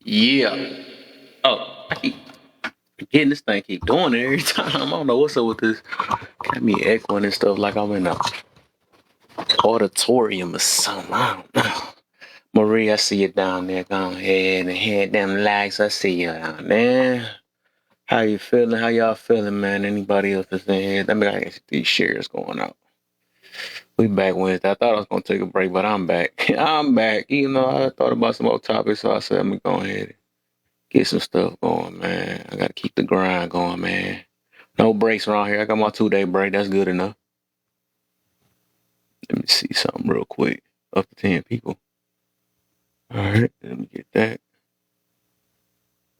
Yeah. Oh, I keep getting this thing, keep doing it every time. I don't know what's up with this. Got me echoing and stuff like I'm in a auditorium or something. I don't know. Marie, I see you down there. Go ahead and hit them likes. I see you down there. How you feeling? How y'all feeling, man? Anybody else that's in here? Let me get these shares going out. We back Wednesday. I thought I was gonna take a break, but I'm back. I'm back. You know, I thought about some more topics, so I said let me go ahead and get some stuff going, man. I gotta keep the grind going, man. No breaks around here. I got my 2 day break. That's good enough. Let me see something real quick. Up to 10 people. All right, let me get that.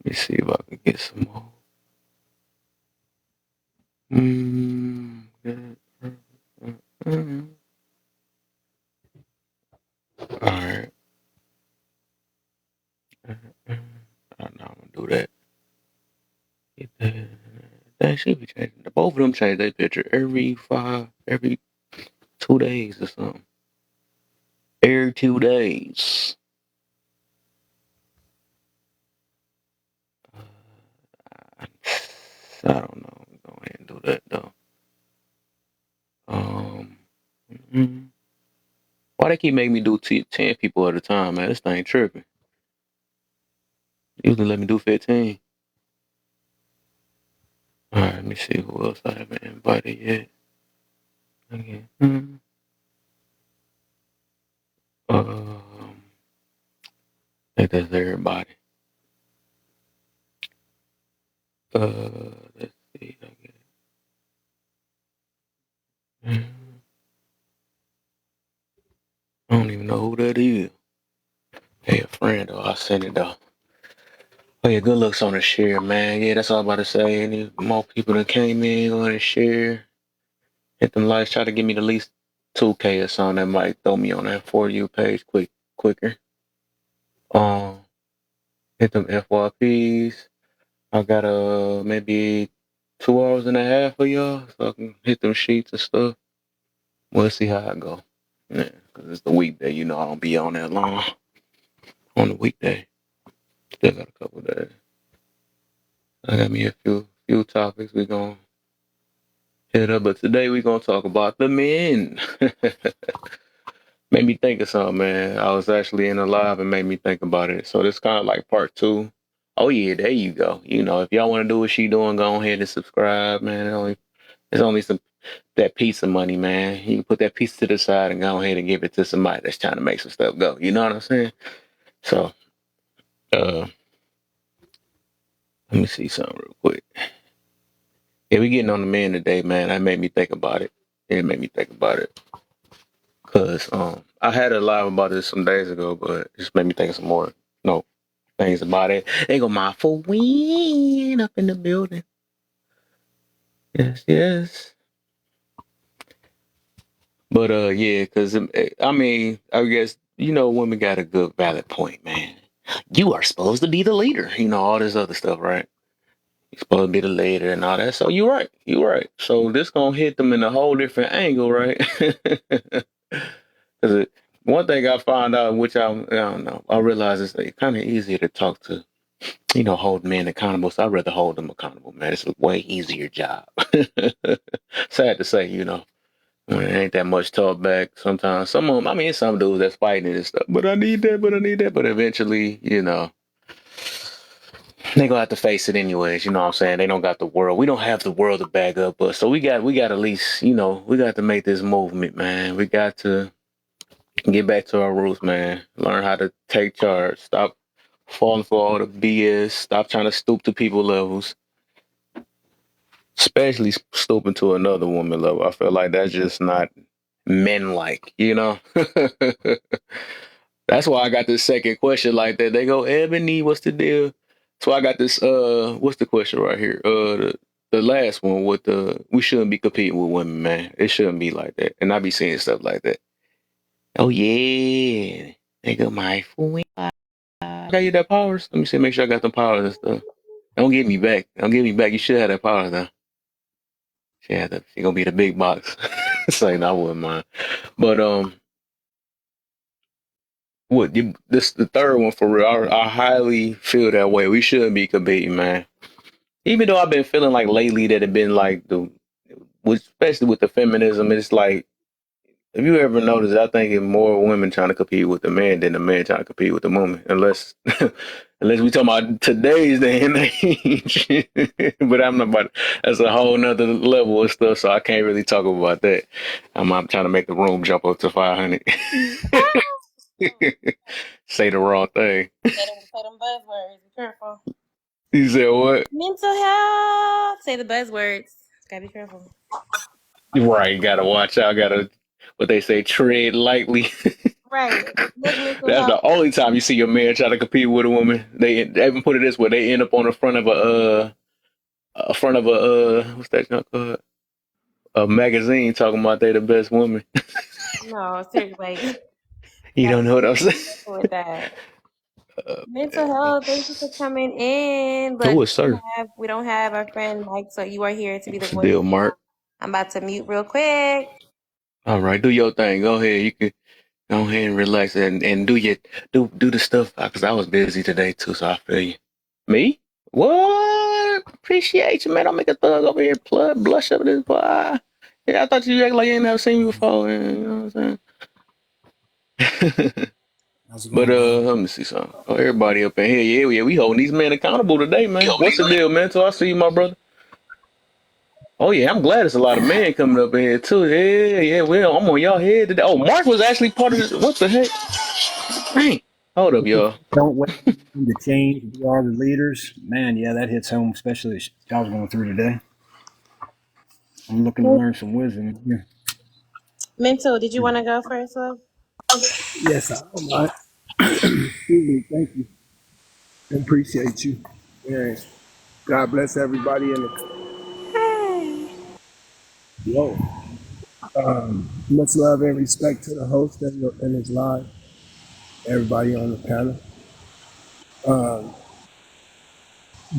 Let me see if I can get some more. All right. I'm gonna do that. Get that. That should be changing. Both of them change their picture every 2 days or something. Every 2 days. I don't know. Go ahead and do that though. Um, mm, why they keep making me do 10 people at a time, man? This thing tripping. Usually let me do 15. All right, let me see who else I haven't invited yet. Okay. I think that's everybody. Let's see. I don't even know who that is. Hey, a friend though. I sent it though. Oh yeah, good looks on the share, man. Yeah, that's all I'm about to say. Any more people that came in on the share, hit them likes. Try to give me the least 2K or something. That might throw me on that For You page quicker. Um, hit them FYPs. I got maybe 2 hours and a half for y'all, so I can hit them sheets and stuff. We'll see how I go. Yeah, cause it's the weekday. You know, I don't be on that long on the weekday. Still got a couple days. I got me a few topics we gonna hit up, but today we gonna talk about the men. Made me think of something, man. I was actually in a live and made me think about it. So this kind of like part two. Oh yeah, there you go. You know, if y'all want to do what she doing, go ahead and subscribe, man. It's only some that piece of money, man. You can put that piece to the side and go ahead and give it to somebody that's trying to make some stuff go. You know what I'm saying? So, uh, let me see something real quick. Yeah, we getting on the men today, man. That made me think about it. It made me think about it. Cause I had a live about this some days ago, but it just made me think of some more things about it. They go my for win up in the building. Yes, yes. But yeah, cause I mean, I guess women got a good valid point, man. You are supposed to be the leader, all this other stuff, right? You're supposed to be the leader and all that. So you're right. You're right. So this gonna hit them in a whole different angle, right? Because one thing I found out, which I don't know, I realize it's kind of easier to talk to, hold men accountable. So I'd rather hold them accountable, man. It's a way easier job. Sad to say, when it ain't that much talk back. Sometimes some of them, I mean, some dudes that's fighting it and stuff, but I need that, but I need that. But eventually, they gonna have to face it anyways. You know what I'm saying? They don't got the world. We don't have the world to back up us. So we got at least, we got to make this movement, man. We got to get back to our roots, man. Learn how to take charge. Stop falling for all the BS. Stop trying to stoop to people levels, especially stooping to another woman level. I feel like that's just not men like. That's why I got this second question like that. They go, Ebony, what's the deal? So I got this what's the question right here? The last one with the we shouldn't be competing with women, man. It shouldn't be like that. And I be seeing stuff like that. Oh yeah. They go my fool. I got you that powers. Let me see, make sure I got the powers and stuff. Don't give me back. Don't give me back. You should have that power though. She gonna be the big box. Saying I wouldn't mind. But This the third one for real. I highly feel that way. We shouldn't be competing, man. Even though I've been feeling like lately that it been like especially with the feminism, it's like if you ever notice, I think it's more women trying to compete with the man than the man trying to compete with the woman. Unless unless we talking about today's day and age. But I'm not about that's a whole nother level of stuff, so I can't really talk about that. I'm trying to make the room jump up to 500. Say the wrong thing. Say them buzzwords. Be careful. You said what? Mental health. Say the buzzwords. Gotta be careful. Right, gotta watch out. Gotta what they say, tread lightly. Right. Look, mental That's health. the only time you see a man try to compete with a woman. They even put it this way: they end up on the front of a what's that junk called? A magazine talking about they the best woman. No, seriously. You Gotta don't know what I'm be saying? careful with that. Mental health. Thank you for coming in. Who Look, is sir? we don't have our friend Mike, so you are here to be the What's the voice. deal, Mark? I'm about to mute real quick. All right, do your thing. Go ahead. You can go ahead and relax and do the stuff because I was busy today too, so I feel you. Me? What? Appreciate you, man. I'll make a thug over here, blush up this boy. Yeah, I thought you act like you ain't never seen me before. You know what I'm saying? How's it But going, brother? let me see something. Oh, everybody up in here, yeah, we holding these men accountable today, man. What's the deal, man? So I see you, my brother. Oh yeah, I'm glad there's a lot of men coming up in here too. Yeah. Well, I'm on y'all head today. Oh, Mark was actually part of this. What the heck? Dang. Hold up, y'all. Don't wait for them to change. We are the leaders. Man, yeah, that hits home, especially as I was going through today. I'm looking to learn some wisdom here. Mental, did you want to go first, love? Yes, I don't mind. Excuse me. Thank you. I appreciate you. And God bless everybody in the Whoa. Much love and respect to the host and his live, everybody on the panel.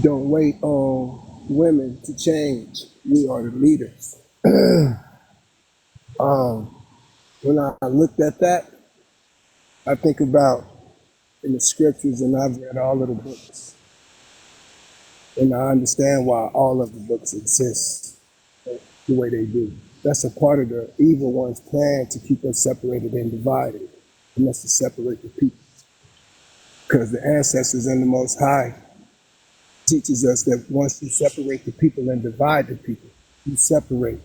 Don't wait on women to change. We are the leaders. When I looked at that, I think about in the scriptures, and I've read all of the books, and I understand why all of the books exist the way they do. That's a part of the evil one's plan to keep us separated and divided, and that's to separate the people. Because the ancestors and the Most High teaches us that once you separate the people and divide the people, you separate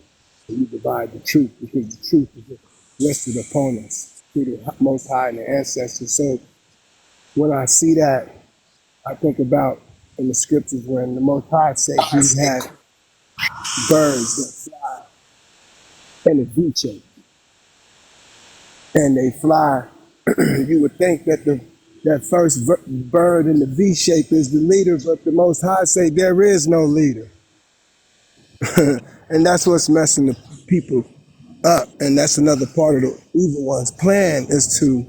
and you divide the truth, because the truth is rested upon us through the Most High and the ancestors. So when I see that, I think about in the scriptures when the Most High say He had birds that fly in a V shape, and they fly. You would think that that first bird in the V shape is the leader, but the Most High say there is no leader, and that's what's messing the people up. And that's another part of the evil one's plan is to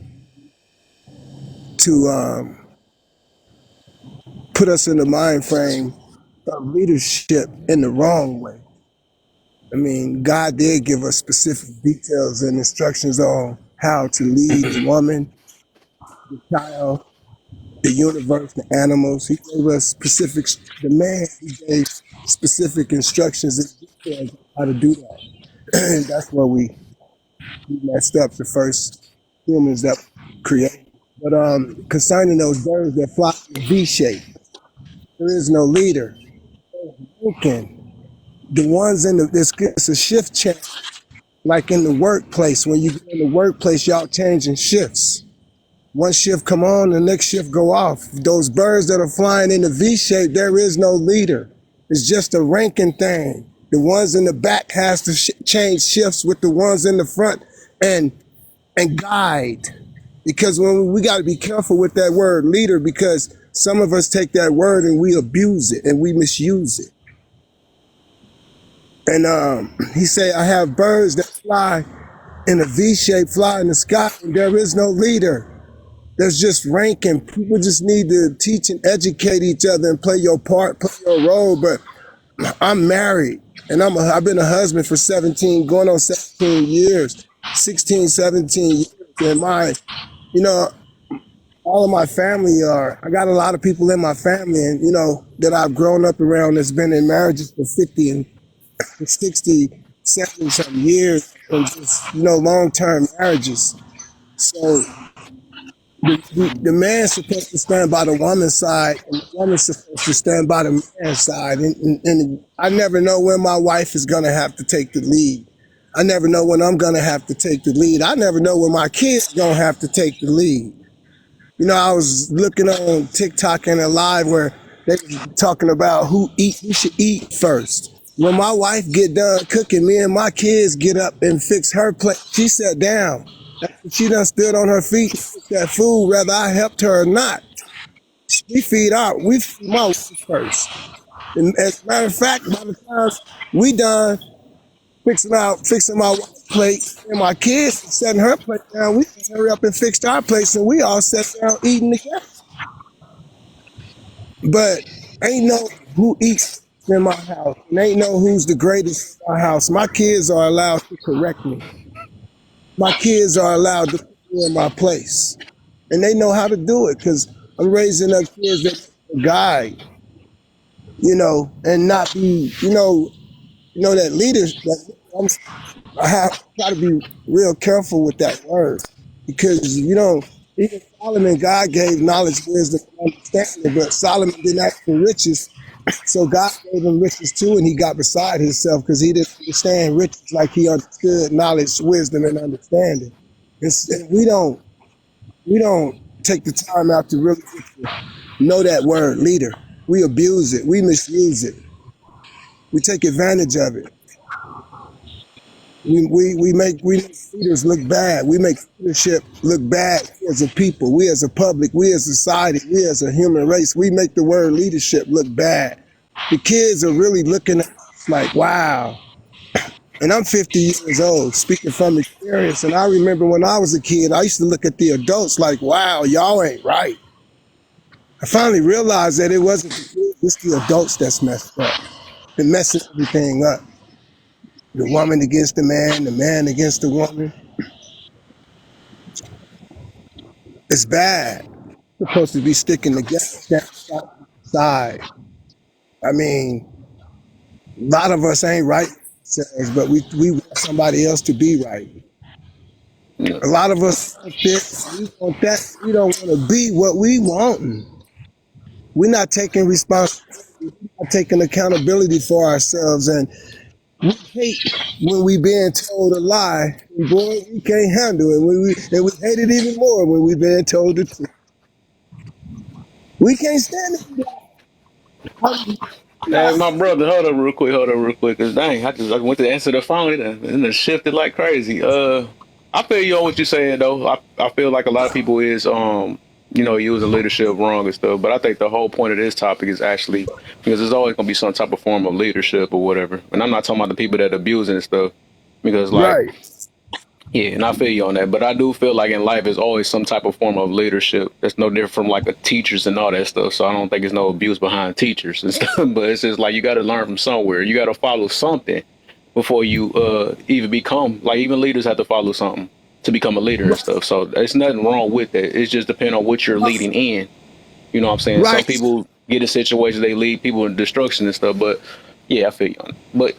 put us in the mind frame of leadership in the wrong way. I mean, God did give us specific details and instructions on how to lead the woman, the child, the universe, the animals. He gave us specific, the man, he gave specific instructions and details on how to do that. And that's where we messed up, the first humans that created. But concerning those birds that fly in V shape, there is no leader. Thinking the ones in it's a shift change, like in the workplace. When you go in the workplace, y'all changing shifts. One shift come on, the next shift go off. Those birds that are flying in the V shape, there is no leader. It's just a ranking thing. The ones in the back has to change shifts with the ones in the front and guide. Because when we got to be careful with that word leader, because some of us take that word and we abuse it and we misuse it. And he say, I have birds that fly in a V shape, fly in the sky, and there is no leader. There's just ranking. People just need to teach and educate each other and play your part, play your role. But I'm married and I've been a husband for 17, going on 17 years, 16, 17 years. And you know, all of my family are. I got a lot of people in my family, and that I've grown up around that's been in marriages for 50 and 60, 70 some years, and just long term marriages. So the man's supposed to stand by the woman's side, and the woman's supposed to stand by the man's side. And I never know when my wife is gonna have to take the lead. I never know when I'm gonna have to take the lead. I never know when my kids gonna have to take the lead. I was looking on TikTok and a live where they were talking about who should eat first. When my wife get done cooking, me and my kids get up and fix her plate. She sat down. She done stood on her feet and cooked that food, whether I helped her or not. We feed my wife first. And as a matter of fact, by the time we done fixing my wife's plate and my kids setting her plate down, we hurry up and fixed our plates and we all sat down eating together. But ain't no who eats in my house, and ain't no who's the greatest in my house. My kids are allowed to correct me. My kids are allowed to put me in my place, and they know how to do it because I'm raising up kids that guide, and not be, that leaders. I have got to be real careful with that word because even Solomon, God gave knowledge, wisdom, and understanding, but Solomon didn't ask for riches. So God gave him riches too, and he got beside himself because he didn't understand riches like he understood knowledge, wisdom, and understanding. And we don't take the time out to really get to know that word leader. We abuse it. We misuse it. We take advantage of it. We make leaders look bad. We make leadership look bad. We as a people, we as a public, we as a society, we as a human race, we make the word leadership look bad. The kids are really looking at us like, wow. And I'm 50 years old, speaking from experience. And I remember when I was a kid, I used to look at the adults like, wow, y'all ain't right. I finally realized that it wasn't the kids, it's the adults that's messed up and messing everything up. The woman against the man against the woman. It's bad. We're supposed to be sticking together, standing side. I mean, a lot of us ain't right themselves, but we want somebody else to be right. Yeah. A lot of us want this, we want that. We don't want to be what we want. We're not taking responsibility. We're not taking accountability for ourselves, and we hate when we being told a lie. And boy, we can't handle it. And we hate it even more when we being told the truth. We can't stand it. Hey, my brother, hold up real quick, cause dang, I went to answer the phone and it shifted like crazy. I feel you on what you're saying though. I feel like a lot of people is using leadership wrong and stuff, but I think the whole point of this topic is actually because there's always gonna be some type of form of leadership or whatever, and I'm not talking about the people that abuse and stuff, because like Right. yeah, and I feel you on that. But I do feel like in life is always some type of form of leadership. That's no different from like a teachers and all that stuff. So I don't think there's no abuse behind teachers and stuff. But it's just like you got to learn from somewhere. You got to follow something before you even become like even leaders have to follow something to become a leader and stuff. So there's nothing wrong with it. It's just depending on what you're leading in. You know what I'm saying? Some Right. people get in situations they lead people in destruction and stuff. But yeah, I feel you on it. But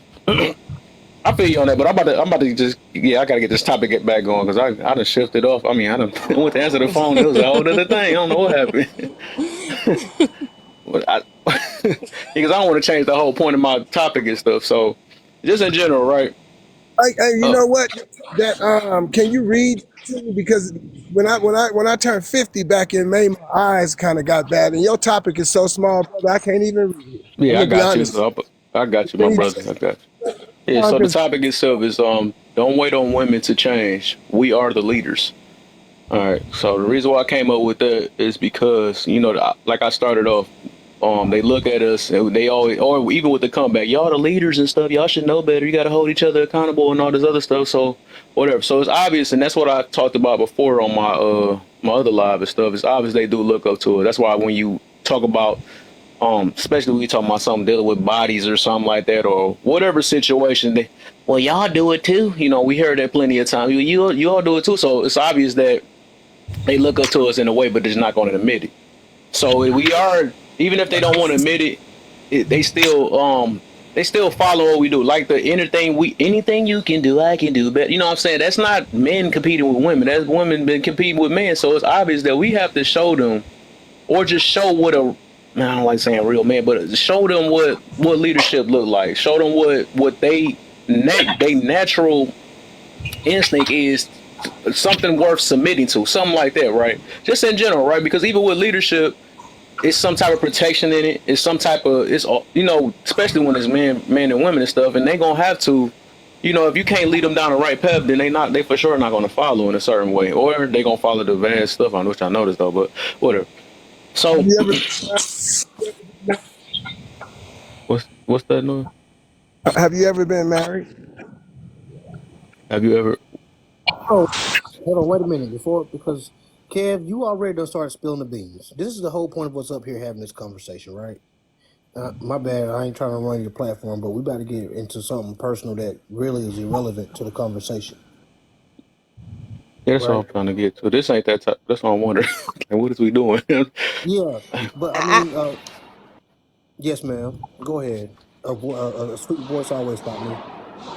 I feel you on that, but I'm about to just, yeah, I gotta get this topic back going because I done shifted off. I mean, I done went to answer the phone. It was a whole other thing. I don't know what happened. But because I don't want to change the whole point of my topic and stuff. So, just in general, right? Hey, you Uh, know what? That can you read to me? Because when I turned 50 back in May, my eyes kind of got bad, and your topic is so small, brother. I can't even read it. I'm yeah, I gonna be got you. honest. I got you, my Can you brother. just I got you. Yeah. So the topic itself is don't wait on women to change. We are the leaders. All right. So the reason why I came up with that is because like I started off, they look at us and they always, or even with the comeback, y'all the leaders and stuff. Y'all should know better. You got to hold each other accountable and all this other stuff. So whatever. So it's obvious, and that's what I talked about before on my other live and stuff. It's obvious they do look up to it. That's why when you talk about especially when you talking about something dealing with bodies or something like that or whatever situation, y'all do it too. We heard that plenty of times. You all do it too. So it's obvious that they look up to us in a way, but they're just not going to admit it. So we are, even if they don't want to admit they still follow what we do. Like the anything you can do, I can do better. You know what I'm saying? That's not men competing with women. That's women been competing with men. So it's obvious that we have to show them, or just show what a, man, I don't like saying real man, but show them what leadership look like. Show them what they natural instinct is, something worth submitting to, something like that, right? Just in general, right? Because even with leadership, it's some type of protection in it. It's some type of, it's, especially when it's men and women and stuff, and they gonna have to, if you can't lead them down the right path, then they for sure not gonna follow in a certain way, or they gonna follow the bad stuff on, which I noticed though. But whatever. Have So you ever what's that noise? have you ever been married? Have you ever? Oh, hold on, wait a minute. Because Kev, you already done started spilling the beans. This is the whole point of what's up here having this conversation, right? My bad. I ain't trying to run your platform, but we about to get into something personal that really is irrelevant to the conversation, Yeah, that's all right? I'm trying to get to. This ain't that type. That's what I'm wondering. Like, what is we doing? Yeah, but I I, mean, yes, ma'am. Go ahead. A sweet voice always stop me.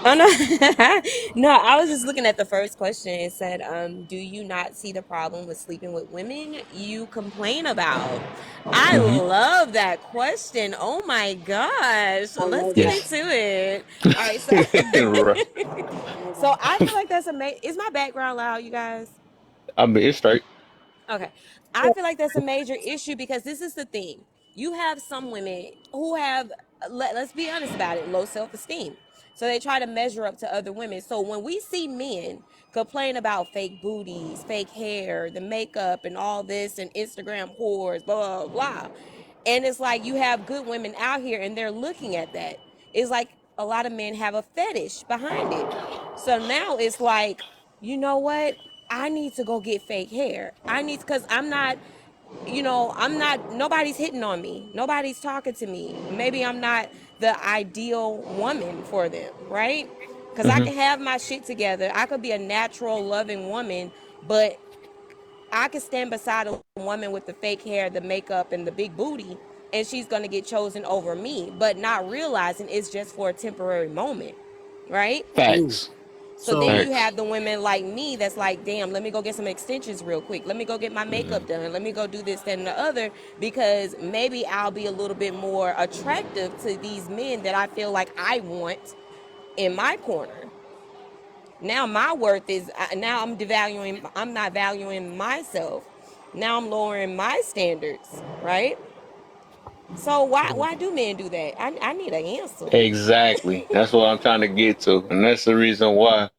oh no, no. I was just looking at the first question. It said, "Do you not see the problem with sleeping with women you complain about?" I Hmm. love that question. Oh my gosh, I let's love get that. Yes. into it. All right, so Right. so I feel like that's is my background loud, you guys? I mean, it's straight. Okay. I feel like that's a major issue because this is the thing. You have some women who have, let's be honest about it, low self esteem. So they try to measure up to other women. So when we see men complain about fake booties, fake hair, the makeup, and all this, and Instagram whores, blah, blah, blah. And it's like you have good women out here and they're looking at that. It's like a lot of men have a fetish behind it. So now it's like, you know what? I need to go get fake hair. Because I'm not, nobody's hitting on me. Nobody's talking to me. Maybe I'm not the ideal woman for them, right? Because I Hmm. can have my shit together. I could be a natural, loving woman, but I could stand beside a woman with the fake hair, the makeup, and the big booty, and she's going to get chosen over me, but not realizing it's just for a temporary moment, right? True. Facts. So then So, you Facts. have the women like me that's like, damn, let me go get some extensions real quick. Let me go get my makeup done. Let me go do this, that, and the other, because maybe I'll be a little bit more attractive to these men that I feel like I want in my corner. Now my worth is, now I'm not valuing myself. Now I'm lowering my standards, right? So why do men do that? I need an answer. Exactly. That's what I'm trying to get to, and that's the reason why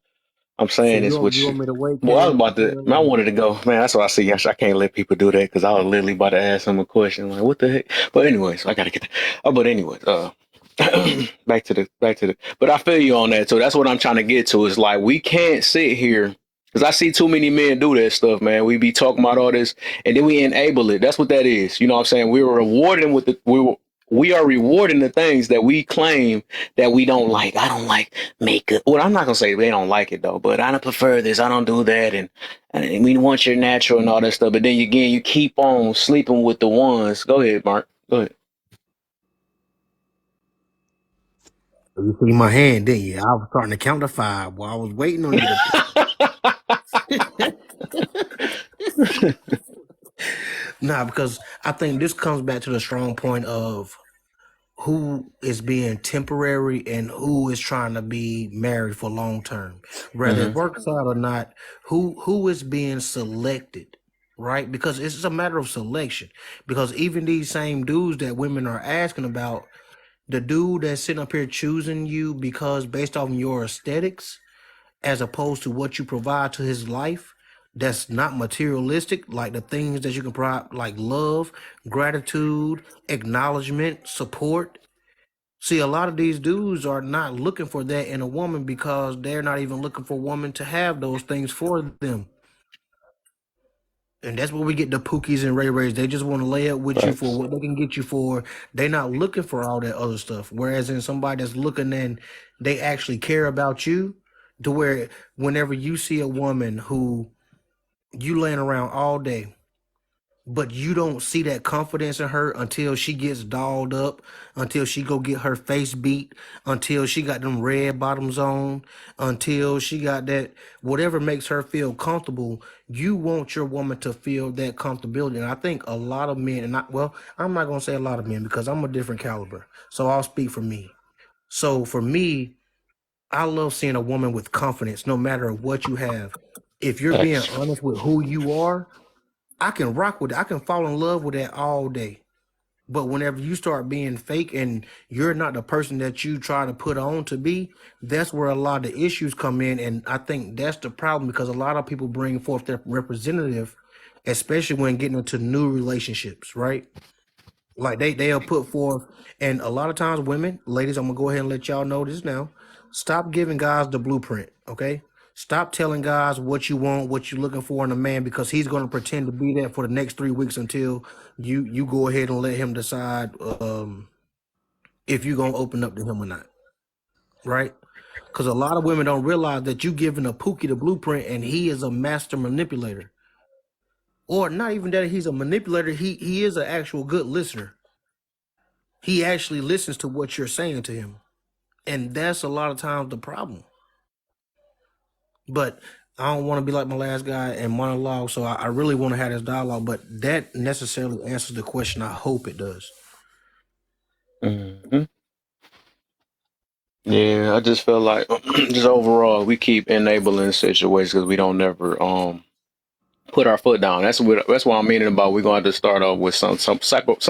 I'm so saying this you with you. want me to wait, Well, I was Kev? about to. Man, I wanted to go. Man, that's why I see. I can't let people do that because I was literally about to ask them a question like, "What the heck?" But anyways, I gotta get. But anyways, back to the. But I feel you on that. So that's what I'm trying to get to. Is like we can't sit here because I see too many men do that stuff, man. We be talking about all this and then we enable it. That's what that is. You know what I'm saying? We're rewarding with the we are rewarding the things that we claim that we don't like. I don't like makeup. Well, I'm not gonna say they don't like it though, but I don't prefer this. I don't do that, and we want your natural and all that stuff. But then again, you keep on sleeping with the ones. Go ahead, Mark. Go ahead. You see my hand, didn't you? I was starting to count to five while I was waiting on you to. Nah, because I think this comes back to the strong point of who is being temporary and who is trying to be married for long term. Whether Hmm. it works out or not, who is being selected, right? Because it's a matter of selection. Because even these same dudes that women are asking about, the dude that's sitting up here choosing you because based off your aesthetics, as opposed to what you provide to his life, that's not materialistic, like the things that you can provide, like love, gratitude, acknowledgement, support. See, a lot of these dudes are not looking for that in a woman because they're not even looking for a woman to have those things for them. And that's where we get the Pookies and Ray Rays. They just want to lay up with you for Facts. what they can get you for. They're not looking for all that other stuff. Whereas in somebody that's looking and they actually care about you, to where whenever you see a woman who You laying around all day, but you don't see that confidence in her until she gets dolled up, until she go get her face beat, until she got them red bottoms on, until she got that whatever makes her feel comfortable. You want your woman to feel that comfortability. And I think a lot of men, and I'm not gonna say a lot of men because I'm a different caliber. So I'll speak for me. So for me, I love seeing a woman with confidence no matter what you have. If you're being Facts. honest with who you are, I can rock with it. I can fall in love with that all day. But whenever you start being fake and you're not the person that you try to put on to be, that's where a lot of issues come in. And I think that's the problem because a lot of people bring forth their representative, especially when getting into new relationships, right? Like they'll put forth, and a lot of times women, ladies, I'm gonna go ahead and let y'all know this now. Stop giving guys the blueprint, okay? Stop telling guys what you want, what you're looking for in a man, because he's gonna pretend to be that for the next 3 weeks until you go ahead and let him decide if you're gonna open up to him or not, right? Because a lot of women don't realize that you giving a Pookie the blueprint and he is a master manipulator, or not even that he's a manipulator. He is an actual good listener. He actually listens to what you're saying to him. And that's a lot of times the problem. But I don't want to be like my last guy and monologue, so I really want to have this dialogue. But that necessarily answers the question. I hope it does. Hmm. Yeah, I just feel like just overall we keep enabling situations because we don't never put our foot down. That's what I'm meaning about. We're going to have to start off with some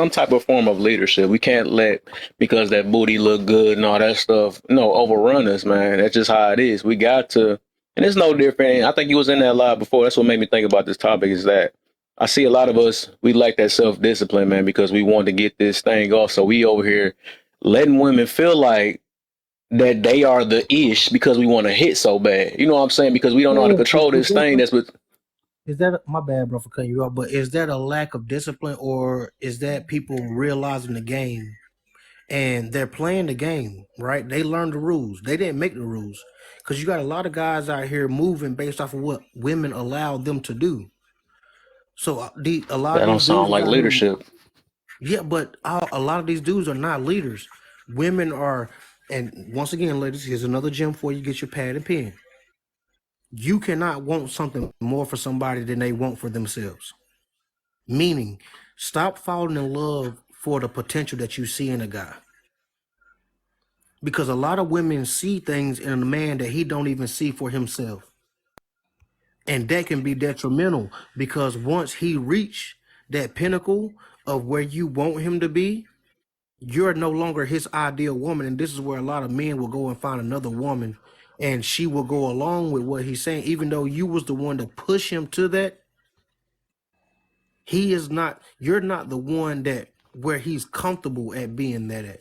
type of form of leadership. We can't let because that booty look good and all that stuff, overrun us, man. That's just how it is. We got to, and it's no different. I think you was in that live before. That's what made me think about this topic. Is that I see a lot of us we lack that self discipline, man, because we want to get this thing off. So we over here letting women feel like that they are the ish because we want to hit so bad. You know what I'm saying? Because we don't know how to Oh, control this thing. is that my bad, bro, for cutting you off? But is that a lack of discipline, or is that people realizing the game and they're playing the game, right? They learned the rules. They didn't make the rules because you got a lot of guys out here moving based off of what women allowed them to do. So a lot That of don't these dudes sound is like out here. leadership. Yeah, but a lot of these dudes are not leaders. Women are, and once again, ladies, here's another gem for you. Get your pad and pen. You cannot want something more for somebody than they want for themselves. Meaning, stop falling in love for the potential that you see in a guy. Because a lot of women see things in a man that he don't even see for himself. And that can be detrimental because once he reach that pinnacle of where you want him to be, you're no longer his ideal woman. And this is where a lot of men will go and find another woman and she will go along with what he's saying, even though you was the one to push him to that. He is not, you're not the one that where he's comfortable at being that at.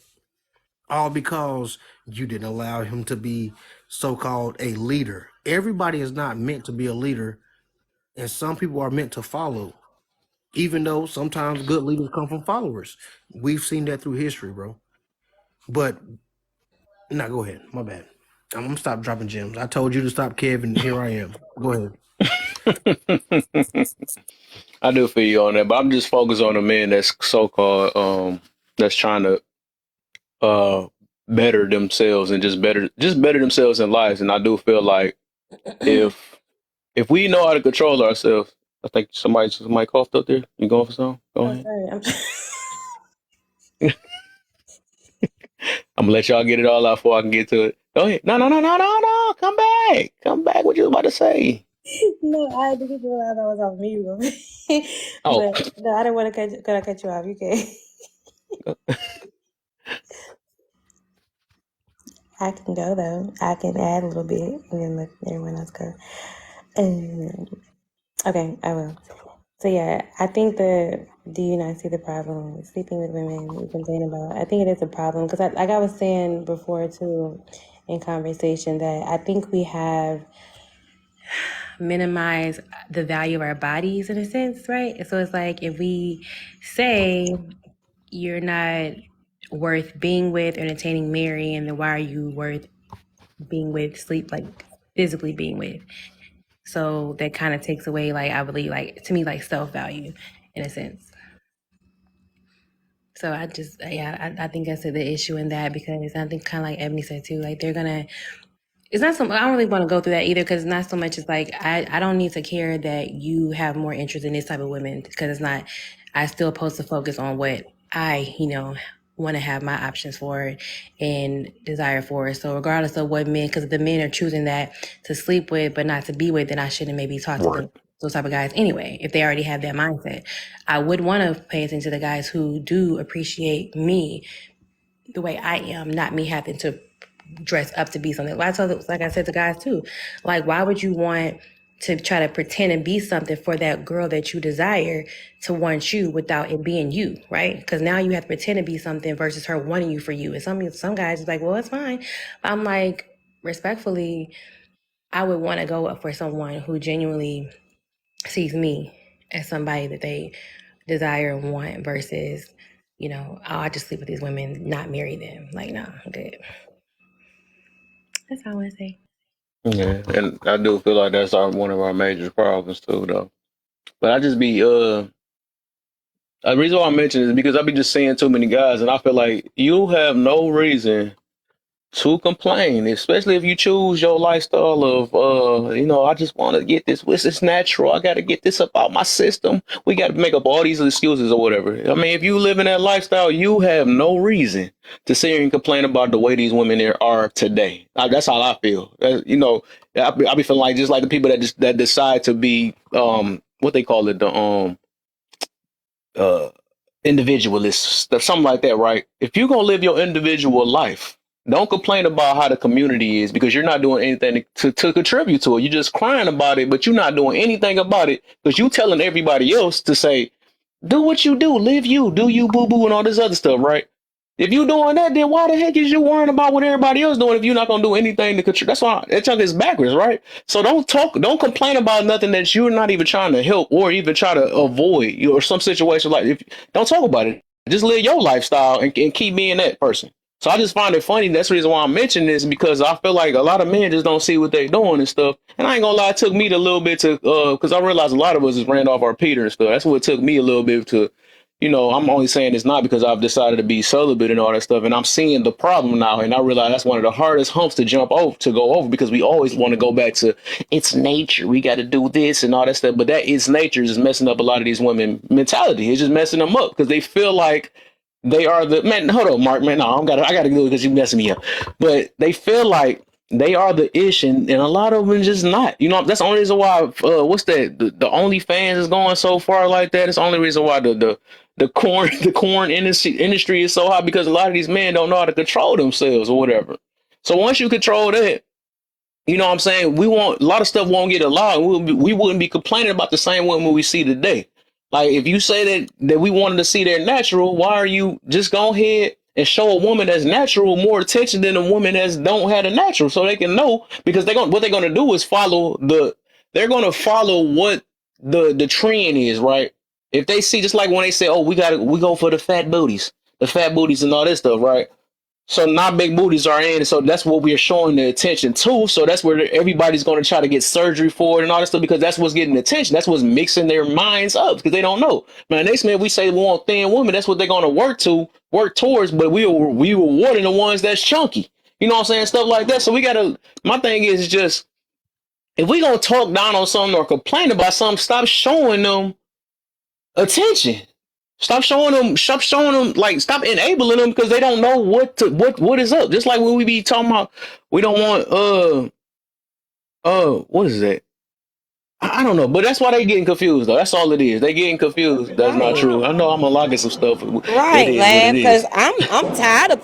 All because you didn't allow him to be so-called a leader. Everybody is not meant to be a leader, and some people are meant to follow. Even though sometimes good leaders come from followers. We've seen that through history, bro. But no, go ahead. My bad. I'm gonna stop dropping gems. I told you to stop, Kevin. Here I am. Go ahead. I do feel you on that, but I'm just focused on the men that's so called that's trying to uh better themselves and just better themselves in life. And I do feel like if if we know how to control ourselves, I think somebody coughed up there. You going for some? Go Oh, ahead. sorry. I'm gonna let y'all get it all out before I can get to it. Go ahead. No, no, no, no, no, no. Come back. Come back. What you was about to say? No, I didn't realize I was off mute. Oh, But no, I didn't want to cut you off. You can. I can go though. I can add a little bit and then let everyone else go. Okay, I will. So yeah, I think do you not see the problem with sleeping with women? We've been saying about. I think it is a problem because, like I was saying before too, in conversation, that I think we have minimized the value of our bodies in a sense, right? So it's like if we say you're not worth being with, entertaining, marrying, then why are you worth being with, sleep, like physically being with? So that kind of takes away, like, I believe, like, to me, like, self-value in a sense. So I just, yeah, I think that's the issue in that, because I think kind of like Ebony said too, like, they're gonna, it's not so, I don't really want to go through that either, because it's not so much as like, I don't need to care that you have more interest in this type of women, because it's not, I still supposed to focus on what I, want to have my options for and desire for. So regardless of what men, because the men are choosing that to sleep with but not to be with, then I shouldn't maybe talk to Right. them, those type of guys anyway, if they already have that mindset. I would want to pay attention to the guys who do appreciate me the way I am, not me having to dress up to be something. Like I said to guys too, like, why would you want to try to pretend and be something for that girl that you desire to want you without it being you, right? Because now you have to pretend to be something versus her wanting you for you. And some guys is like, well, it's fine. But I'm like, respectfully, I would want to go up for someone who genuinely sees me as somebody that they desire and want versus, oh, I just sleep with these women, not marry them. Like, no, I'm good. That's all I want to say. Yeah, and I do feel like that's one of our major problems too, though. But I just be the reason why I mention it is because I be just seeing too many guys, and I feel like you have no reason to complain, especially if you choose your lifestyle of I just want to get this. It's natural. I got to get this up out my system. We got to make up all these excuses or whatever. I mean, if you live in that lifestyle, you have no reason to sit here and complain about the way these women there are today. That's how I feel. I be feeling like just like the people that decide to be what they call it, the uh individualist, something like that, right? If you're gonna live your individual life, don't complain about how the community is, because you're not doing anything to contribute to it. You're just crying about it, but you're not doing anything about it because you telling everybody else to say, do what you do, live you, do you, boo boo, and all this other stuff, right? If you doing that, then why the heck is you worrying about what everybody else doing if you're not gonna do anything to contribute? That's why that chunk is backwards, right? So don't complain about nothing that you're not even trying to help or even try to avoid, or some situation like, if don't talk about it. Just live your lifestyle and keep being that person. So I just find it funny. That's the reason why I'm mentioning this, because I feel like a lot of men just don't see what they're doing and stuff. And I ain't gonna lie, it took me a little bit to because I realized a lot of us is ran off our Peter and stuff. That's what it took me a little bit to, I'm only saying it's not because I've decided to be celibate and all that stuff. And I'm seeing the problem now. And I realize that's one of the hardest humps to jump over, to go over, because we always want to go back to it's nature. We got to do this and all that stuff. But that is nature is messing up a lot of these women mentality. It's just messing them up because they feel like they are the man. Hold on, Mark, man. No, I gotta do it because you messing me up. But they feel like they are the ish, and a lot of them just not. That's the only reason why. What's that? The OnlyFans is going so far like that. It's the only reason why the corn the corn industry is so hot, because a lot of these men don't know how to control themselves or whatever. So once you control that, you know what I'm saying? We want a lot of stuff won't get allowed. We wouldn't be complaining about the same women we see today. Like, if you say that we wanted to see their natural, why are you just go ahead and show a woman that's natural more attention than a woman that's don't have a natural, so they can know, because what they're gonna do is they're gonna follow what the trend is, right? If they see, just like when they say, oh, we go for the fat booties and all this stuff, right? So now big booties are in, so that's what we're showing the attention to. So that's where everybody's going to try to get surgery for it and all this stuff, because that's what's getting attention. That's what's mixing their minds up, because they don't know. Man, next minute we say we want thin women, that's what they're going to work towards. But we rewarding the ones that's chunky. You know what I'm saying? Stuff like that. So we gotta. My thing is just, if we gonna talk down on something or complain about something, stop showing them attention. Stop showing them, like, stop enabling them, because they don't know what is up. Just like when we be talking about, we don't want what is that? I don't know, but that's why they getting confused though. That's all it is. They getting confused. That's not Right. true. I know I'm unlocking some stuff. It Right, is what lad. it Because is.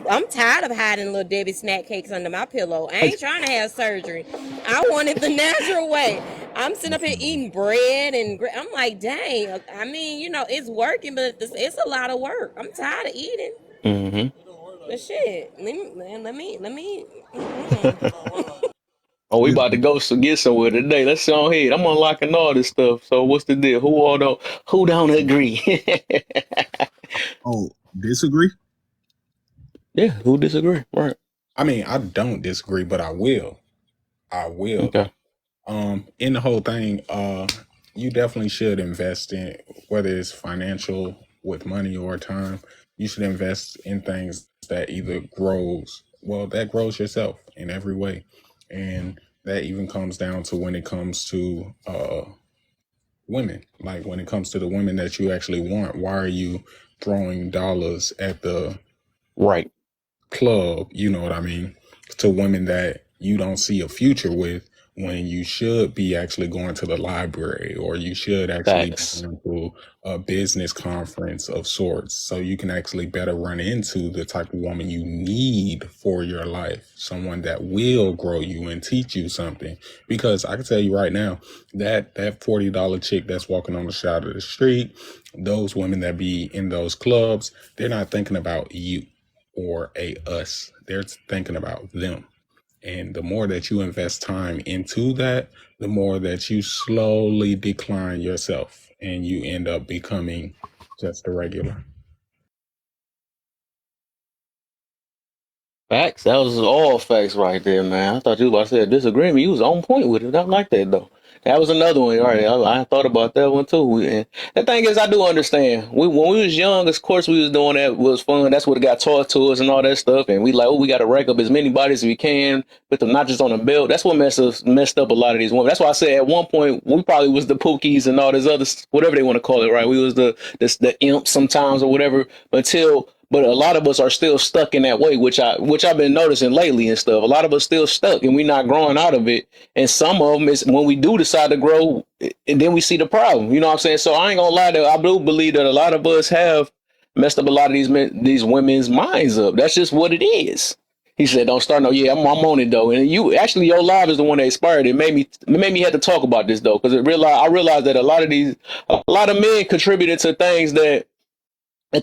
I'm tired of hiding little Debbie snack cakes under my pillow. I ain't trying to have surgery. I want it the natural way. I'm sitting up here eating bread and I'm like, dang. I mean, it's working, but it's a lot of work. I'm tired of eating. Hmm. But shit, let me. Mm-mm. Oh, we This, about to go get somewhere today. Let's go ahead. I'm unlocking all this stuff. So what's the deal? Who don't agree? oh, disagree? Yeah, who disagree? Right. I mean, I don't disagree, but I will. I will. Okay. In the whole thing, you definitely should invest in, whether it's financial with money or time. You should invest in things that either that grows yourself in every way, and that even comes down to when it comes to women. Like when it comes to the women that you actually want, why are you throwing dollars at the Right. club, you know what I mean, to women that you don't see a future with, when you should be actually going to the library, or you should actually be Facts. going to a business conference of sorts, so you can actually better run into the type of woman you need for your life, someone that will grow you and teach you something. Because I can tell you right now, that $40 chick that's walking on the side of the street, those women that be in those clubs, they're not thinking about you or a us. They're thinking about them. And the more that you invest time into that, the more that you slowly decline yourself and you end up becoming just a regular. Facts. That was all facts right there, man. I thought you was about to say a disagreement. You was on point with it. I like that though. That was another one. All right, I thought about that one too. And the thing is, I do understand. When we was young, of course, we was doing that. It was fun. That's what got taught to us and all that stuff. And we like, oh, we got to rack up as many bodies as we can, put them not just on the belt. That's what messed up a lot of these women. That's why I said at one point we probably was the pookies and all this other whatever they want to call it. Right? We was the imps sometimes or whatever until. But a lot of us are still stuck in that way, which I've been noticing lately and stuff. A lot of us still stuck, and we're not growing out of it. And some of them is when we do decide to grow, and then we see the problem. You know what I'm saying? So I ain't gonna lie, that I do believe that a lot of us have messed up a lot of these women's minds up. That's just what it is. He said, "Don't start no." Yeah, I'm on it though. And you actually, your live is the one that inspired it. It made me have to talk about this though, because I realized that a lot of men contributed to things that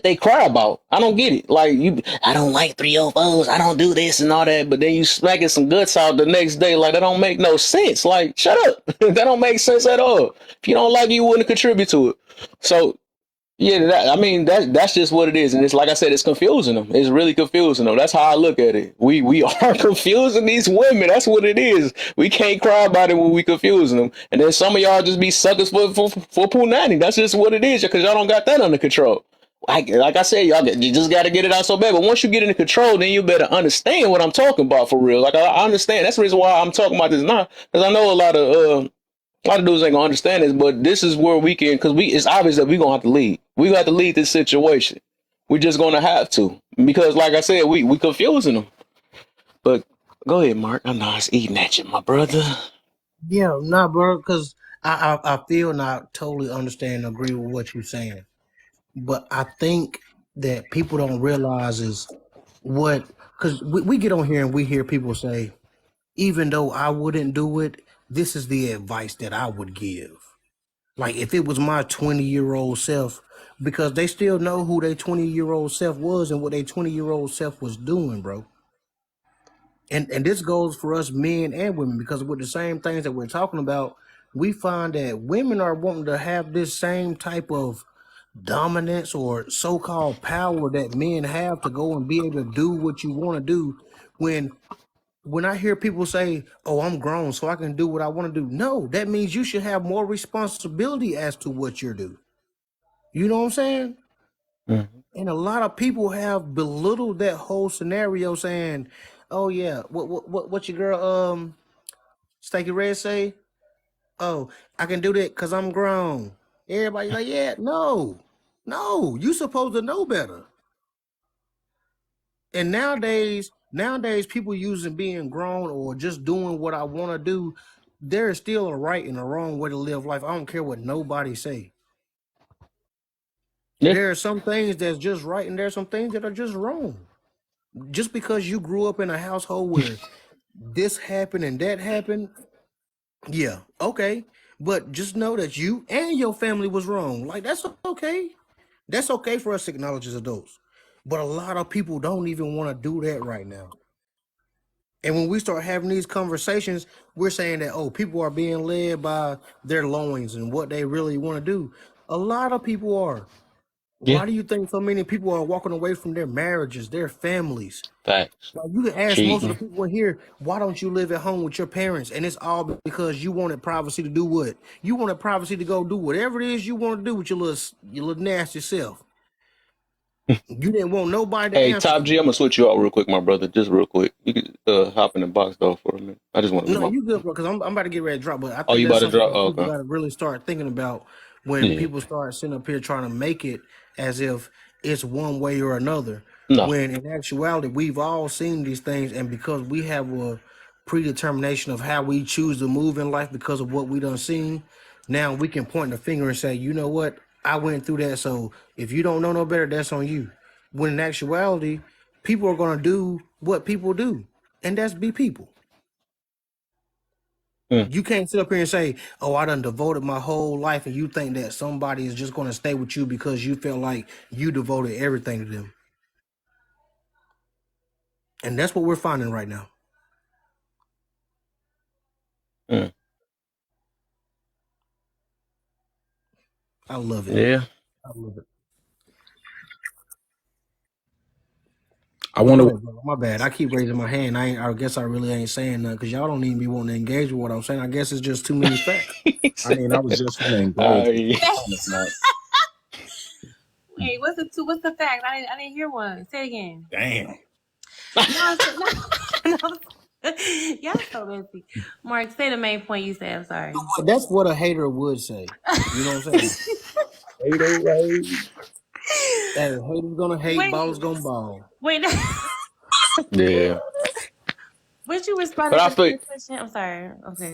they cry about. I don't get it. Like I don't like 304s. I don't do this and all that. But then you smacking some guts out the next day. Like that don't make no sense. Like shut up. That don't make sense at all. If you don't like it, you wouldn't contribute to it. So yeah, I mean that's just what it is, and it's like I said, it's confusing them. It's really confusing them. That's how I look at it. We are confusing these women. That's what it is. We can't cry about it when we confusing them, and then some of y'all just be suckers for punani. That's just what it is, because y'all don't got that under control. Like I said, you just got to get it out so bad. But once you get into control, then you better understand what I'm talking about for real. Like I understand. That's the reason why I'm talking about this now, because I know a lot of dudes ain't gonna understand this, but this is where we can, because it's obvious that we're gonna have to lead. We got to lead this situation. We're just gonna have to, because like I said, we confusing them. But go ahead, Mark. I know I was eating at you, my brother. Yeah, not bro, because I feel and I totally understand and agree with what you're saying. But I think that people don't realize is what, because we get on here and we hear people say, even though I wouldn't do it, this is the advice that I would give. Like if it was my 20-year-old self, because they still know who their 20-year-old self was and what their 20-year-old self was doing, bro. And this goes for us men and women, because with the same things that we're talking about, we find that women are wanting to have this same type of dominance or so-called power that men have to go and be able to do what you want to do. When I hear people say, "Oh, I'm grown, so I can do what I want to do," no, that means you should have more responsibility as to what you're doing. You know what I'm saying? Mhm. And a lot of people have belittled that whole scenario, saying, "Oh yeah, what your girl Stanky Red say? Oh, I can do that because I'm grown." Everybody like, "Yeah, no, you supposed to know better." And nowadays, people using being grown or just doing what I want to do. There is still a right and a wrong way to live life. I don't care what nobody say. Yeah. There are some things that's just right, and there are some things that are just wrong. Just because you grew up in a household where this happened and that happened, yeah, okay. But just know that you and your family was wrong. Like that's okay. That's okay for us to acknowledge as adults. But a lot of people don't even want to do that right now. And when we start having these conversations, we're saying that, oh, people are being led by their loins and what they really want to do. A lot of people are. Why Yeah, do you think so many people are walking away from their marriages, their families? facts. Like, you can ask most of the Cheating. people in here, why don't you live at home with your parents? And it's all because you wanted privacy to do what? You wanted privacy to go do whatever it is you want to do with your little nasty self. You didn't want nobody to Hey, answer Top for G, I'm you. gonna switch you out real quick, my brother. Just real quick. You could hop in the box though for a minute. I just want to get No, my. you good, bro, because I'm about to get ready to drop, but I Oh, think you that's about to something drop? that Oh, people okay. got to really start thinking about when Yeah. people start sitting up here trying to make it as if it's one way or another. No. When in actuality, we've all seen these things, and because we have a predetermination of how we choose to move in life because of what we done seen, now we can point the finger and say, you know what, I went through that, so if you don't know no better, that's on you. When in actuality, people are gonna do what people do, and that's be people. Mm, You can't sit up here and say, "Oh, I done devoted my whole life," and you think that somebody is just going to stay with you because you feel like you devoted everything to them. And that's what we're finding right now. mm. I love it. Yeah. I love it. I Go wonder. ahead, bro. My bad. I keep raising my hand. I guess I really ain't saying nothing because y'all don't even be wanting to engage with what I'm saying. I guess it's just too many facts. I mean, I was just going to engage with I, your comments, Mark. Wait, what's the fact? I didn't hear one. Say it again. Damn. No, no. Y'all so messy. Mark, say the main point you said. I'm sorry. That's what a hater would say. You know what I'm saying? Haterade. Hey, haters gonna hate, Wait, ballers gonna ball. wait. yeah. What you But responded I to think. the question? I'm sorry. Okay.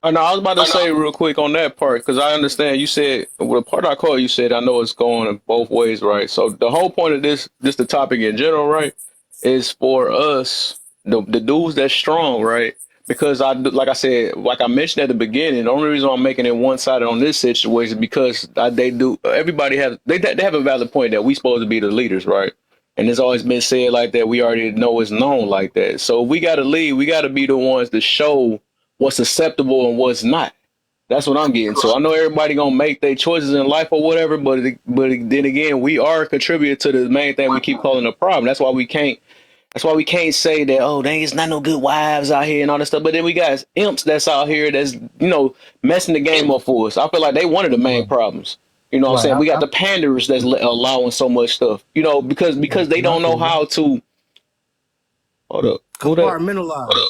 Oh, no, I was about to say real quick on that part because I understand you said well, the part I call you said I know it's going both ways, right? So the whole point of this, just the topic in general, right, is for us the dudes that's strong, right? Because like I said, like I mentioned at the beginning, the only reason I'm making it one sided on this situation is because they do. Everybody has they have a valid point that we supposed to be the leaders, right? And it's always been said like that. We already know it's known like that. So we got to lead. We got to be the ones to show what's acceptable and what's not. That's what I'm getting to. I know everybody gonna make their choices in life or whatever, but then again, we are contributing to the main thing we keep calling a problem. That's why we can't. That's why we can't say that. Oh, dang, it's not no good wives out here and all that stuff. But then we got imps that's out here that's messing the game up for us. I feel like they one of the main Right. problems. You know what I'm Right. saying? We got the panderers that's allowing so much stuff. Because they And I don't know feel you. how to. Hold up. Who that? Compartmentalize.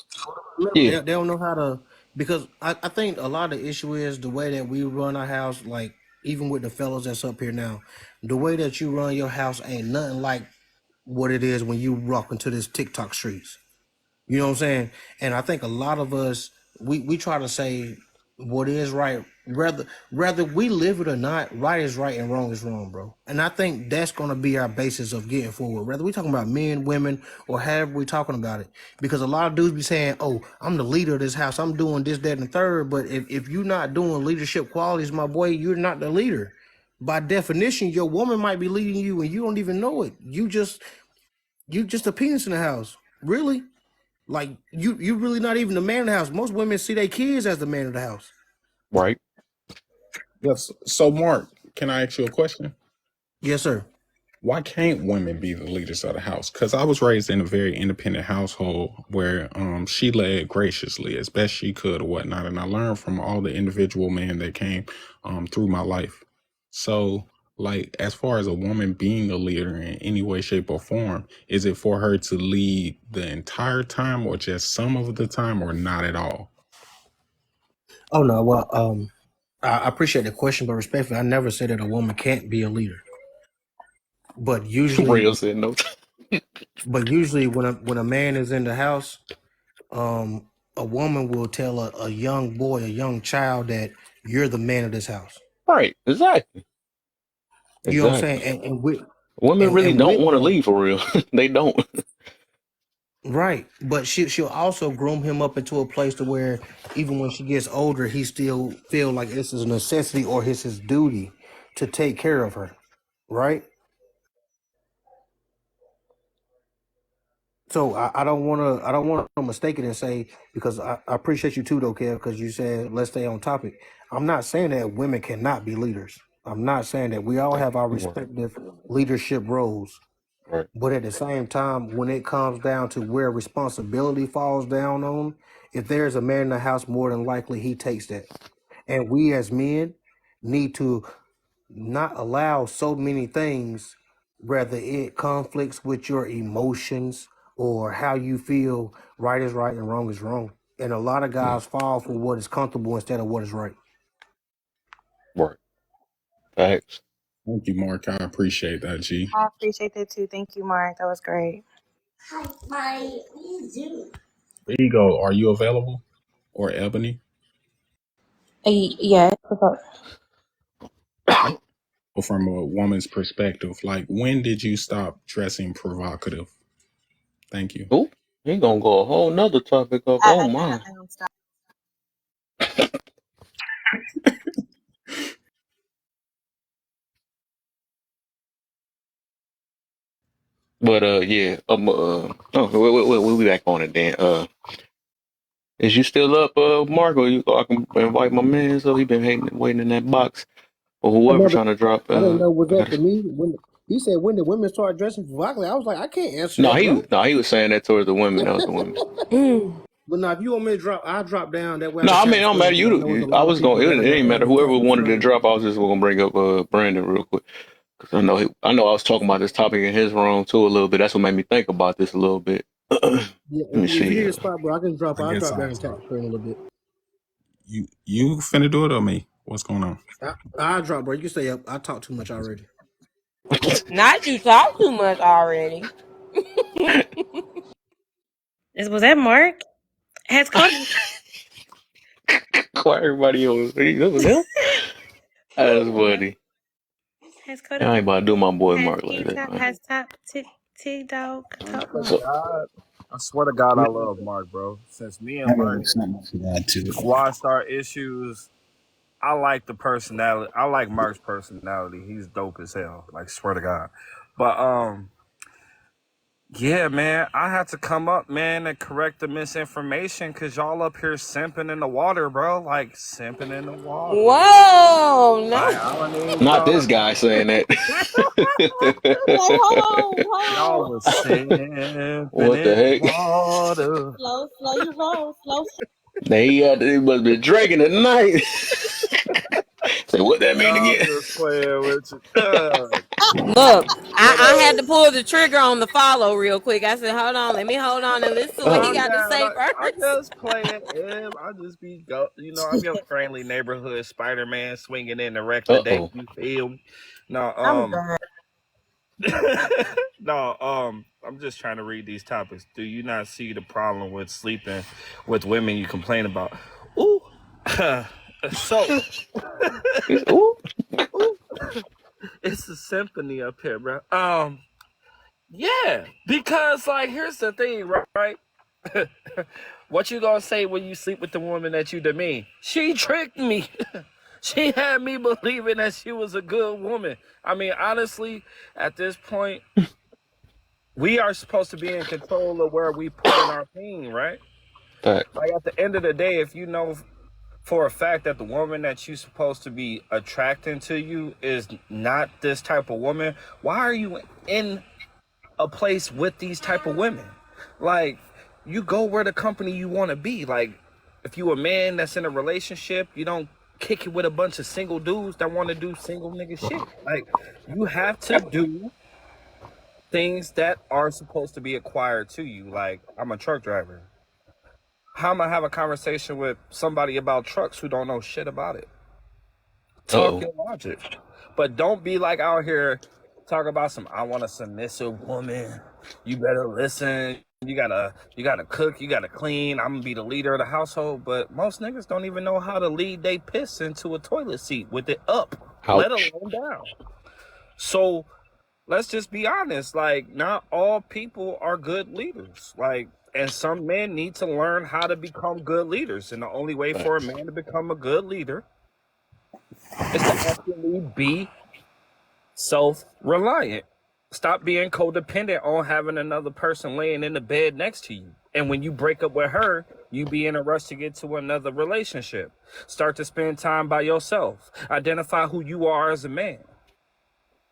Yeah. They don't know how to, because I think a lot of the issue is the way that we run our house. Like, even with the fellas that's up here now, the way that you run your house ain't nothing like what it is when you walk into this TikTok streets. You know what I'm saying? And I think a lot of us, we try to say what is right, rather we live it or not. Right is right and wrong is wrong, bro. And I think that's gonna be our basis of getting forward. Whether we talking about men, women, or however we talking about it, because a lot of dudes be saying, "Oh, I'm the leader of this house. I'm doing this, that, and the third." But if you're not doing leadership qualities, my boy, you're not the leader. By definition, your woman might be leading you, and you don't even know it. You just a penis in the house, really. Like, you really not even the man of the house. Most women see their kids as the man of the house. Right. Yes. So, Mark, can I ask you a question? Yes, sir. Why can't women be the leaders of the house? Because I was raised in a very independent household where she led graciously as best she could or whatnot, and I learned from all the individual men that came through my life. So, like, as far as a woman being a leader in any way, shape, or form, is it for her to lead the entire time, or just some of the time, or not at all? Oh no, well, I appreciate the question, but respectfully, I never said that a woman can't be a leader. But Real usually, said no. when a man is in the house, um, a woman will tell a young boy, a young child, that you're the man of this house. Right. Exactly. You know what I'm Exactly. saying? And with Women and, really and don't with want to that, leave for real. They don't. right, but she'll also groom him up into a place to where even when she gets older, he still feel like this is a necessity or his duty to take care of her, right? So I don't want to mistake it and say, because I appreciate you too though, Kev, because you said let's stay on topic. I'm not saying that women cannot be leaders. I'm not saying that. We all have our Right. respective leadership roles. Right. But at the same time, when it comes down to where responsibility falls down on, if there's a man in the house, more than likely he takes that. And we as men need to not allow so many things, whether it conflicts with your emotions or how you feel right is right and wrong is wrong. And a lot of Mm. guys fall for what is comfortable instead of what is right. Right. Facts. Thank you, Mark. I appreciate that, G. I appreciate that too. Thank you, Mark. That was great. Ego, are you available? Or Ebony? Yeah. Or from a woman's perspective, like when did you stop dressing provocative? Thank you. Oop. He gonna go a whole nother topic up. Oh my. Stop. But yeah. We'll be back on it then. Is you still up, Mark? Or you? I can invite my man. So he been waiting in that box, or I whoever never, trying to drop. I didn't know was I that got. for me. When he said when the women start dressing provocatively, I was like, I can't answer No, that, bro. he was saying that towards the women. That was the women. Mm. But now, if you want me to drop, I'll drop down. That way I No, can I mean, chat it with don't Queen matter. because I know there's a I lot of was going. people It that didn't matter. Whoever understand what wanted you're to saying. drop, I was just gonna bring up Brandon real quick because I know I was talking about this topic in his room too a little bit. That's what made me think about this a little bit. Let Yeah, me if see. you're your spot, bro, I can drop. I I'll guess drop I'll down and chat talk. with Queen a little bit. You finna do it or me? What's going on? I'll drop, bro. You can stay up. I talk too much already. Not you talk too much already. Was that Mark? Has Cody Why everybody else? That was him. That's funny. has Cody I ain't about to do my boy has Mark like King that, Top man. has top T Dog I talk So, Swear to God, I got love Mark, bro. Since me a and Mark little something to add to it. squashed our issues, I like the personality. I like Mark's personality. He's dope as hell. Like, swear to God. But yeah, man, I had to come up, man, and correct the misinformation because y'all up here simping in the water, bro. Like simping in the water. Whoa, no. Like I don't need not y'all this to. guy saying that. Like, hold Y'all on. was simping What the in the heck? water. Slow your roll, slow. He must be drinking tonight. Say what that mean No, I'm again? just playing with you. Look, But I had to pull the trigger on the follow real quick. I said, hold on, let me hold on and listen to what he Oh, calm got to down. say I first. just play it. I just be I'm your friendly neighborhood Spider-Man swinging in to wreck the day. oh. You feel me? No, I'm done. no, I'm just trying to read these topics. Do you not see the problem with sleeping with women you complain about? Ooh. So, Ooh. ooh, it's a symphony up here, bro. Yeah, because like here's the thing, right? What you gonna say when you sleep with the woman that you demean? She tricked me. She had me believing that she was a good woman. I mean, honestly, at this point, we are supposed to be in control of where we put in our pain, right? Fact. Like at the end of the day, if you know for a fact that the woman that you're supposed to be attracting to you is not this type of woman, why are you in a place with these type of women? Like, you go where the company you want to be. Like, if you a man that's in a relationship, you don't kick it with a bunch of single dudes that want to do single nigga shit. Like, you have to do things that are supposed to be acquired to you. Like, I'm a truck driver. How am I have a conversation with somebody about trucks who don't know shit about it? Talk Uh-oh. your logic, but don't be like out here talk about some. I want a submissive woman. You better listen. You gotta cook. You gotta clean. I'm gonna be the leader of the household. But most niggas don't even know how to lead they piss into a toilet seat with it up, let Ouch. alone down. So let's just be honest. Like, not all people are good leaders. Like, and some men need to learn how to become good leaders. And the only way for a Facts. man to become a good leader is to actually be self-reliant. Stop being codependent on having another person laying in the bed next to you. And when you break up with her, You be in a rush to get to another relationship. Start to spend time by yourself. Identify who you are as a man.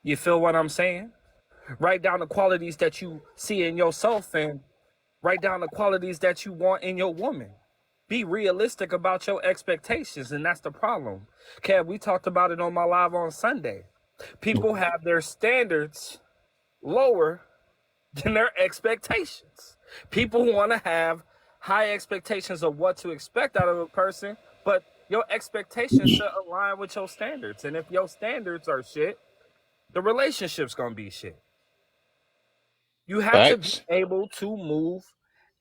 You feel what I'm saying? Write down the qualities that you see in yourself and write down the qualities that you want in your woman. Be realistic about your expectations, and that's the problem. Kev, we talked about it on my live on Sunday. People have their standards lower than their expectations. People want to have high expectations of what to expect out of a person, but your expectations should align with your standards. And if your standards are shit, the relationship's gonna be shit. You have to be Facts. able to move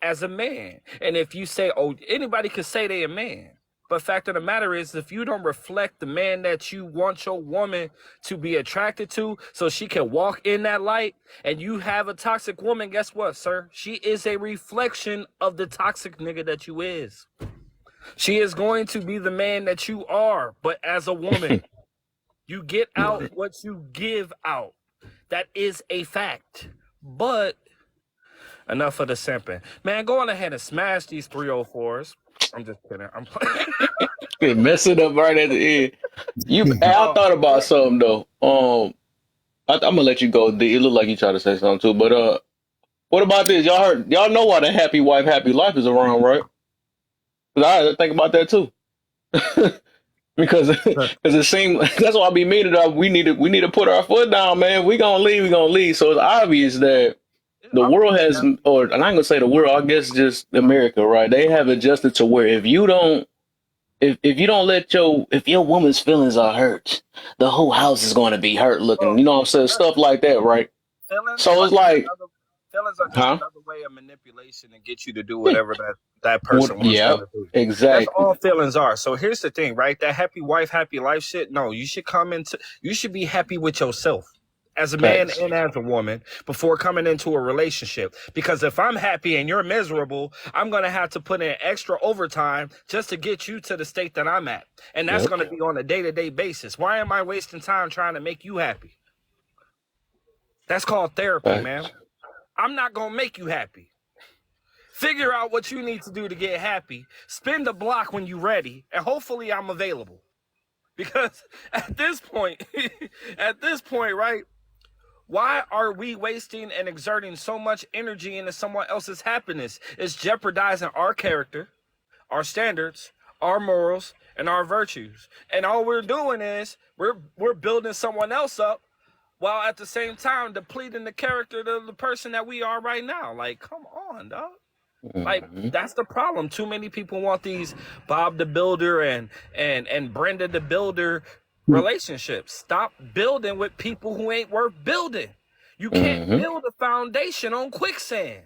as a man. And if you say, oh, anybody could say they a man. But fact of the matter is, if you don't reflect the man that you want your woman to be attracted to so she can walk in that light, and you have a toxic woman, guess what, sir? She is a reflection of the toxic nigga that you is. She is going to be the man that you are, but as a woman, you get out what you give out. That is a fact. But enough of the simping. Man, go on ahead and smash these 304s. I'm just kidding. I'm playing. They mess it up right at the end. I Oh, thought about something though. I'm gonna let you go. D. It looked like you tried to say something too, but what about this? Y'all know why the happy wife, happy life is around, right? 'Cause I had to think about that too. because it seems that's why I be meaning that we need to put our foot down, man. We gonna leave. So it's obvious that the I'm world has, definitely or I'm not gonna say the world, I guess just America, right? They have adjusted to where if you don't if your woman's feelings are hurt, the whole house is going to be hurt looking. well, You know what I'm saying? Stuff like that, right? feelings So are it's just like, another feelings are just huh? another way of manipulation and get you to do whatever that person What? wants them Yeah, to do. That's exactly. all feelings are. So here's the thing, right? That happy wife, happy life shit. No, you should be happy with yourself as a man Facts. and as a woman before coming into a relationship. Because if I'm happy and you're miserable, I'm going to have to put in extra overtime just to get you to the state that I'm at. And that's Yep. going to be on a day-to-day basis. Why am I wasting time trying to make you happy? That's called therapy, man. Facts. I'm not going to make you happy. Figure out what you need to do to get happy. Spin the block when you're ready, and hopefully I'm available. Because at this point, right? Why are we wasting and exerting so much energy into someone else's happiness? It's jeopardizing our character, our standards, our morals, and our virtues. And all we're doing is we're building someone else up while at the same time depleting the character of the person that we are right now. Like, come on, dog. Like, Hmm. that's the problem. Too many people want these Bob the Builder and Brenda the Builder relationships. Stop building with people who ain't worth building. You can't Hmm. build a foundation on quicksand.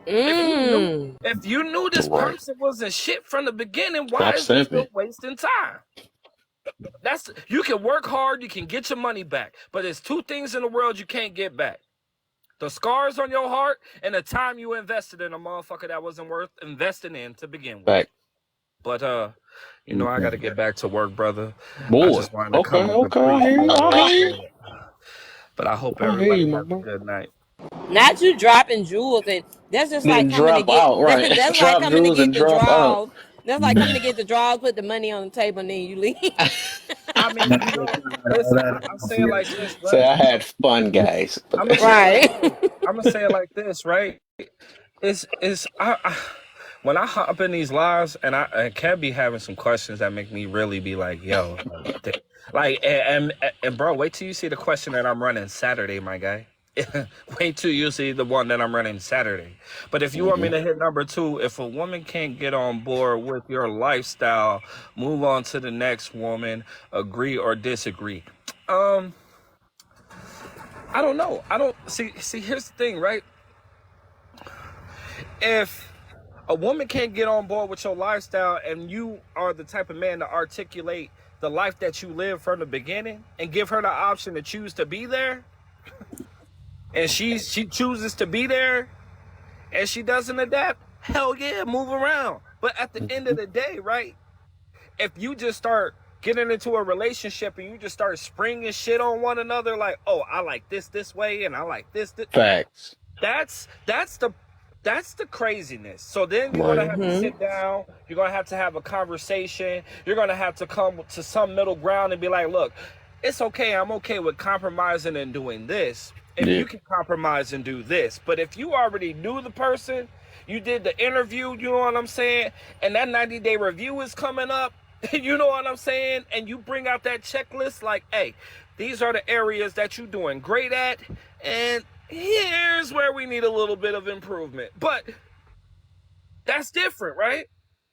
Mm. If you knew this Right. person wasn't shit from the beginning, why Stop is you still simping. wasting time? You can work hard, you can get your money back, but there's two things in the world you can't get back: the scars on your heart and the time you invested in a motherfucker that wasn't worth investing in to begin with. Fact. But I got to get back to work, brother. I Boy. just wanted to Okay. come and Okay. complete I hear you. I hear you. but I hope I hear everybody you, my has a bro. good night. Not you dropping jewels, and that's just like Then coming to drop get out. Right. that's like Drop coming to jewels get and the drop out. draws. That's like coming to get the draws, put the money on the table, and then you leave. I mean, listen, I say it like this, Say right? I had fun, guys. I'm gonna say it like Right. this. I'm gonna say it like this, right? When I hop in these lives, and I can be having some questions that make me really be like, yo, and bro, wait till you see the question that I'm running Saturday, my guy. Wait till you see the one that I'm running Saturday. But if you want me Hmm. to hit number 2, if a woman can't get on board with your lifestyle, move on to the next woman, agree or disagree. I don't know. I don't see. Here's the thing, right? If a woman can't get on board with your lifestyle and you are the type of man to articulate the life that you live from the beginning and give her the option to choose to be there, and she chooses to be there and she doesn't adapt, hell yeah, move around. But at the end of the day, right, if you just start getting into a relationship and you just start springing shit on one another, like, oh, I like this way and I like this Facts. that's the That's the craziness. So then you're gonna Right. have to sit down. You're gonna have to have a conversation. You're gonna have to come to some middle ground and be like, look, it's okay. I'm okay with compromising and doing this if Yeah. you can compromise and do this. But if you already knew the person, you did the interview, you know what I'm saying, and that 90-day review is coming up, you know what I'm saying, and you bring out that checklist like, hey, these are the areas that you're doing great at, and here's where we need a little bit of improvement. But that's different, right?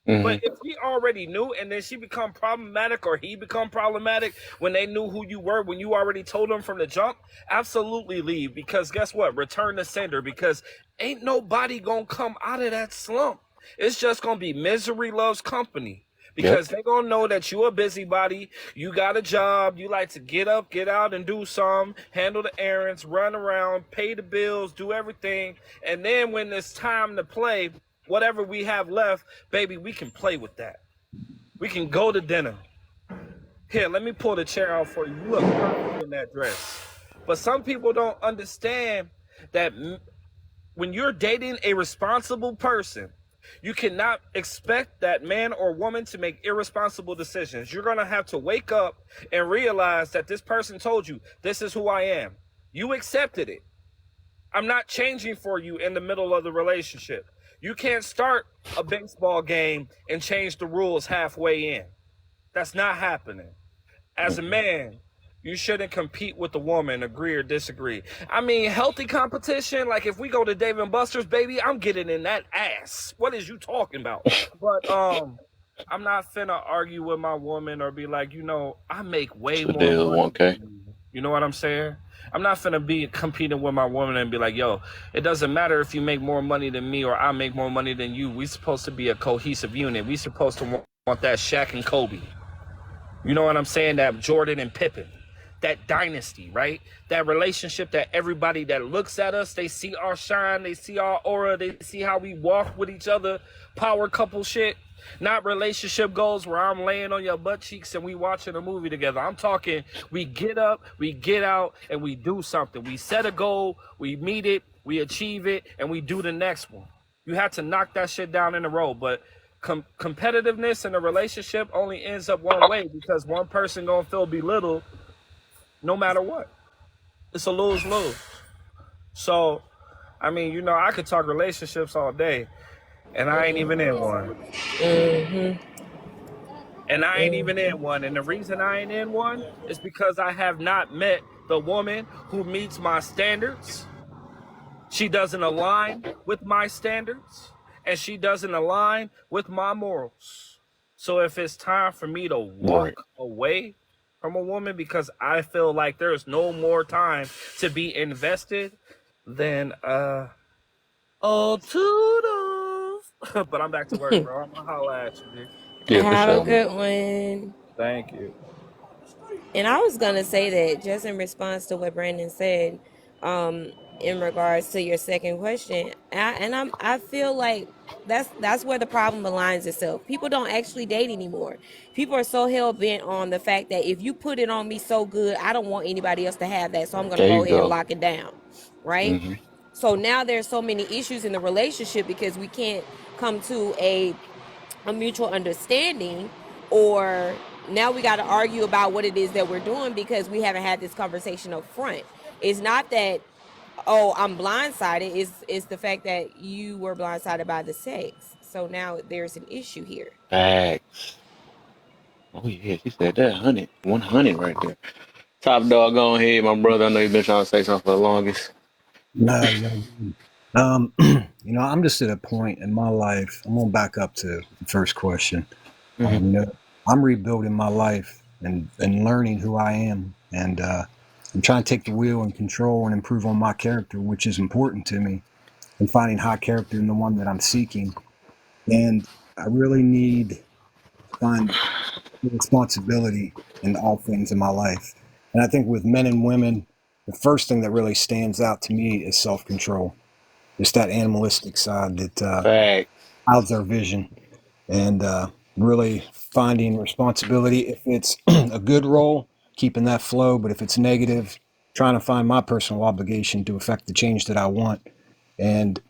Hmm. But if we already knew and then she become problematic or he become problematic when they knew who you were, when you already told them from the jump, absolutely leave. Because guess what? Return to sender, because ain't nobody gonna come out of that slump. It's just gonna be misery loves company. Yep. Because they gonna know that you a busybody, you got a job, you like to get up, get out and do some, handle the errands, run around, pay the bills, do everything. And then when it's time to play, whatever we have left, baby, we can play with that. We can go to dinner. Here, let me pull the chair out for you. You look perfect in that dress. But some people don't understand that when you're dating a responsible person, you cannot expect that man or woman to make irresponsible decisions. You're going to have to wake up and realize that this person told you, this is who I am. You accepted it. I'm not changing for you in the middle of the relationship. You can't start a baseball game and change the rules halfway in. That's not happening. As a man, you shouldn't compete with the woman, agree or disagree. I mean, healthy competition, like if we go to Dave and Buster's, baby, I'm getting in that ass. What is you talking about? But I'm not finna argue with my woman or be like, I make way So more deal money 1K. than you. You know what I'm saying? I'm not finna be competing with my woman and be like, yo, it doesn't matter if you make more money than me or I make more money than you. We supposed to be a cohesive unit. We supposed to want that Shaq and Kobe. You know what I'm saying? That Jordan and Pippen, that dynasty, right? That relationship that everybody that looks at us, they see our shine, they see our aura, they see how we walk with each other, power couple shit. Not relationship goals where I'm laying on your butt cheeks and we watching a movie together. I'm talking we get up, we get out, and we do something. We set a goal, we meet it, we achieve it, and we do the next one. You have to knock that shit down in a row. But competitiveness in a relationship only ends up one way because one person gonna feel belittled no matter what. It's a lose-lose. So, I mean, I could talk relationships all day, and I ain't even in one. Mm-hmm. And I ain't even Mm-hmm. in one. And the reason I ain't in one is because I have not met the woman who meets my standards. She doesn't align with my standards, and she doesn't align with my morals. So if it's time for me to Right. walk away from a woman because I feel like there's no more time to be invested, then oh toodles. But I'm back to work, bro. I'm gonna holla at you, dude. Yeah, for Have a sure, man. good one. Thank you. And I was gonna say that just in response to what Brandon said, in regards to your second question, I feel like that's where the problem aligns itself. People don't actually date anymore. People are so hell bent on the fact that if you put it on me so good, I don't want anybody else to have that, so I'm gonna There go you ahead and go. lock it down, right? Hmm. So now there's so many issues in the relationship because we can't come to a mutual understanding, or now we got to argue about what it is that we're doing because we haven't had this conversation up front. It's not that, oh, I'm blindsided. It's the fact that you were blindsided by the sex, so now there's an issue here. Facts. Oh yeah, she said that 100 right there. Top dog on here, my brother. I know you've been trying to say something for the longest. No, no. I'm just at a point in my life. I'm gonna back up to the first question. Hmm. I'm rebuilding my life and learning who I am, and I'm trying to take the wheel and control and improve on my character, which is important to me, and finding high character in the one that I'm seeking. And I really need to find responsibility in all things in my life. And I think with men and women, the first thing that really stands out to me is self control. Just that animalistic side that Facts. clouds our vision, and really finding responsibility. If it's a good role, keeping that flow, but if it's negative, trying to find my personal obligation to affect the change that I want. And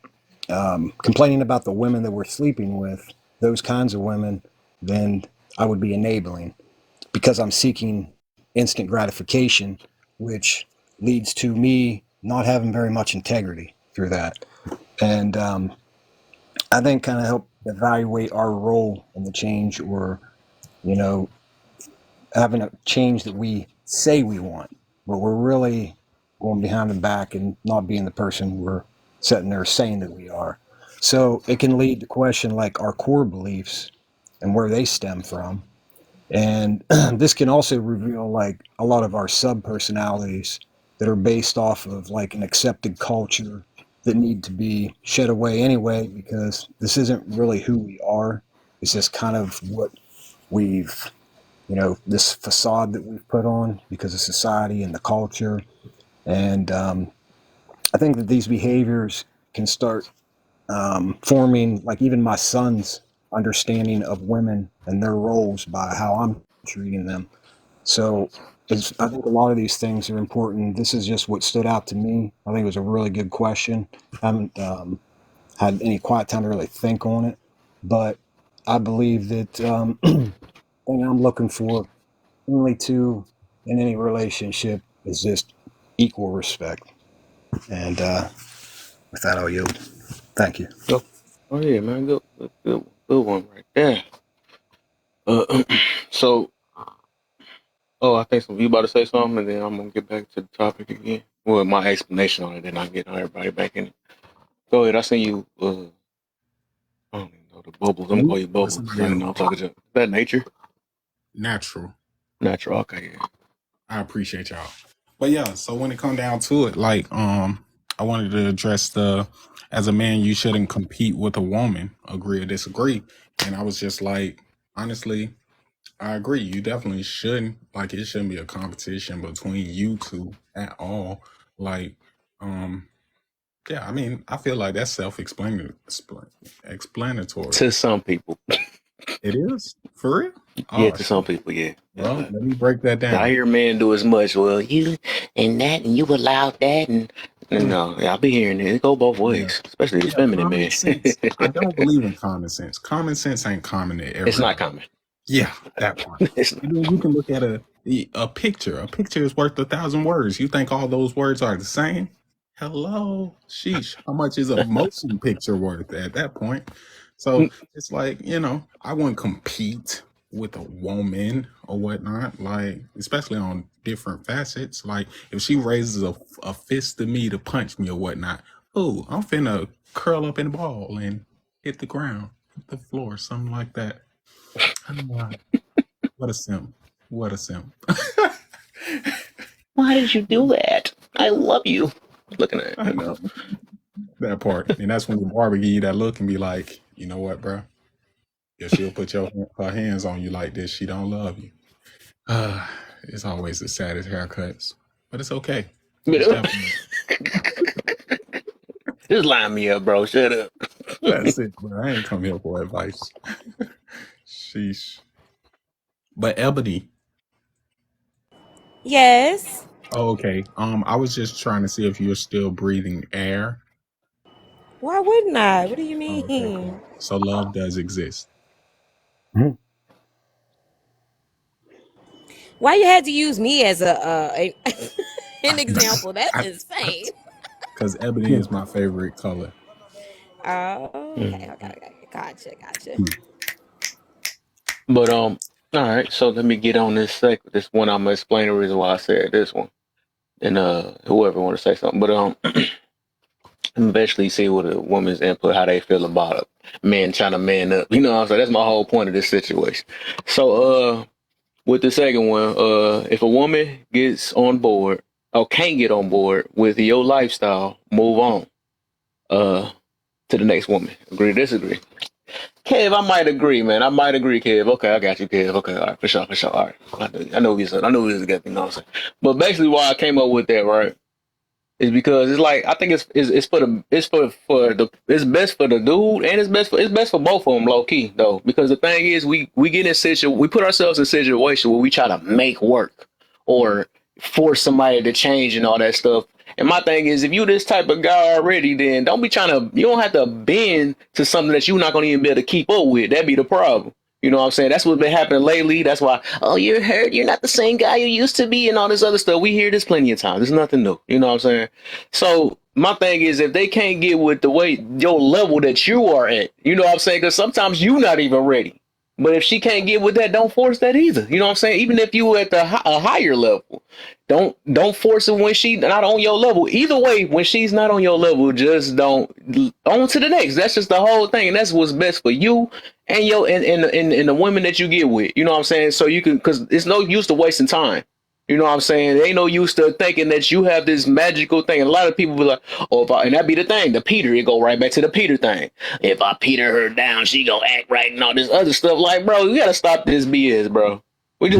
complaining about the women that we're sleeping with, those kinds of women, then I would be enabling because I'm seeking instant gratification, which leads to me not having very much integrity through that. And I think kind of help evaluate our role in the change, or, you know, having a change that we say we want, but we're really going behind the back and not being the person we're sitting there saying that we are. So it can lead to question like our core beliefs and where they stem from. And this can also reveal like a lot of our sub personalities that are based off of like an accepted culture that need to be shed away anyway, because this isn't really who we are. It's just kind of what we've, this facade that we've put on because of society and the culture. And I think that these behaviors can start forming, like even my son's understanding of women and their roles by how I'm treating them. So I think a lot of these things are important. This is just what stood out to me. I think it was a really good question. I haven't had any quiet time to really think on it, but I believe that thing I'm looking for only two in any relationship is just equal respect. And with that, I'll yield. Thank you. Oh, oh yeah, man. Good one right there. Uh, so, oh, I think you about to say something, and then I'm gonna get back to the topic again. Well, my explanation on it, then I get everybody back in it. Go ahead. I seen you. I don't even know the bubbles. I'm gonna Me call you or bubbles. somebody I didn't else? know I'm talking to. Is that nature? Natural. Natural. Okay. Yeah. I appreciate y'all. But yeah, so when it come down to it, like I wanted to address the as a man you shouldn't compete with a woman, agree or disagree. And I was just like, honestly, I agree. You definitely shouldn't. Like it shouldn't be a competition between you two at all. Like, um, yeah, I mean, I feel like that's explanatory. To some people, It is for real. yeah. Oh To some shit. people, yeah. Well, let me break that I down. hear men do as much. Well, you and that, and you allowed that, and Mm, no, I'll be hearing it. It go both yeah. ways, especially the Yeah, feminine common man. sense. I don't believe in common sense. Common sense ain't common to It's not everybody. common. Yeah, that part. It's And not. then you can look at a picture. A picture is worth 1,000 words. You think all those words are the same? Hello, sheesh. How much is a motion picture worth at that point? So it's like, I wouldn't compete with a woman or whatnot, like, especially on different facets. Like, if she raises a fist to me to punch me or whatnot, oh, I'm finna curl up in a ball and hit the ground, hit the floor, something like that. Ah, what a simp. What a simp. Why did you do that? I love you. Looking at I know that part. And that's when the barber give you that look and be like, you know what, bro? If she'll put her hands on you like this, she don't love you. It's always the saddest haircuts, but it's okay. It's you. definitely Just line me up, bro. Shut up. that's it, bro. I ain't come here for advice. Sheesh. But Ebony, Yes. oh, okay. I was just trying to see if you're still breathing air. Why wouldn't I? What do you Oh, okay, cool. mean? So love does exist. Mhm. Why you had to use me as an example? That's insane. Because ebony Yeah. is my favorite color. Oh, okay, okay, Mhm. okay. Gotcha. But all right. So let me get on this second. This one I'm gonna explain the reason why I said this one, and whoever want to say something. But eventually see what a woman's input, how they feel about a man trying to man up. You know what I'm saying? That's my whole point of this situation. So with the second one, if a woman gets on board or can't get on board with your lifestyle, move on. Uh to the next woman. Agree, disagree. Kev, I might agree, man. I might agree, Kev. Okay, I got you, Kev. Okay, all right, for sure, for sure. All right. I know we was a good thing, you know what I'm saying? But basically why I came up with that, right? Is because it's like I think it's for the it's best for the dude and it's best for both of them low key though, because the thing is we get in we put ourselves in a situation where we try to make work or force somebody to change and all that stuff, And my thing is, if you this type of guy already, then don't be trying to. You don't have to bend to something that you're not gonna even be able to keep up with. That'd be the problem. You know what I'm saying? That's what's been happening lately. That's why, oh, you're hurt. You're not the same guy you used to be, and all this other stuff. We hear this plenty of times. There's nothing new. You know what I'm saying? So my thing is, if they can't get with the way your level that you are at, you know what I'm saying? Because sometimes you're not even ready. But if she can't get with that, don't force that either. You know what I'm saying? Even if you at a higher level, don't force it when she not on your level. Either way, when she's not on your level, just don't on to the next. That's just the whole thing, and that's what's best for you and and the women that you get with. You know what I'm saying? So you can, because it's no use to wasting time. You know what I'm saying? It ain't no use to thinking that you have this magical thing. And a lot of people be like, oh, if I, and that be the thing, the Peter, it go right back to the Peter thing. If I Peter her down, she gonna act right and all this other stuff. Like, bro, you gotta stop this BS, bro. We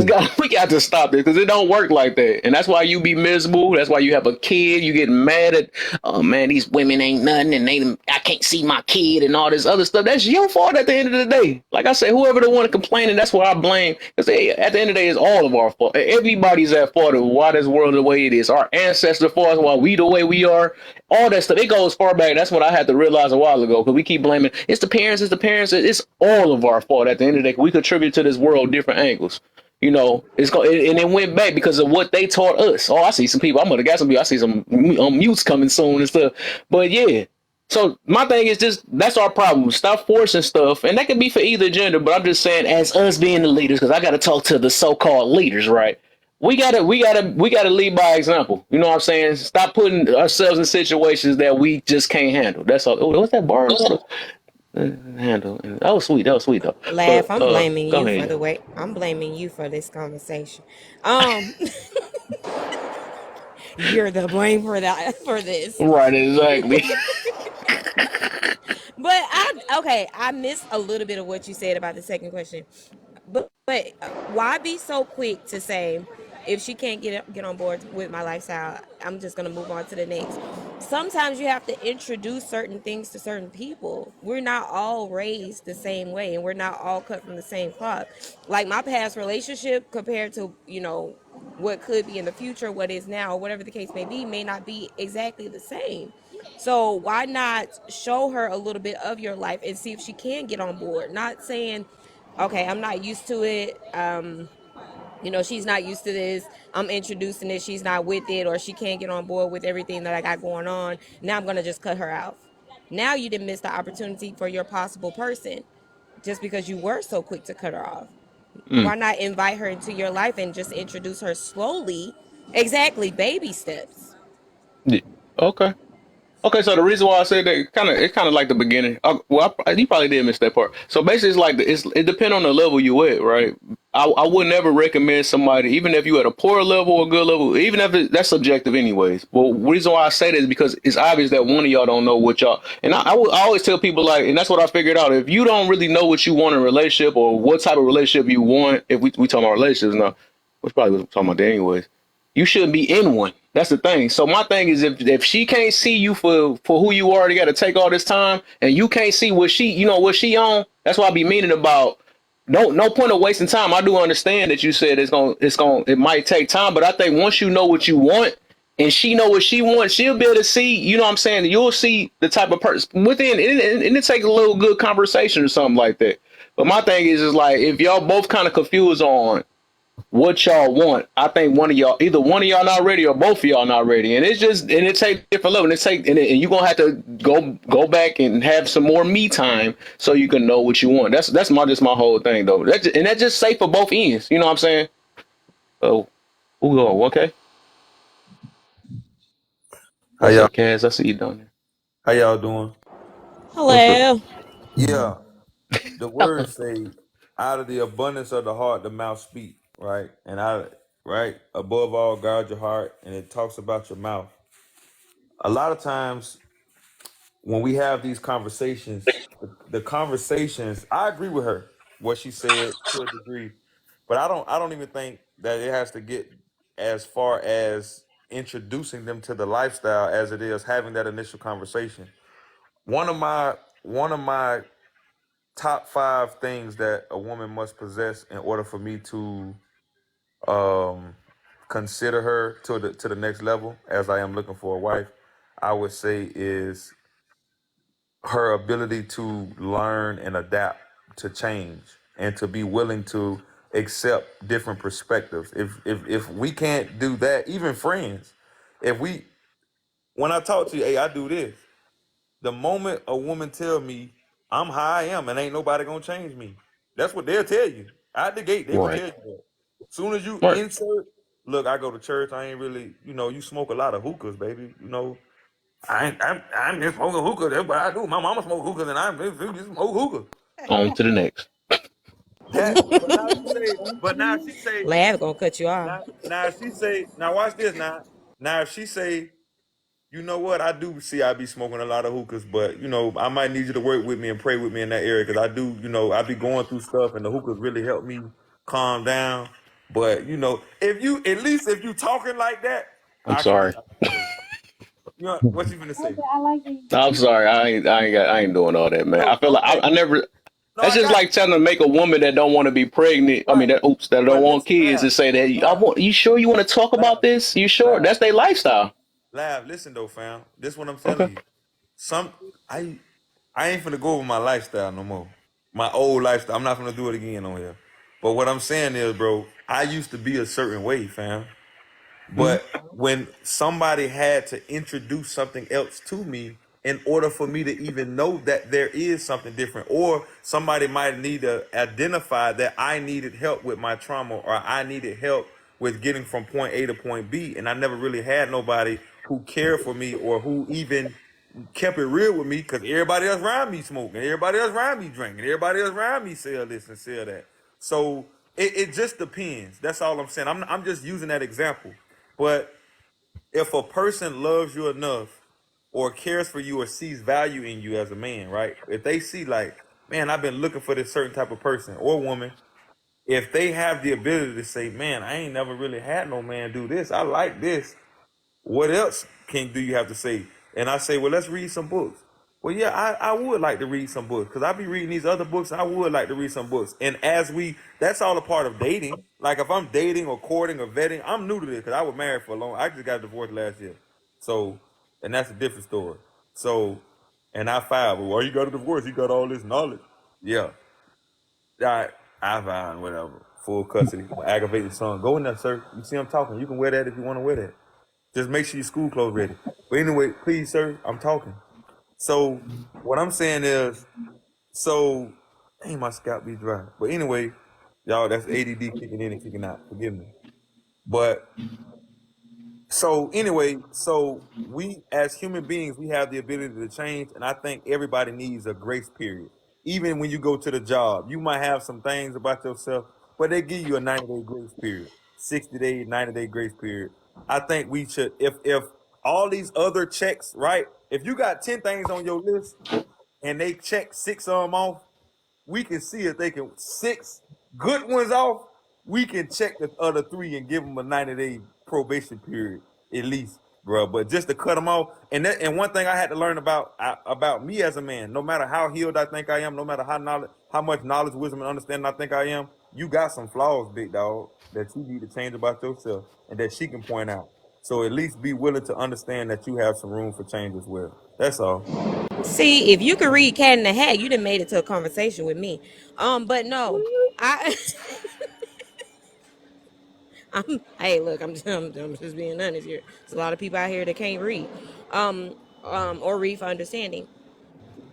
got to stop it because it don't work like that. And that's why you be miserable. That's why you have a kid. You get mad at, oh man, these women ain't nothing and I can't see my kid and all this other stuff. That's your fault at the end of the day. Like I said, whoever the one complaining, that's what I blame. Because at the end of the day, it's all of our fault. Everybody's at fault of why this world the way it is. Our ancestors for us, why we the way we are. All that stuff. It goes far back. That's what I had to realize a while ago. Because we keep blaming, it's the parents, it's the parents. It's all of our fault at the end of the day. We contribute to this world different angles. You know, it's going and it went back because of what they taught us. Oh, I see some people. I'm gonna got some people. I see some mutes coming soon and stuff. But yeah, so my thing is just that's our problem. Stop forcing stuff, and that can be for either gender. But I'm just saying, as us being the leaders, because I got to talk to the so-called leaders, right? We gotta lead by example. You know what I'm saying? Stop putting ourselves in situations that we just can't handle. That's all. Oh, what's that bar? Handle. That was sweet. That was sweet though. Laugh. But I'm blaming go you for ahead. the way. I'm blaming you for this conversation. Um, you're the blame for that for this. Right, exactly. But I missed a little bit of what you said about the second question. But why be so quick to say if she can't get on board with my lifestyle, I'm just gonna move on to the next. Sometimes you have to introduce certain things to certain people. We're not all raised the same way, and we're not all cut from the same cloth. Like my past relationship compared to what could be in the future, what is now, whatever the case may not be exactly the same. So why not show her a little bit of your life and see if she can get on board? Not saying, okay, I'm not used to it. She's not used to this. I'm introducing it. She's not with it, or she can't get on board with everything that I got going on. Now I'm gonna just cut her out. Now you didn't miss the opportunity for your possible person just because you were so quick to cut her off. Mm, Why not invite her into your life and just introduce her slowly? Exactly, baby steps. yeah. Okay. Okay, so the reason why I said that it's kind of like the beginning. You probably did miss that part. So basically, it's like it depends on the level you at, right? I would never recommend somebody, even if you at a poor level or good level, even if that's subjective, anyways. Well, the reason why I say that is because it's obvious that one of y'all don't know what y'all. And I always tell people like, and that's what I figured out. If you don't really know what you want in a relationship or what type of relationship you want, if we talking about relationships now, which probably was talking about that anyways, you shouldn't be in one. That's the thing. So my thing is if she can't see you for who you are, you got to take all this time, and you can't see what she on. That's why I be meaning about. No point of wasting time. I do understand that you said it might take time, but I think once you know what you want and she know what she wants, she'll be able to see. You know what I'm saying? You'll see the type of person within, and it takes a little good conversation or something like that. But my thing is like if y'all both kind of confused on what y'all want. I think either one of y'all not ready or both of y'all not ready, and it takes different level. And you're gonna have to go back and have some more me time so you can know what you want. That's my whole thing though. That's just safe for both ends. You know what I'm saying? So who go? Okay, How what's y'all? up, Kaz? I see you down there. How y'all doing? What's up? Hello. Yeah, the words say, "Out of the abundance of the heart, the mouth speak." Right, and right above all, guard your heart, and it talks about your mouth. A lot of times when we have these conversations, the conversations, I agree with her what she said to a degree, but I don't even think that it has to get as far as introducing them to the lifestyle as it is having that initial conversation. One of my top five things that a woman must possess in order for me to um consider her to the next level as I am looking for a wife, I would say is her ability to learn and adapt to change and to be willing to accept different perspectives. If we can't do that, even friends, if we when I talk to you, hey, I do this. The moment a woman tell me I'm how I am and ain't nobody gonna change me, that's what they'll tell you. Out the gate, they will Right. tell you that. Soon as you Right. insert, look, I go to church, I ain't really, you smoke a lot of hookahs, baby. I'm just smoking hookah. That's what I do. My mama smoke hookahs, and I'm just smoke hookah. On to the next. That, but now she say, Lab gonna cut you off. now she say, now watch this now. Now if she say, you know what, I do see I be smoking a lot of hookahs, but I might need you to work with me and pray with me in that area because I do, I be going through stuff, and the hookahs really help me calm down. But if you at least if you talking like that, I'm I can reach sorry. out to you. You know what you gonna say? Okay, I like that you I'm said sorry. I ain't doing all that, man. No, I feel like okay. I never. No, That's I just got like telling to make a woman that don't want to be pregnant. I right. mean, that don't But want listen, kids and say that I Lav, want. You sure you want to talk Lav, about this? You sure? Lav, That's their lifestyle. Listen though, fam. This what I'm Okay. telling you. Some I ain't finna go over my lifestyle no more. My old lifestyle. I'm not finna do it again on here. But what I'm saying is, bro, I used to be a certain way, fam. Hmm. But when somebody had to introduce something else to me in order for me to even know that there is something different, or somebody might need to identify that I needed help with my trauma or I needed help with getting from point A to point B, and I never really had nobody who cared for me or who even kept it real with me because everybody else around me smoking, everybody else around me drinking, everybody else around me sell this and sell that. So it just depends. That's all I'm saying. I'm just using that example. But if a person loves you enough or cares for you or sees value in you as a man, right? If they see like, man, I've been looking for this certain type of person or woman, if they have the ability to say, man, I ain't never really had no man do this. I like this. What else do you have to say? And I say, well, let's read some books. Well, yeah, I would like to read some books because I be reading these other books. I would like to read some books. And that's all a part of dating. Like if I'm dating or courting or vetting, I'm new to this because I was married for a long. I just got divorced last year, so and that's a different story. So, and I filed. Well, you got a divorce? You got all this knowledge? Yeah, I filed whatever. Full custody, aggravated son. Go in there, sir. You see I'm talking. You can wear that if you want to wear that. Just make sure your school clothes ready. But anyway, please, sir, I'm talking. So what I'm saying is, ain't my scalp be dry. But anyway, y'all, that's ADD kicking in and kicking out. Forgive me. But so we as human beings, we have the ability to change, and I think everybody needs a grace period. Even when you go to the job, you might have some things about yourself, but they give you a 90-day grace period, 60-day, 90-day grace period. I think we should, if all these other checks, right? If you got 10 things on your list and they check 6 of them off, we can see if they can 6 good ones off. We can check the other 3 and give them a 90-day probation period at least, bro. But just to cut them off, and one thing I had to learn about me as a man, no matter how healed I think I am, no matter how much knowledge, wisdom, and understanding I think I am, you got some flaws, big dog, that you need to change about yourself, and that she can point out. So at least be willing to understand that you have some room for change as well. That's all. See, if you could read Cat in the Hat, you'd have made it to a conversation with me. But no, I. Hey, look, I'm just being honest here. There's a lot of people out here that can't read, or read for understanding.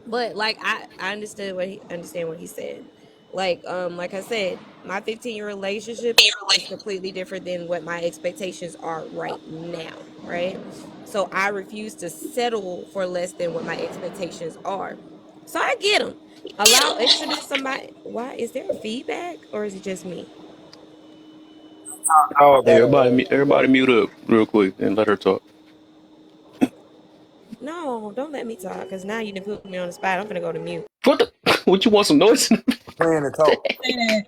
But like I understand what he said. Like I said, my 15-year relationship is completely different than what my expectations are right now, right? So I refuse to settle for less than what my expectations are. So I get them. Introduce somebody. Why is there feedback or is it just me? Oh, Hey, got everybody mute up real quick and let her talk. No, don't let me talk because now you done put me on the spot. I'm gonna go to mute. What the? What you want some noise? playing and talk. say that.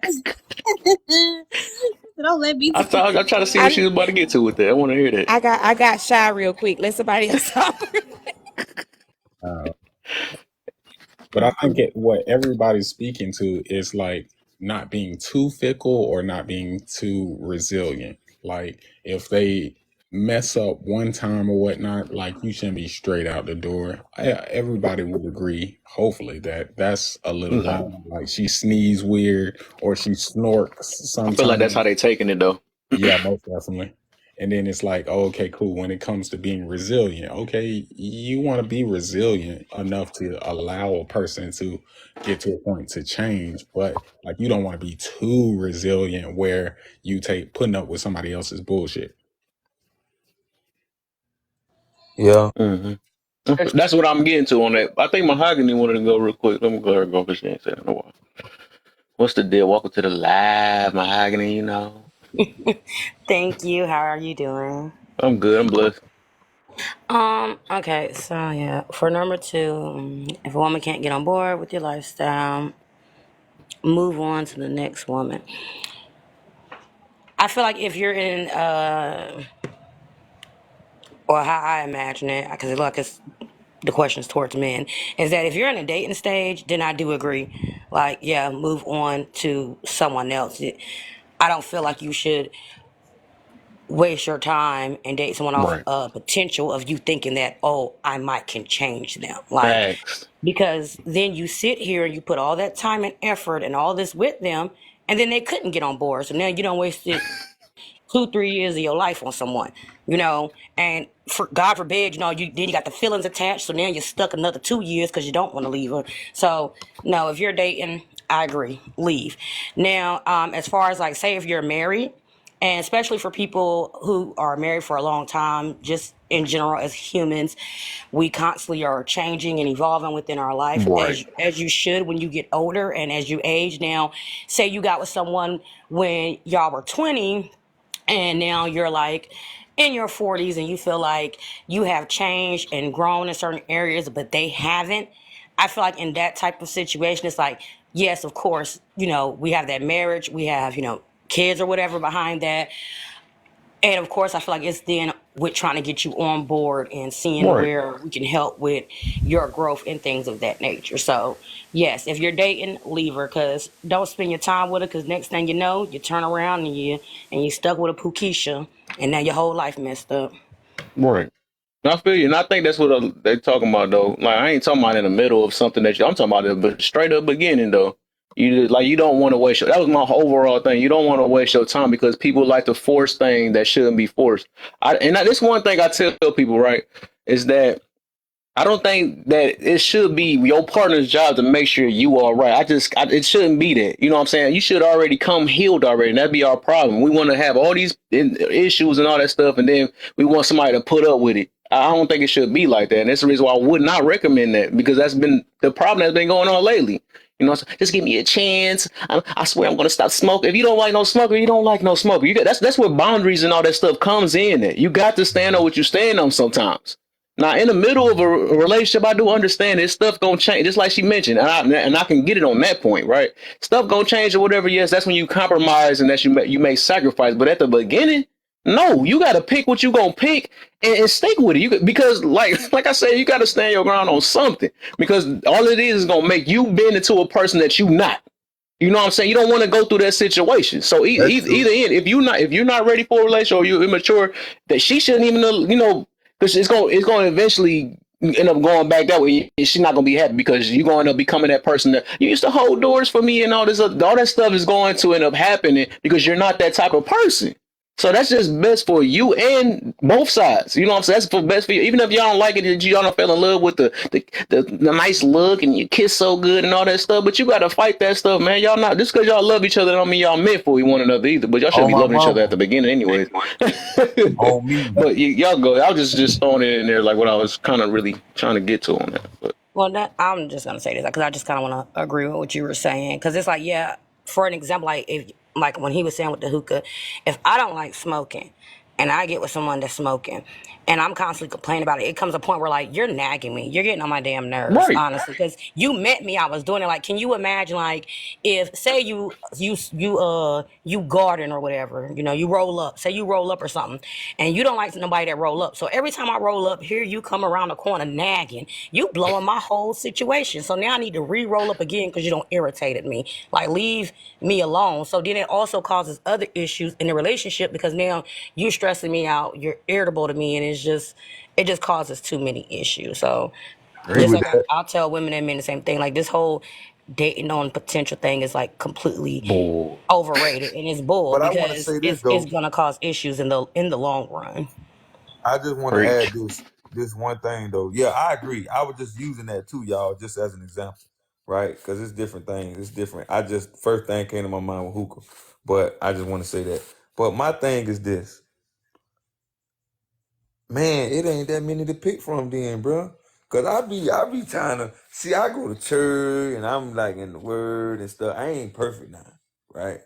Don't let me talk. I try to see what I she's about to get to with that. I want to hear that. I got shy real quick. Let somebody else talk. Uh, but I think what everybody's speaking to is like not being too fickle or not being too resilient. Like if they mess up one time or whatnot, like you shouldn't be straight out the door. Everybody would agree, hopefully, that that's a little Okay. wrong. Like she sneeze weird or she snorks I feel like that's how sometimes. they taking it though. Yeah, most definitely. And then it's like, oh, okay, cool. When it comes to being resilient, okay, you want to be resilient enough to allow a person to get to a point to change, but like you don't want to be too resilient where you take putting up with somebody else's bullshit. Yeah. Hmm. That's what I'm getting to on that. I think Mahogany wanted to go real quick. Let me go her go because she ain't said it in a while. What's the deal? Welcome to the live, Mahogany. You know, Thank you. How are you doing? I'm good. I'm blessed. Okay, so yeah, for number two, if a woman can't get on board with your lifestyle, move on to the next woman. I feel like if you're in, or how I imagine it, because look, it's the questions towards men, is that if you're in a dating stage, then I do agree. Like, yeah, move on to someone else. I don't feel like you should waste your time and date someone off Right. potential of you thinking that, oh, I might can change them. Like, Facts. because then you sit here and you put all that time and effort and all this with them, and then they couldn't get on board. So now you don't wasted 2, 3 years of your life on someone, and for God forbid, then you got the feelings attached. So now you're stuck another 2 years because you don't want to leave her. So no, if you're dating, I agree, leave. Now, as far as like, say if you're married, and especially for people who are married for a long time, just in general as humans, we constantly are changing and evolving within our life Right. as you should when you get older and as you age. Now, say you got with someone when y'all were 20 and now you're like in your 40s and you feel like you have changed and grown in certain areas but they haven't. I feel like in that type of situation it's like, yes, of course, we have that marriage, we have kids or whatever behind that, and of course I feel like it's then with trying to get you on board and seeing Right. where we can help with your growth and things of that nature. So yes, if you're dating, leave her, because don't spend your time with her, because next thing you know, you turn around and you stuck with a Pukisha, and now your whole life messed up. Right. I feel you, and I think that's what they talking about though. Like I ain't talking about in the middle of something I'm talking about at the straight up beginning though. You don't want to waste that was my overall thing. You don't want to waste your time because people like to force things that shouldn't be forced. This one thing I tell people, right, is that I don't think that it should be your partner's job to make sure you are right. It shouldn't be that. You know what I'm saying? You should already come healed already. And that'd be our problem. We want to have all these issues and all that stuff, and then we want somebody to put up with it. I don't think it should be like that. And that's the reason why I would not recommend that, because that's been the problem that's been going on lately. Just give me a chance. I swear I'm going to stop smoking. If you don't like no smoker, you don't like no smoker. That's where boundaries and all that stuff comes in. At. You got to stand on what you stand on sometimes. Now, in the middle of a relationship, I do understand this stuff gonna change, just like she mentioned, and I can get it on that point, right? Stuff gonna change or whatever. Yes, that's when you compromise and that you make sacrifice. But at the beginning, no, you gotta pick what you gonna pick and stick with it. Because like I said, you gotta stand your ground on something, because all it is gonna make you bend into a person that you not. You know what I'm saying? You don't want to go through that situation. So That's true. either end, if you're not ready for a relationship or you're immature, that she shouldn't even because it's going to eventually end up going back that way. She's not going to be happy because you're going to end up becoming that person that you used to hold doors for me and all this. All that stuff is going to end up happening because you're not that type of person. So that's just best for you and both sides. You know what I'm saying? That's for best for you. Even if y'all don't like it, y'all don't fall in love with the nice look and you kiss so good and all that stuff. But you gotta fight that stuff, man. Y'all not just because y'all love each other don't mean y'all meant for one another either. But y'all should On be my loving each other at mama. the beginning, anyways. On me. But y'all go. I was just throwing it in there like what I was kind of really trying to get to on that. But Well, I'm just gonna say this because I just kind of want to agree with what you were saying, because it's like, yeah, for an example, like if like when he was saying with the hookah, if I don't like smoking and I get with someone that's smoking, and I'm constantly complaining about it, it comes a point where like you're nagging me, you're getting on my damn nerves, Right. honestly, because you met me, I was doing it. Like, can you imagine, like, if say you garden or whatever, you know, you roll up, say you roll up or something, and you don't like nobody that roll up. So every time I roll up, here you come around the corner nagging, you blowing my whole situation. So now I need to re-roll up again because you don't irritated me. Like, leave me alone. So then it also causes other issues in the relationship because now you're stressing me out, you're irritable to me, and it just causes too many issues. So Agree just Great. with like that. I'll tell women and men the same thing. Like, this whole dating on potential thing is like completely Boy. overrated, and it's bull But I want to because say this it's though. gonna cause issues in the long run. I just want to add Preach. this one thing though. Yeah, I agree. I was just using that too, y'all, just as an example, right? Because it's different things. It's different. I just first thing came to my mind with hookah, but I just want to say that. But my thing is this, man. It ain't that many to pick from, then, bro. Cause I be trying to see. I go to church and I'm like in the word and stuff. I ain't perfect now, right?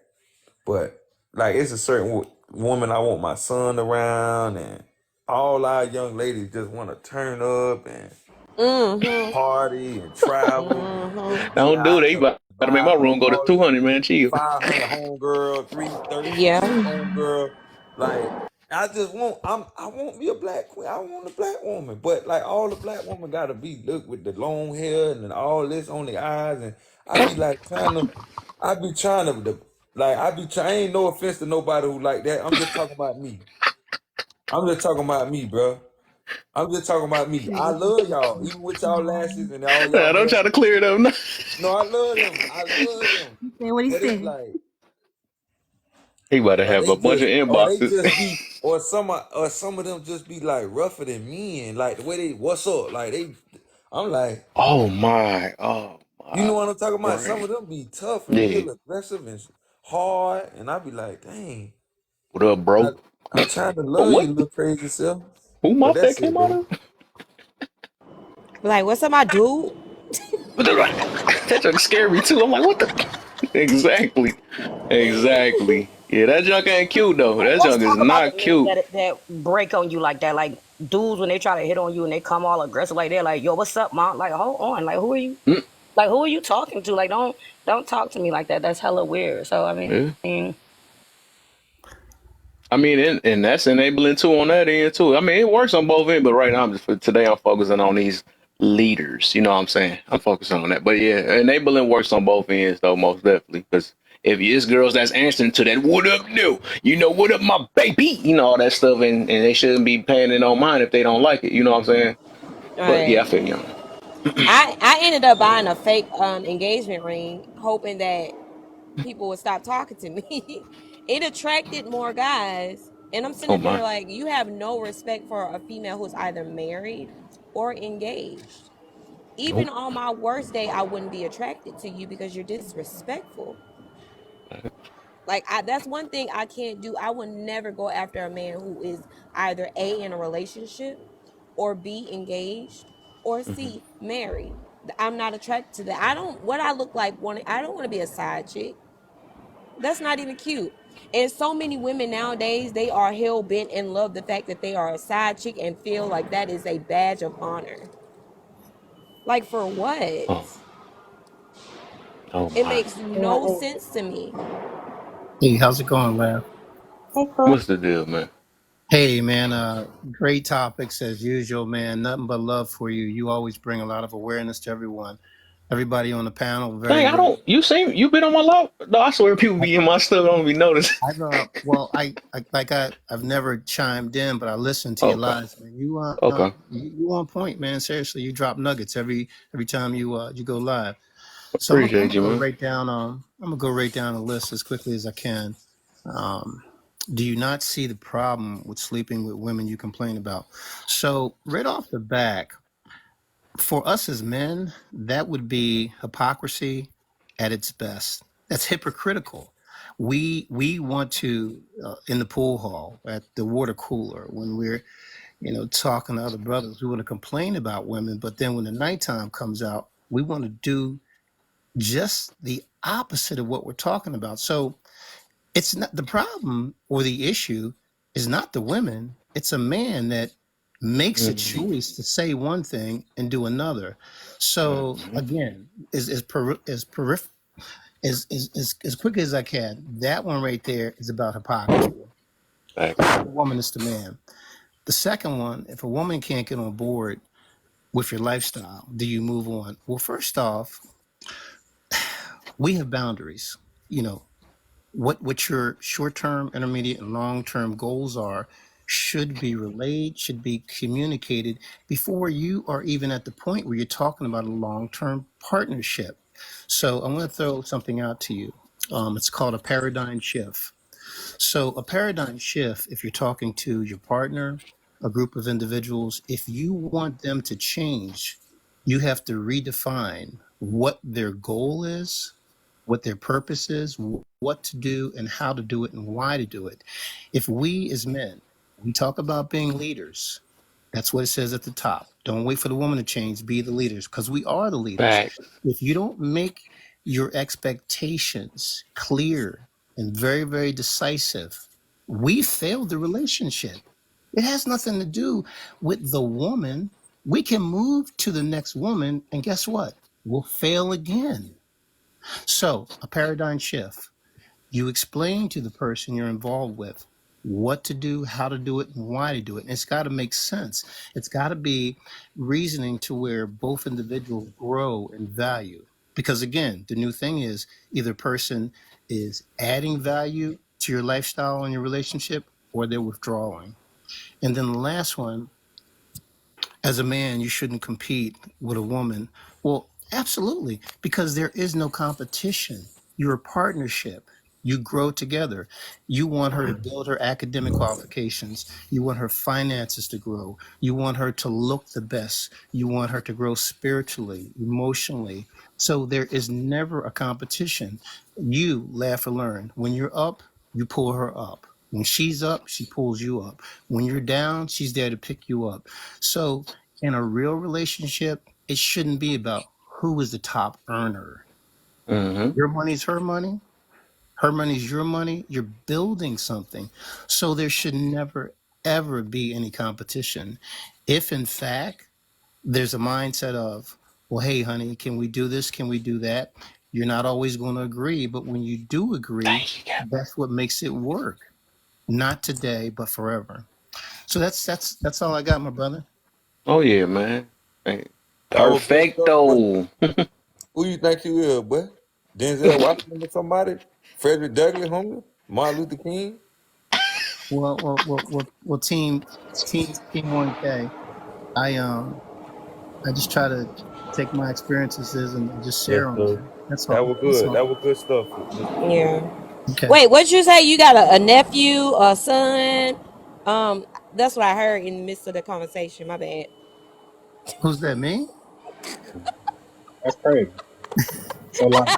But like it's a certain woman I want my son around, and all our young ladies just want to turn up and Mm-hmm. party and travel and Mm-hmm. get Don't do high that. You up about and to make vibe my and room go to all this 200, man. Chill. 500 homegirl, 336 Yeah. homegirl. Like I want me a black queen. I want a black woman, but like all the black woman gotta be look with the long hair and all this on the eyes, and I be like I be trying to like I be trying. Ain't no offense to nobody who like that. I'm just talking about me. I'm just talking about me, bro. I'm just talking about me. I love y'all, even with y'all lashes and all y'all Nah, don't hair. try to clear it up now. No, I love them. I love them. He said what he But it's said. like, He about to have a bunch of or they inboxes. just be, or some of them just be like rougher than me, and like the way they, what's up, like they, I'm like, Oh my. Oh you know my. what I'm talking about? Some Right. of them be tough and Yeah. real aggressive and hard, and I be like, dang, What up, I, bro? I'm trying to love you, What? little crazy self. Who But mouth that that's it, came out though. of? Like, what's up, my dude? That junk scared me too. I'm like, what the? Exactly. Exactly. Yeah, that junk ain't cute though. That Let's junk is talk about the not men cute. that break on you like that. Like, dudes, when they try to hit on you and they come all aggressive, like they're like, "Yo, what's up, mom?" Like, hold on, like, who are you? Mm, Like, who are you talking to? Like, don't talk to me like that. That's hella weird. So I yeah. mean, I mean, and that's enabling too on that end too. I mean, it works on both ends, but right now, I'm just for today, I'm focusing on these leaders. You know what I'm saying? I'm focusing on that. But yeah, enabling works on both ends though, most definitely. Because if it's girls that's answering to that, what up, no, you know, what up, my baby, you know, all that stuff, and they shouldn't be paying it on mine if they don't like it. You know what I'm saying? But yeah, Right. I feel you on that. I ended up buying a fake engagement ring, hoping that people would stop talking to me. It attracted more guys. And I'm sitting Oh up there my. like, you have no respect for a female who's either married or engaged. Even Nope. on my worst day, I wouldn't be attracted to you because you're disrespectful. Like, that's one thing I can't do. I would never go after a man who is either A, in a relationship, or B, engaged, or Mhm. C, married. I'm not attracted to that. I don't what I look like wanting I don't want to be a side chick. That's not even cute. And so many women nowadays, they are hell bent and love the fact that they are a side chick and feel like that is a badge of honor. Like, for what? Oh. Oh It my. makes Yeah, no sense to me. Hey, how's it going, Lav? hey, Chloe. What's the deal, man? Hey, man, great topics as usual, man. Nothing but love for you. You always bring a lot of awareness to everyone. Everybody on the panel, very, Dang, I very. don't. You been on my live? No, I swear people be in my stuff. I don't be noticing. Well, I've never chimed in, but I listen to your Okay. lives, man. You Okay. you on point, man. Seriously, you drop nuggets every time you go live. So I'm Appreciate gonna you, go man. right down. I'm gonna go right down the list as quickly as I can. Um, do you not see the problem with sleeping with women you complain about? So right off the back, for us as men, that would be hypocrisy at its best. That's hypocritical. We want to in the pool hall, at the water cooler, when we're talking to other brothers, we want to complain about women, but then when the nighttime comes out, we want to do just the opposite of what we're talking about. So it's not the problem or the issue. is not the women. It's a man that makes a Mm-hmm. choice to say one thing and do another. So Mm-hmm. again, as quick as I can, that one right there is about hypocrisy. It's Facts. not the woman, it's the man. The second one, if a woman can't get on board with your lifestyle, do you move on? Well, first off, we have boundaries. You know, what your short-term, intermediate, and long-term goals are should be relayed, should be communicated before you are even at the point where you're talking about a long-term partnership. So I'm going to throw something out to you. It's called a paradigm shift. So a paradigm shift, if you're talking to your partner, a group of individuals, if you want them to change, you have to redefine what their goal is, what their purpose is, what to do and how to do it and why to do it. If we as men, we talk about being leaders, that's what it says at the top. Don't wait for the woman to change, be the leaders, because we are the leaders. Facts. If you don't make your expectations clear and very, very decisive, we failed the relationship. It has nothing to do with the woman. We can move to the next woman, and guess what? We'll fail again. So, a paradigm shift. You explain to the person you're involved with what to do, how to do it, and why to do it. And it's got to make sense. It's got to be reasoning to where both individuals grow in value. Because again, the new thing is either person is adding value to your lifestyle and your relationship or they're withdrawing. And then the last one, as a man, you shouldn't compete with a woman. Well, absolutely, because there is no competition. You're a partnership. You grow together. You want her to build her academic qualifications. You want her finances to grow. You want her to look the best. You want her to grow spiritually, emotionally. So there is never a competition. You laugh or learn. When you're up, you pull her up. When she's up, she pulls you up. When you're down, she's there to pick you up. So in a real relationship, it shouldn't be about who is the top earner. Mm-hmm. Your money's her money's your money. You're building something. So there should never, ever be any competition. If in fact there's a mindset of, well, hey, honey, can we do this? Can we do that? You're not always going to agree, but when you do agree, Thank you, Cap. that's what makes it work. Not today, but forever. So that's all I got, my brother. Oh yeah, man. Hey, That was good stuff, but perfecto. who you think you is, boy? Denzel Washington or somebody? Frederick Douglass, homie? Martin Luther King? Well, team 1K. I just try to take my experiences and just Yes, share them, sir. man. That's That all. was That's good. all. That was good stuff, Mr. King. Yeah. Okay. Wait, what you say? You got a nephew, a son? That's what I heard in the midst of the conversation. My bad. Who's that? Me? That's crazy. So like,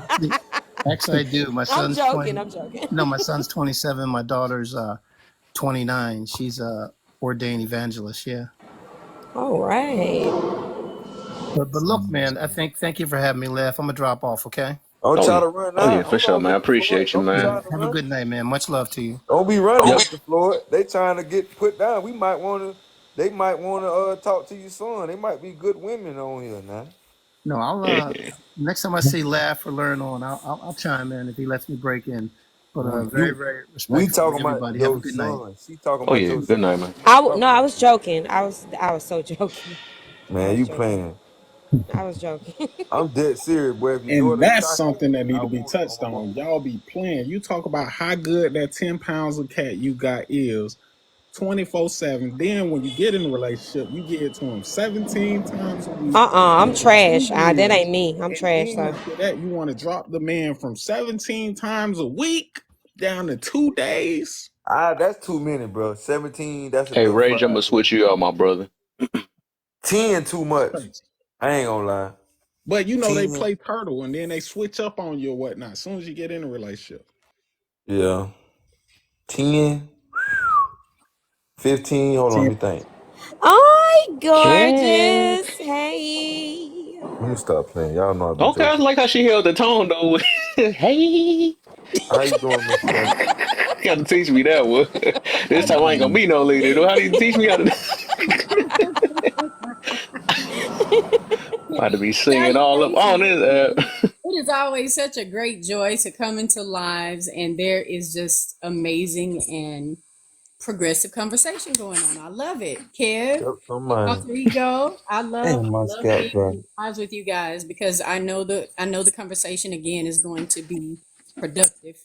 Actually, I do. My I'm son's joking. 20. I'm joking. No, my son's 27. My daughter's 29. She's a ordained evangelist. Yeah. All right. But look, man. I think thank you for having me laugh. I'm gonna drop off. Okay. Don't Oh try yeah. to run Oh yeah, now. for I'm sure, not man. I looking for it. appreciate you, Don't be Yeah. man. trying to Have a run. good night, man. Much love to you. Don't be running, Yep. Mr. Floyd. They trying to get put down. We might want to. They might want to talk to your son. They might be good women on here now. No, I'll next time I see laugh or learn on, I'll chime in if he lets me break in. But very You, very we respectful to talking about everybody. Have a your good night. son. She talking Oh about yeah. your Good night, son. man. We ain't No, talking I about was joking. I was so joking. I man. was You joking. playing? I was joking. I'm dead serious, boy. If your and daughter that's try something that something, need I to be want. touched on. Y'all be playing. You talk about how good that 10 pounds of cat you got is 24/7. Then when you get in a relationship, you get it to him 17 times a week I'm for two trash. That years. ain't me. I'm And trash then though. after that, you want to drop the man from 17 times a week down to 2 days. That's too many, bro. 17. That's Hey, enough Rage, I'm gonna fried chicken. switch you out, my brother. 10 too That's much. crazy. I ain't gonna lie. But you know they 10. play turtle and then they switch up on you or whatnot as soon as you get in a relationship. Yeah. 10, 15. Hold on, let 10. me think. Hi, Cat. gorgeous. Hey. Let me stop playing. Y'all know I be Okay, I joking. like how she held the tone though. Hey. How you doing, Miss Candy? got to teach me that one. This time I ain't gonna be no leader. Though. How do you teach me how to? I had to be Tell singing you, all up on Casey, this. it is always such a great joy to come into lives, and there is just amazing and progressive conversation going on. I love it. Kev, Come on. Alter Ego, Hey, I my love scalp, being bro. lives with you guys because I know the conversation again is going to be productive.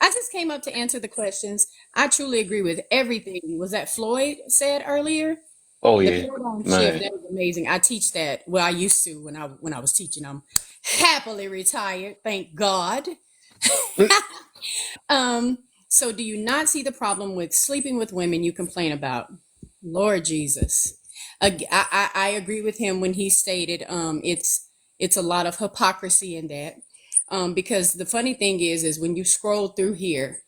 I just came up to answer the questions. I truly agree with everything. Was that Floyd said earlier? Oh The yeah, paradigm shift, man. that was amazing. I teach that. Well, I used to when I was teaching. I'm happily retired, thank God. Um, so do you not see the problem with sleeping with women you complain about? Lord Jesus. I agree with him when he stated it's a lot of hypocrisy in that. Because the funny thing is when you scroll through here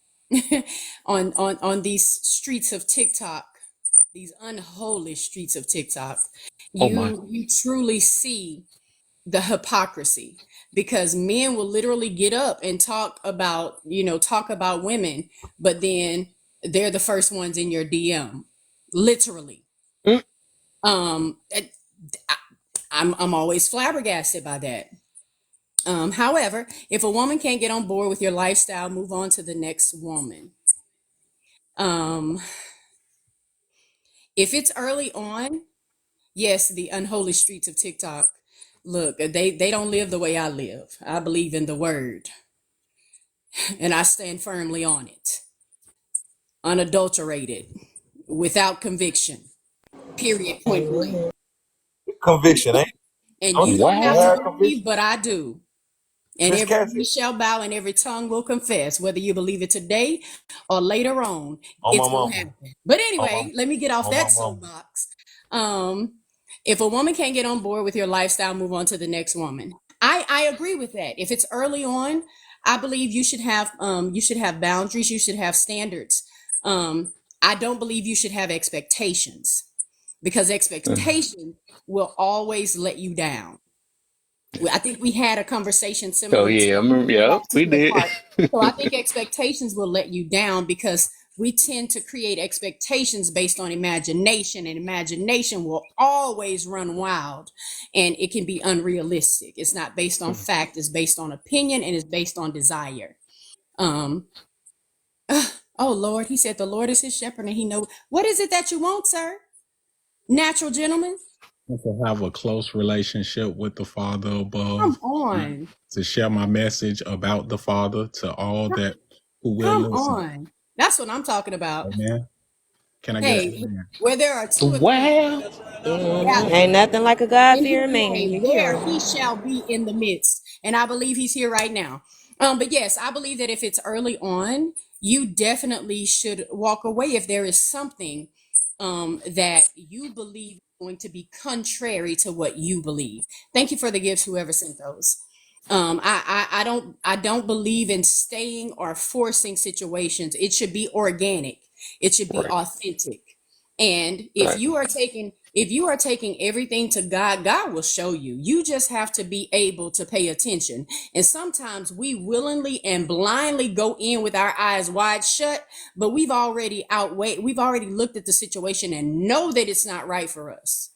on these streets of TikTok, these unholy streets of TikTok, Oh my. you truly see the hypocrisy because men will literally get up and talk about women, but then they're the first ones in your DM, literally. Mm. I, I'm always flabbergasted by that. However, if a woman can't get on board with your lifestyle, move on to the next woman. Um, if it's early on, yes, the unholy streets of TikTok. Look, they don't live the way I live. I believe in the word, and I stand firmly on it, unadulterated, without conviction. Period. Point blank. Conviction, ain't? And Don't you you don't you have to Wow. have believe, conviction, but I do. And Miss every Cassie? knee shall bow and every tongue will confess, whether you believe it today or later on, On my it's gonna mama. happen. But On my anyway, let me get off on my that mama. soapbox. Um, if a woman can't get on board with your lifestyle, move on to the next woman. I agree with that. If it's early on, I believe you should have boundaries, you should have standards. I don't believe you should have expectations because Mm. expectation will always let you down. I think we had a conversation Oh similar to yeah, I remember. Yeah, that we particular did. part. So I think expectations will let you down because we tend to create expectations based on imagination, and imagination will always run wild and it can be unrealistic. It's not based on fact, it's based on opinion and it's based on desire. Um, oh Lord, he said the Lord is his shepherd and he knows what is it that you want, sir? Natural gentleman, To have a close relationship with the Father come above, on. to share my message about the Father to all that who will Come listen. on. That's what I'm talking about. Amen. Can I get an Hey, amen? where there are two or three Wow. Ain't gathered nothing like a God in his fearing man. name, You there hear he me? shall be in the midst. And I believe he's here right now. But yes, I believe that if it's early on, you definitely should walk away if there is something that you believe is going to be contrary to what you believe. Thank you for the gifts, whoever sent those. I don't believe in staying or forcing situations. It should be organic. It should be Right. authentic. And Right. if you are taking everything to God, God will show you. You just have to be able to pay attention. And sometimes we willingly and blindly go in with our eyes wide shut, but we've already looked at the situation and know that it's not right for us.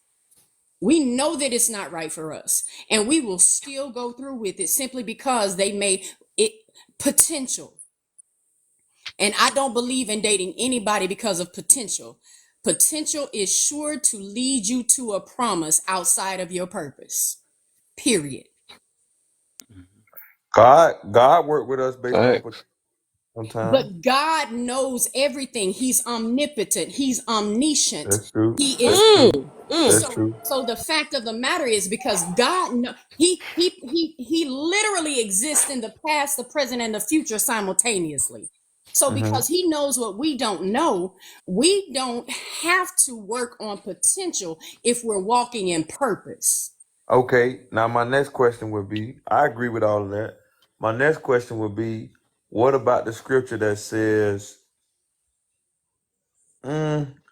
We know that it's not right for us, and we will still go through with it simply because they may it potential. And I don't believe in dating anybody because of potential. Potential is sure to lead you to a promise outside of your purpose. Period. God worked with us based on Facts. potential sometimes. But God knows everything. He's omnipotent. He's omniscient. That's true. He is That's true. That's so true. so the fact of the matter is because he literally exists in the past, the present, and the future simultaneously. So Hmm. because he knows what we don't know, we don't have to work on potential if we're walking in purpose. Okay, now my next question would be, I agree with all of that. My next question would be, what about the scripture that says,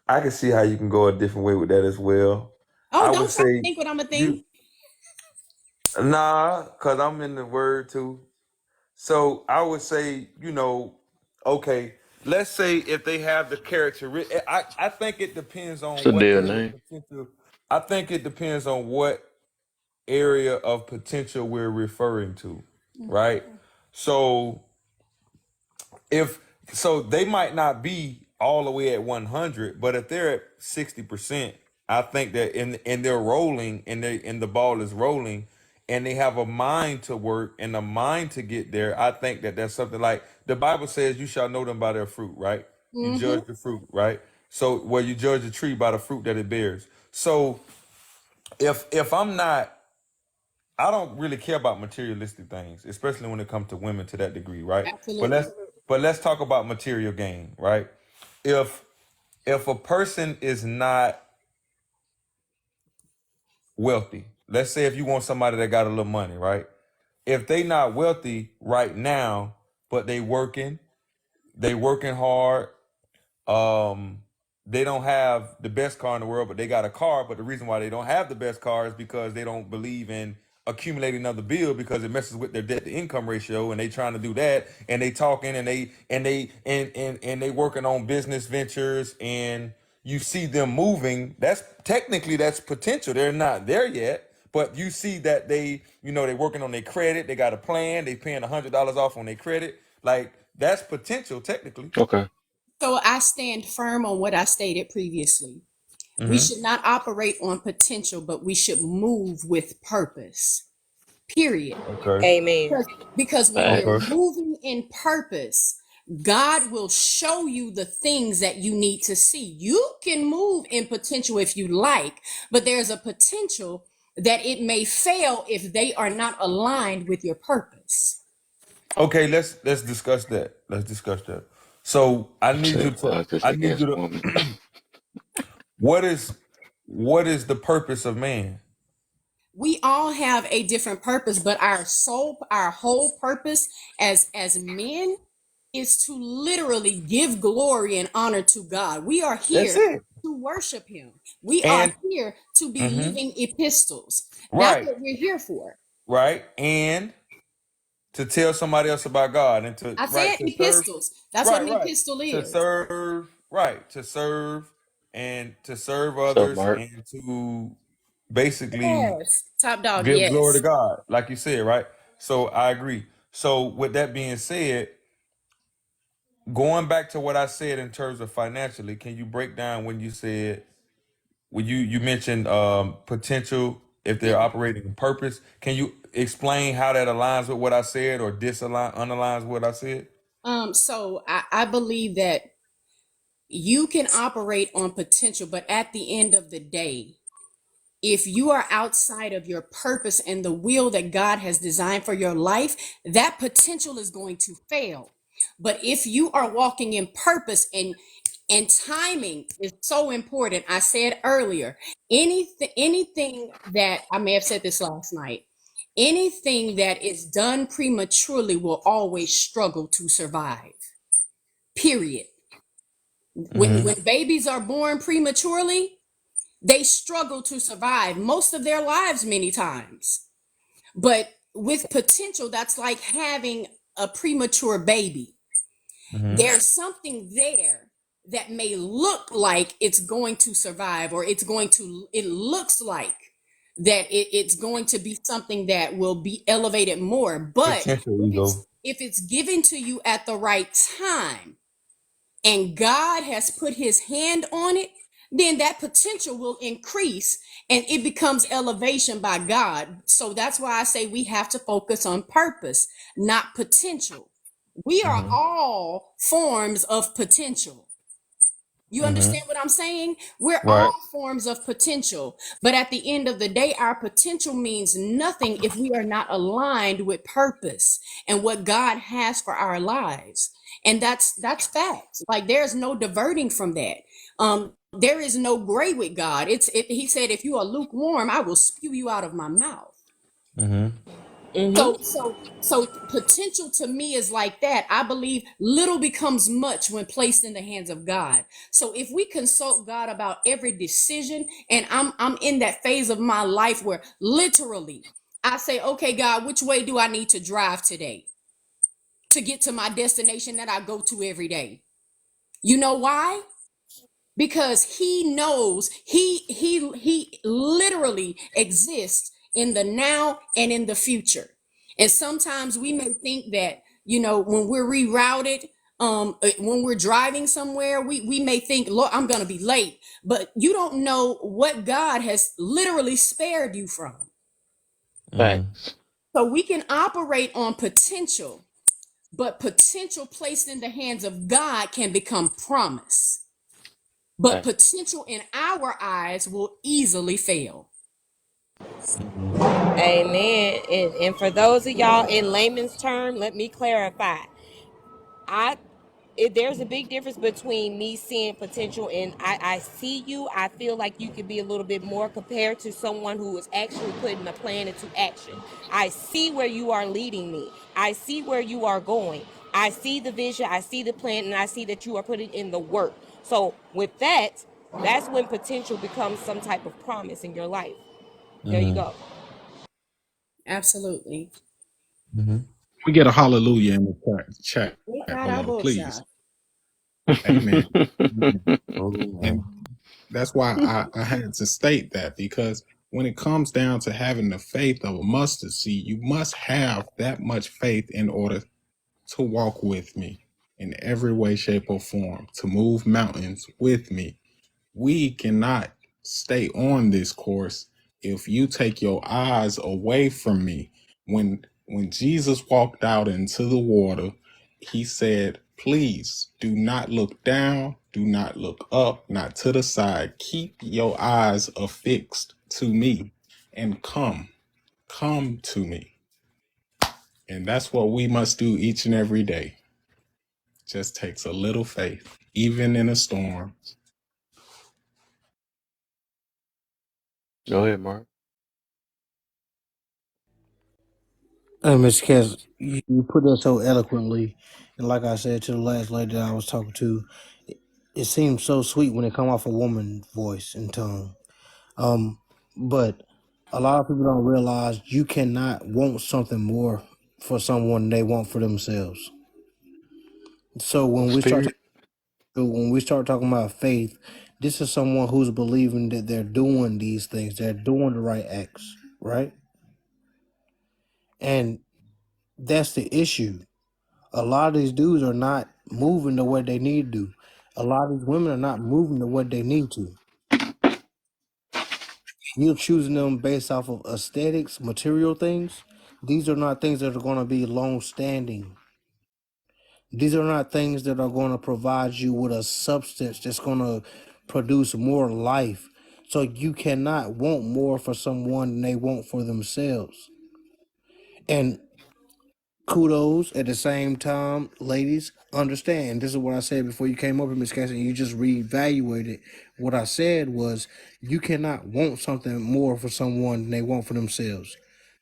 I can see how you can go a different way with that as well. Oh, I would don't try to say think what I'm gonna you think. nah, cause I'm in the word too. So I would say, okay. let's say if they have the characteristic, I think it depends It's on a what deal area of name. potential. I think it depends on what area of potential we're referring to, right? So if so, they might not be all the way at 100, but if they're at 60%, I think that in they're rolling and the ball is rolling, and they have a mind to work and a mind to get there. I think that that's something like the Bible says, "You shall know them by their fruit." Right? You Mm-hmm. judge the fruit, right? So, well, you judge the tree by the fruit that it bears. So, if I'm not, I don't really care about materialistic things, especially when it comes to women to that degree, right? But Absolutely. let's talk about material gain, right? If if a person is not wealthy, let's say if you want somebody that got a little money, right? If they not wealthy right now, but they working hard, um they don't have the best car in the world, but they got a car. But the reason why they don't have the best car is because they don't believe in accumulating another bill, because it messes with their debt to income ratio, and they trying to do that, and they talking, and they working on business ventures, and you see them moving. That's technically that's potential. They're not there yet, but you see that they working on their credit. They got a plan. They paying $100 off on their credit. Like, that's potential technically. Okay. So I stand firm on what I stated previously. We should not operate on potential, but we should move with purpose. Period. Okay. Amen. Because when you're Facts. Okay. moving in purpose, God will show you the things that you need to see. You can move in potential if you like, but there's a potential that it may fail if they are not aligned with your purpose. Okay, let's discuss that. Let's discuss that. So Say positive I need against you to woman. what is the purpose of man? We all have a different purpose, but our whole purpose as men is to literally give glory and honor to God. We are That's here it. to worship him. We are And here to be mhm, living epistles. That's right, what we're here for. right, and to tell somebody else about God, and to I right said to serve, epistles. That's what right, an right, epistle to is. serve, right, to serve, and to serve What's up, others, Mark? and to basically Yes. Top dog, give glory to yes. God, like you said, right? So I agree. So with that being said, going back to what I said in terms of financially, can you break down when you said, when you mentioned potential if they're operating in purpose? Can you explain how that aligns with what I said, or unaligns with what I said? So I believe that you can operate on potential, but at the end of the day, if you are outside of your purpose and the will that God has designed for your life, that potential is going to fail. But if you are walking in purpose, and timing is so important. I said earlier, anything that I may have said this last night, anything that is done prematurely will always struggle to survive. Period. Hmm. When babies are born prematurely, they struggle to survive most of their lives many times. But with potential, that's like having a premature baby. Hmm. There's something there that may look like it's going to survive, or it looks like that it's going to be something that will be elevated more. But Potential ego. if it's given to you at the right time, and God has put his hand on it, then that potential will increase and it becomes elevation by God. So that's why I say we have to focus on purpose, not potential. We are Hmm. all forms of potential. You Hmm. understand what I'm saying? We're all Right. forms of potential. But at the end of the day, our potential means nothing if we are not aligned with purpose and what God has for our lives. And that's facts. Like, there's no diverting from that. There is no gray with God. He said, if you are lukewarm, I will spew you out of my mouth. Hmm. So potential to me is like that. I believe little becomes much when placed in the hands of God. So if we consult God about every decision, and I'm in that phase of my life where literally I say, okay, God, which way do I need to drive today to get to my destination that I go to every day? You know why? Because he knows he literally exists in the now and in the future. And sometimes we may think that, when we're rerouted, when we're driving somewhere, we may think, Lord, I'm going to be late, but you don't know what God has literally spared you from. Mm-hmm. Facts. So we can operate on potential, but potential placed in the hands of God can become promise. But Facts. potential in our eyes will easily fail. Mm-hmm. Amen. And for those of y'all in layman's term, let me clarify. I there's a big difference between me seeing potential and I see you. I feel like you could be a little bit more compared to someone who is actually putting a plan into action. I see where you are leading me. I see where you are going. I see the vision. I see the plan, and I see that you are putting in the work. So with that, that's when potential becomes some type of promise in your life. There you Mm-hmm. go. Absolutely. Mm-hmm. We get a hallelujah in the chat below, please. Amen. Oh man. And that's why I had to state that, because when it comes down to having the faith of a mustard seed, you must have that much faith in order to walk with me in every way, shape, or form, to move mountains with me. We cannot stay on this course if you take your eyes away from me. When Jesus walked out into the water, he said, please do not look down, do not look up, not to the side. Keep your eyes affixed to me and come to me. And that's what we must do each and every day. Just takes a little faith, even in a storm. Go ahead, Mark. Mr. Cass, you put that so eloquently, and like I said to the last lady that I was talking to, it seems so sweet when it come off a woman's voice and tone. But a lot of people don't realize you cannot want something more for someone than they want for themselves. So Spirit. when we start talking about faith, this is someone who's believing that they're doing these things, they're doing the right acts, right? And that's the issue. A lot of these dudes are not moving the way they need to. A lot of these women are not moving the way they need to. You're choosing them based off of aesthetics, material things. These are not things that are going to be long standing. These are not things that are going to provide you with a substance that's going to produce more life. So you cannot want more for someone than they want for themselves. And kudos at the same time, ladies, understand. This is what I said before you came up here, Miss Cassie. You just reevaluated. What I said was you cannot want something more for someone than they want for themselves.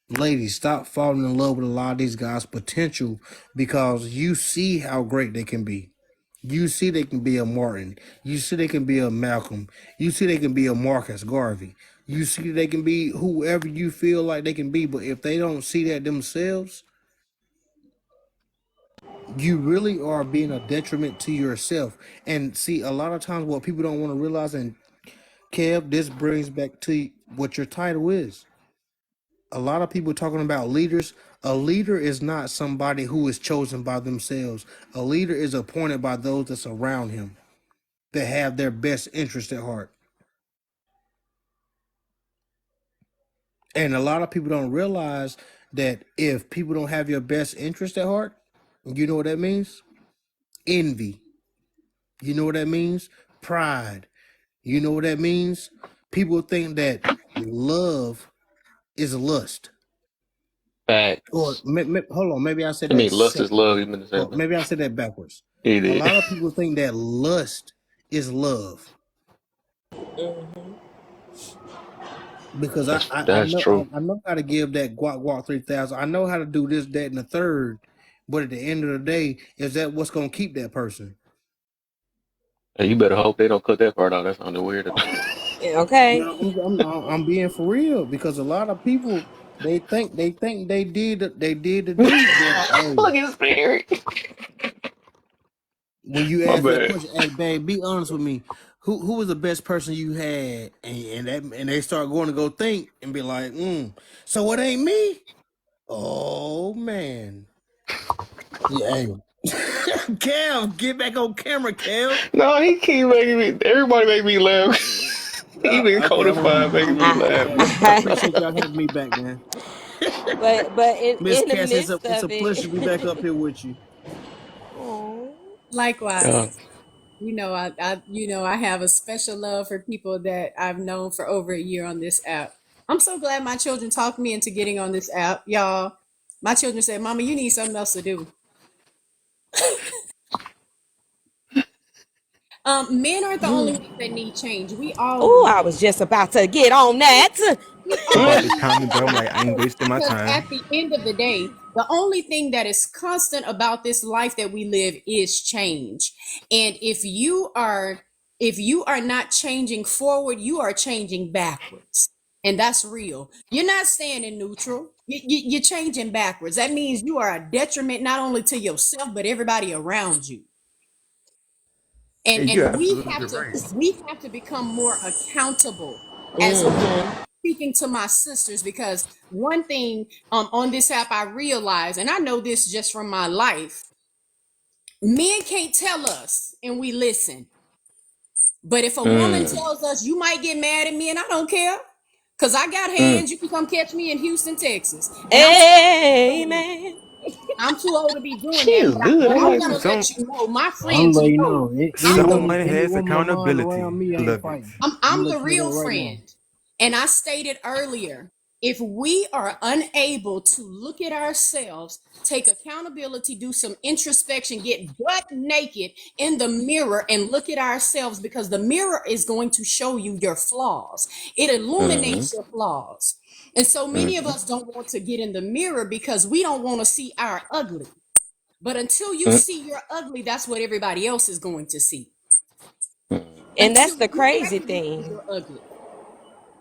Ladies, stop falling in love with a lot of these guys' potential because you see how great they can be. You see they can be a Martin. You see they can be a Malcolm. You see they can be a Marcus Garvey. You see they can be whoever you feel like they can be. But if they don't see that themselves, you really are being a detriment to yourself. And see, a lot of times what people don't want to realize, and Kev, this brings back to what your title is. A lot of people talking about leaders. A leader is not somebody who is chosen by themselves. A leader is appointed by those that's around him that have their best interest at heart. And a lot of people don't realize that if people don't have your best interest at heart, you know what that means? Envy. You know what that means? Pride. You know what that means? People think that love is lust. Or Facts. hold on, maybe I said I that mean, lust is second. love. You meant to say Or that? maybe I said that backwards. He A did. lot of people think that lust is love because I That's know true. I know how to give that guac 3000. I know how to do this, that, and the third. But at the end of the day, is that what's gonna keep that person? Hey, you better hope they don't cut that part out. That sounded weird. Okay. No, I'm being for real because a lot of people they think they did the deed, but hey, Look at Spirit. when you My ask that bad. question, hey babe, be honest with me. Who was the best person you had? And they start going to go think and be like, so it ain't me? Oh man. Yeah, hey. Cam, get back on camera, Cam. No, he keep making me. Everybody make me laugh. Even Okay, I'm Codified making me laugh, bro. I appreciate y'all having me back, man. but Miss in the Cass, midst it's a of pleasure to be back up it, here with you. oh, Likewise. Yeah. I have a special love for people that I've known for over a year on this app. I'm so glad my children talked me into getting on this app, y'all. My children said, "Mama, you need something else to do." Men aren't the only ones that need change. We all oh, do. I was just about to get on that. We I'm all about to need count it, but I'm change like, I ain't wasting my because time. at the end of the day, the only thing that is constant about this life that we live is change. And if you are not changing forward, you are changing backwards. And that's real. You're not staying in neutral. You're changing backwards. That means you are a detriment not only to yourself but everybody around you. and Hey, you're and we have absolutely to right. we have to become more accountable as women. Mm-hmm. Speaking to my sisters, because one thing on this app I realize, and I know this just from my life, men can't tell us and we listen. But if a woman Mm, tells us, you might get mad at me and I don't care, because I got mm. hands, you can come catch me in Houston, Texas. And Amen. I'm too old to be doing She that, is but I, good. but I I like want her. to let Some you know, my I'm friends letting you know know. I'm the someone Any has woman of mine around accountability. me I ain't love it. fighting. I'm I'm gonna the let you know that real right now. friend. And I stated earlier, if we are unable to look at ourselves, take accountability, do some introspection, get butt naked in the mirror and look at ourselves, because the mirror is going to show you your flaws. It Mm-hmm. illuminates your flaws. And so many of Mm-hmm. us don't want to get in the mirror because we don't want to see our ugly. But until you Mm-hmm. see your ugly, that's what everybody else is going to see. And that's Until the you crazy recognize thing. your ugly.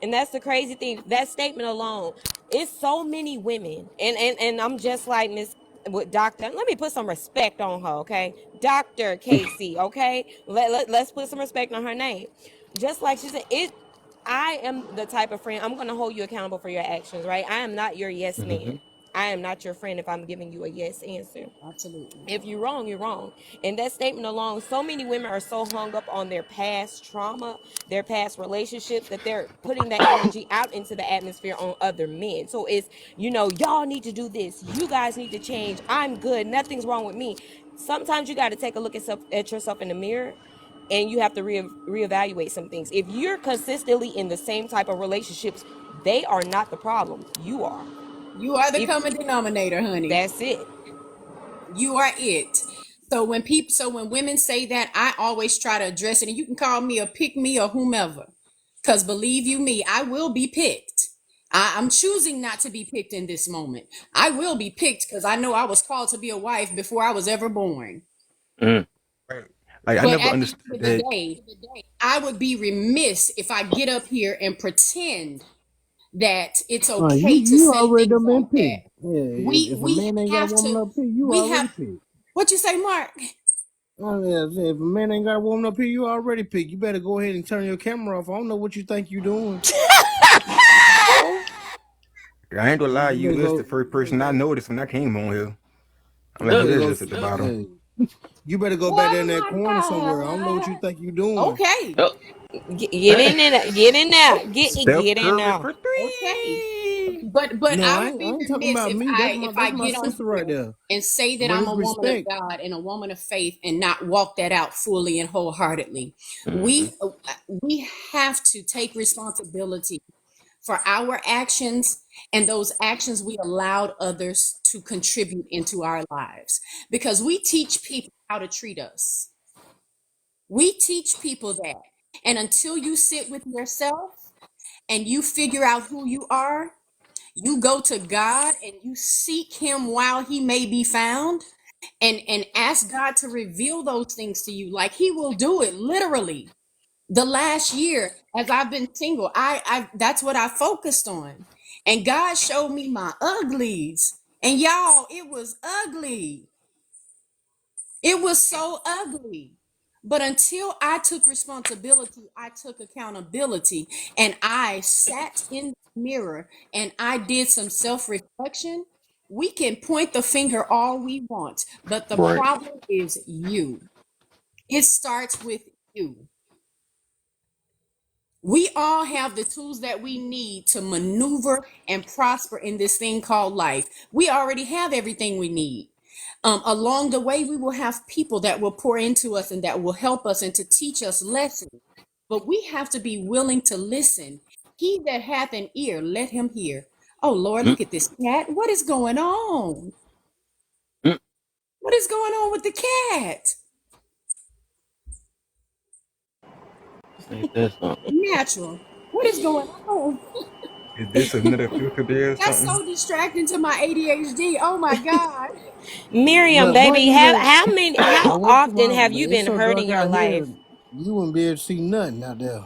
And that's the crazy thing. That statement alone, it's so many women. And I'm just like Miss with Doctor. Let me put some respect on her, okay? Dr. Casey, okay? Let's put some respect on her name. Just like she said, I am the type of friend, I'm gonna hold you accountable for your actions, right? I am not your yes Mm-hmm. man. I am not your friend if I'm giving you a yes answer. Absolutely. If you're wrong, you're wrong. And that statement alone, so many women are so hung up on their past trauma, their past relationships, that they're putting that energy out into the atmosphere on other men. So it's, y'all need to do this. You guys need to change. I'm good. Nothing's wrong with me. Sometimes you got to take a look at yourself in the mirror, and you have to reevaluate some things. If you're consistently in the same type of relationships, they are not the problem. You are. You are the If common denominator, honey. that's it. You are it. So when women say that, I always try to address it. And you can call me a pick me or whomever. Because believe you me, I will be picked. I'm choosing not to be picked in this moment. I will be picked because I know I was called to be a wife before I was ever born. Mm. Right. Like I But never at the understood end of the that. day, I would be remiss if I get up here and pretend that it's You okay to you say already things done been like that. picked. Yeah, We if a we man ain't got a have woman to up here, you we have already picked. what you say, Mark? Yeah, if a man ain't got a woman up here, you already picked. You better go ahead and turn your camera off. I don't know what you think you doing. I ain't gonna lie, You you better was the go. first person I noticed when I came on here. I'm You like, who better is go. this at the bottom? Hey, you better go back there in Oh that my corner somewhere. I don't know what you God. think you doing. Okay. Oh. Get in there. Get in there. Steph Get in Curry there. for Okay. three. But No, I I would ain't, I be ain't talking remiss about if me. I if That's I my get on sister right here there. and say that But I'm it's a woman of respect. God and a woman of faith and not walk that out fully and wholeheartedly. Mm-hmm. We have to take responsibility for our actions and those actions we allowed others to contribute into our lives, because we teach people how to treat us. We teach people that. And until you sit with yourself and you figure out who you are, you go to God and you seek him while he may be found, and ask God to reveal those things to you. Like he will do it literally. The last year as I've been single, I that's what I focused on. And God showed me my uglies. And y'all, it was ugly. It was so ugly. But until I took responsibility, I took accountability, and I sat in the mirror and I did some self reflection. We can point the finger all we want, but the Right. problem is you. It starts with you. We all have the tools that we need to maneuver and prosper in this thing called life. We already have everything we need. Along the way, we will have people that will pour into us and that will help us and to teach us lessons. But we have to be willing to listen. He that hath an ear, let him hear. Oh, Lord, Mm, look at this cat. What is going on? mm. What is going on with the cat? Ain't that something? Natural. What is going on? Is this another filter day or That's something? so distracting to my ADHD. Oh my God. Miriam, But baby, even how what you often want, have but you it's been so hurt dark in your out here, life? you wouldn't be able to see nothing out there.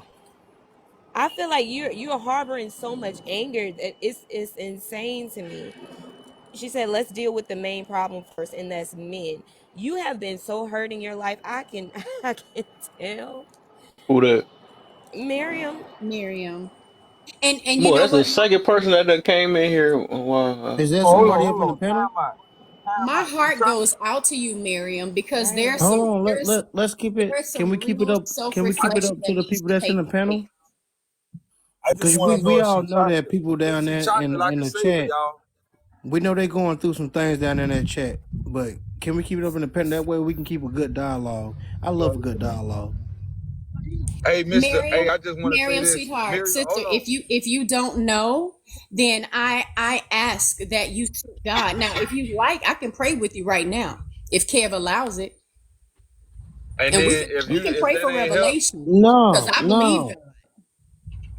I feel like you're harboring so much anger that it's insane to me. She said, let's deal with the main problem first, and that's men. You have been so hurt in your life. I can I can tell. Who that? Miriam. Miriam. And you Boy, know that's the what? second person that done came in here. Wow. Is that Oh, hold on, somebody up in hold the on. panel? Time My out. She heart trying. goes out to you, Miriam, because Right. Hold on, let's keep it. there's Can some we keep it real up? Can we keep it self-reflection up to that the needs people to that's in take the place. panel? I just Because want to know we if she all know that chocolate. people If down she there chocolate, I in can the save her, chat. y'all. We know they going through some things down in that chat, but can we keep it up in the panel? That way we can keep a good dialogue. I love a good dialogue. Hey, Mister. Miriam, Hey, I just want to say Miriam, this, sweetheart, Miriam. sister, Hold on. if you don't know, then I ask that you seek God. Now, if you like, I can pray with you right now, if Kev allows it, And and then we can if pray that for ain't help, revelation because No, I believe no, God.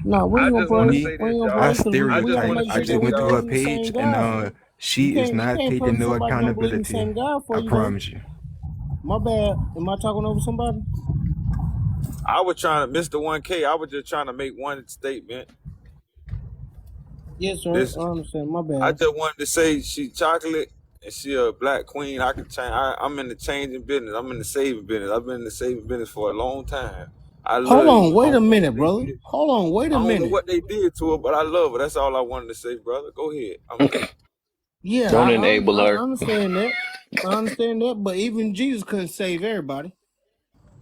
no. We I ain't gonna just want to pray. Me, say We this, ain't gonna I y'all. pray because I we just gotta stereotype. want make to I sure say that just this, we went to y'all. her believe in the same page and God. she is You not can't pray taking for no somebody who don't believe in the accountability. same God for I you though. promise you. My bad. Am I talking over somebody? I was trying to, Mr. 1K. I was just trying to make one statement. Yes, sir. This I understand. My I bad. just wanted to say she chocolate and she a black queen. I can change. I'm in the changing business. I'm in the saving business. I've been in the saving business for a long time. I Hold love on. you. I Wait a don't know minute, what they brother. did. Hold on. Wait a I don't know minute. what they did to her, but I love her. That's all I wanted to say, brother. Go ahead. I'm done. Yeah, Don't enable I her. understand that. I understand that. But even Jesus couldn't save everybody.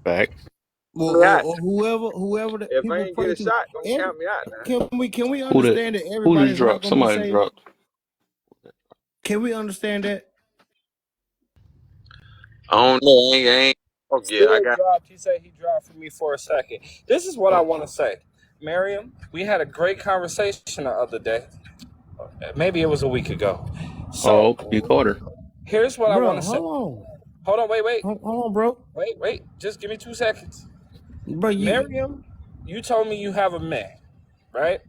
Facts. Well, Me out. or whoever that If I people ain't get pray a to. shot, don't Every, count me out now. can we Who that? understand that Who just everybody's not dropped? going to be Somebody saved? dropped. Can we understand that? I don't know. I ain't. Oh yeah, I Still got. dropped. He said he dropped for me for a second. This is what I want to say. Miriam, we had a great conversation the other day. Maybe it was a week ago. So Oh, you caught her. here's what I want Bro, to say. hold on. Hold on, wait, wait, Hold on, bro. wait, wait. Just give me 2 seconds. Bro, Miriam, you told me you have a man, right?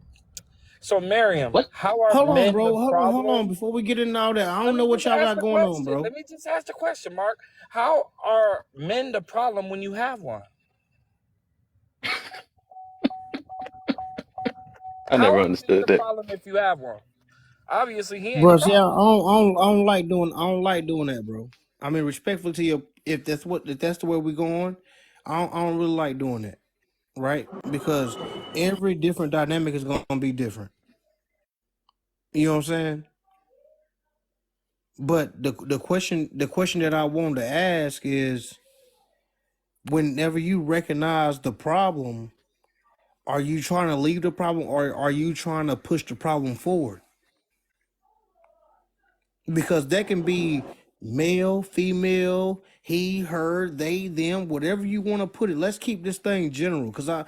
So Miriam, What? how are hold on, men the bro. Hold on. problem? Before we get into all that, I Let don't me know what just y'all ask got the going on, question. bro. Let me just ask the question, Mark. How are men the problem when you have one? I How never are men understood the that. problem if you have one? Obviously, he ain't the Bro, see, problem. I don't like doing that, bro. I mean, respectful to you, if that's the way we going, I don't really like doing that, right? Because every different dynamic is gonna be different. You know what I'm saying? But the question that I want to ask is, whenever you recognize the problem, are you trying to leave the problem, or are you trying to push the problem forward? Because that can be male, female, he, her, they, them, whatever you want to put it. Let's keep this thing general, because a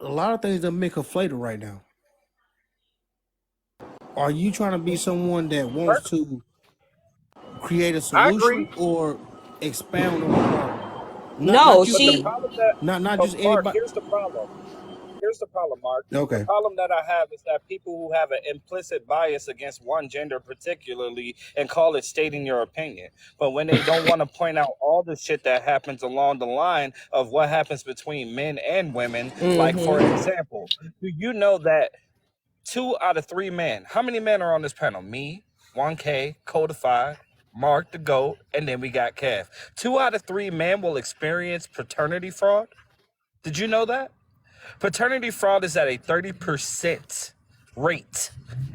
lot of things that make conflated right now. Are you trying to be someone that wants Mark, to create a I solution agree. or expound on the problem? No, Not you, But the she Eve. problem that, Not but just Mark, anybody. here's the problem. Here's the problem, Mark. The Okay. problem that I have is that people who have an implicit bias against one gender, particularly, and call it stating your opinion. But when they don't want to point out all the shit that happens along the line of what happens between men and women, like, for mm-hmm. example, do you know that 2 out of 3 men, how many men are on this panel? Me, 1K, Codified. Mark the GOAT, and then we got Kev. 2 out of 3 men will experience paternity fraud. Did you know that? Paternity fraud is at a 30% rate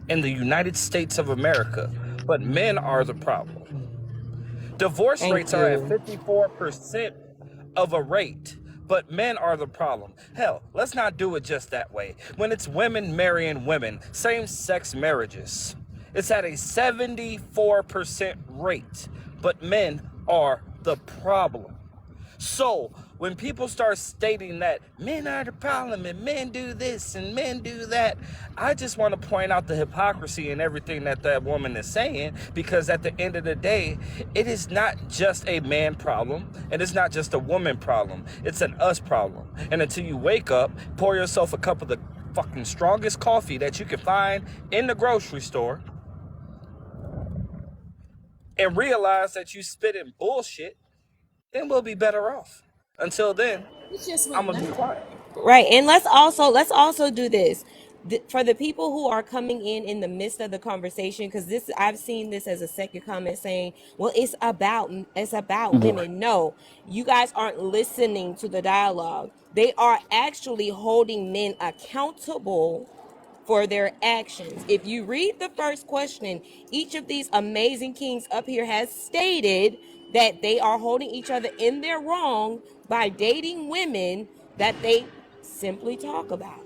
in the United States of America, but men are the problem. Divorce Thank rates are at you. 54% of a rate, but men are the problem. Hell, let's not do it just that way. When it's women marrying women, same-sex marriages, it's at a 74% rate, but men are the problem. So when people start stating that men are the problem and men do this and men do that, I just want to point out the hypocrisy in everything that that woman is saying, because at the end of the day, it is not just a man problem and it's not just a woman problem. It's an us problem. And until you wake up, pour yourself a cup of the fucking strongest coffee that you can find in the grocery store and realize that you spit in bullshit, then we'll be better off. Until then, It just I'm went gonna be left. quiet. Right. And let's also do this. For the people who are coming in the midst of the conversation, because this, I've seen this as a second comment saying, well, it's about Right. women. No, you guys aren't listening to the dialogue. They are actually holding men accountable for their actions. If you read the first question, each of these amazing kings up here has stated that they are holding each other in their wrong by dating women that they simply talk about.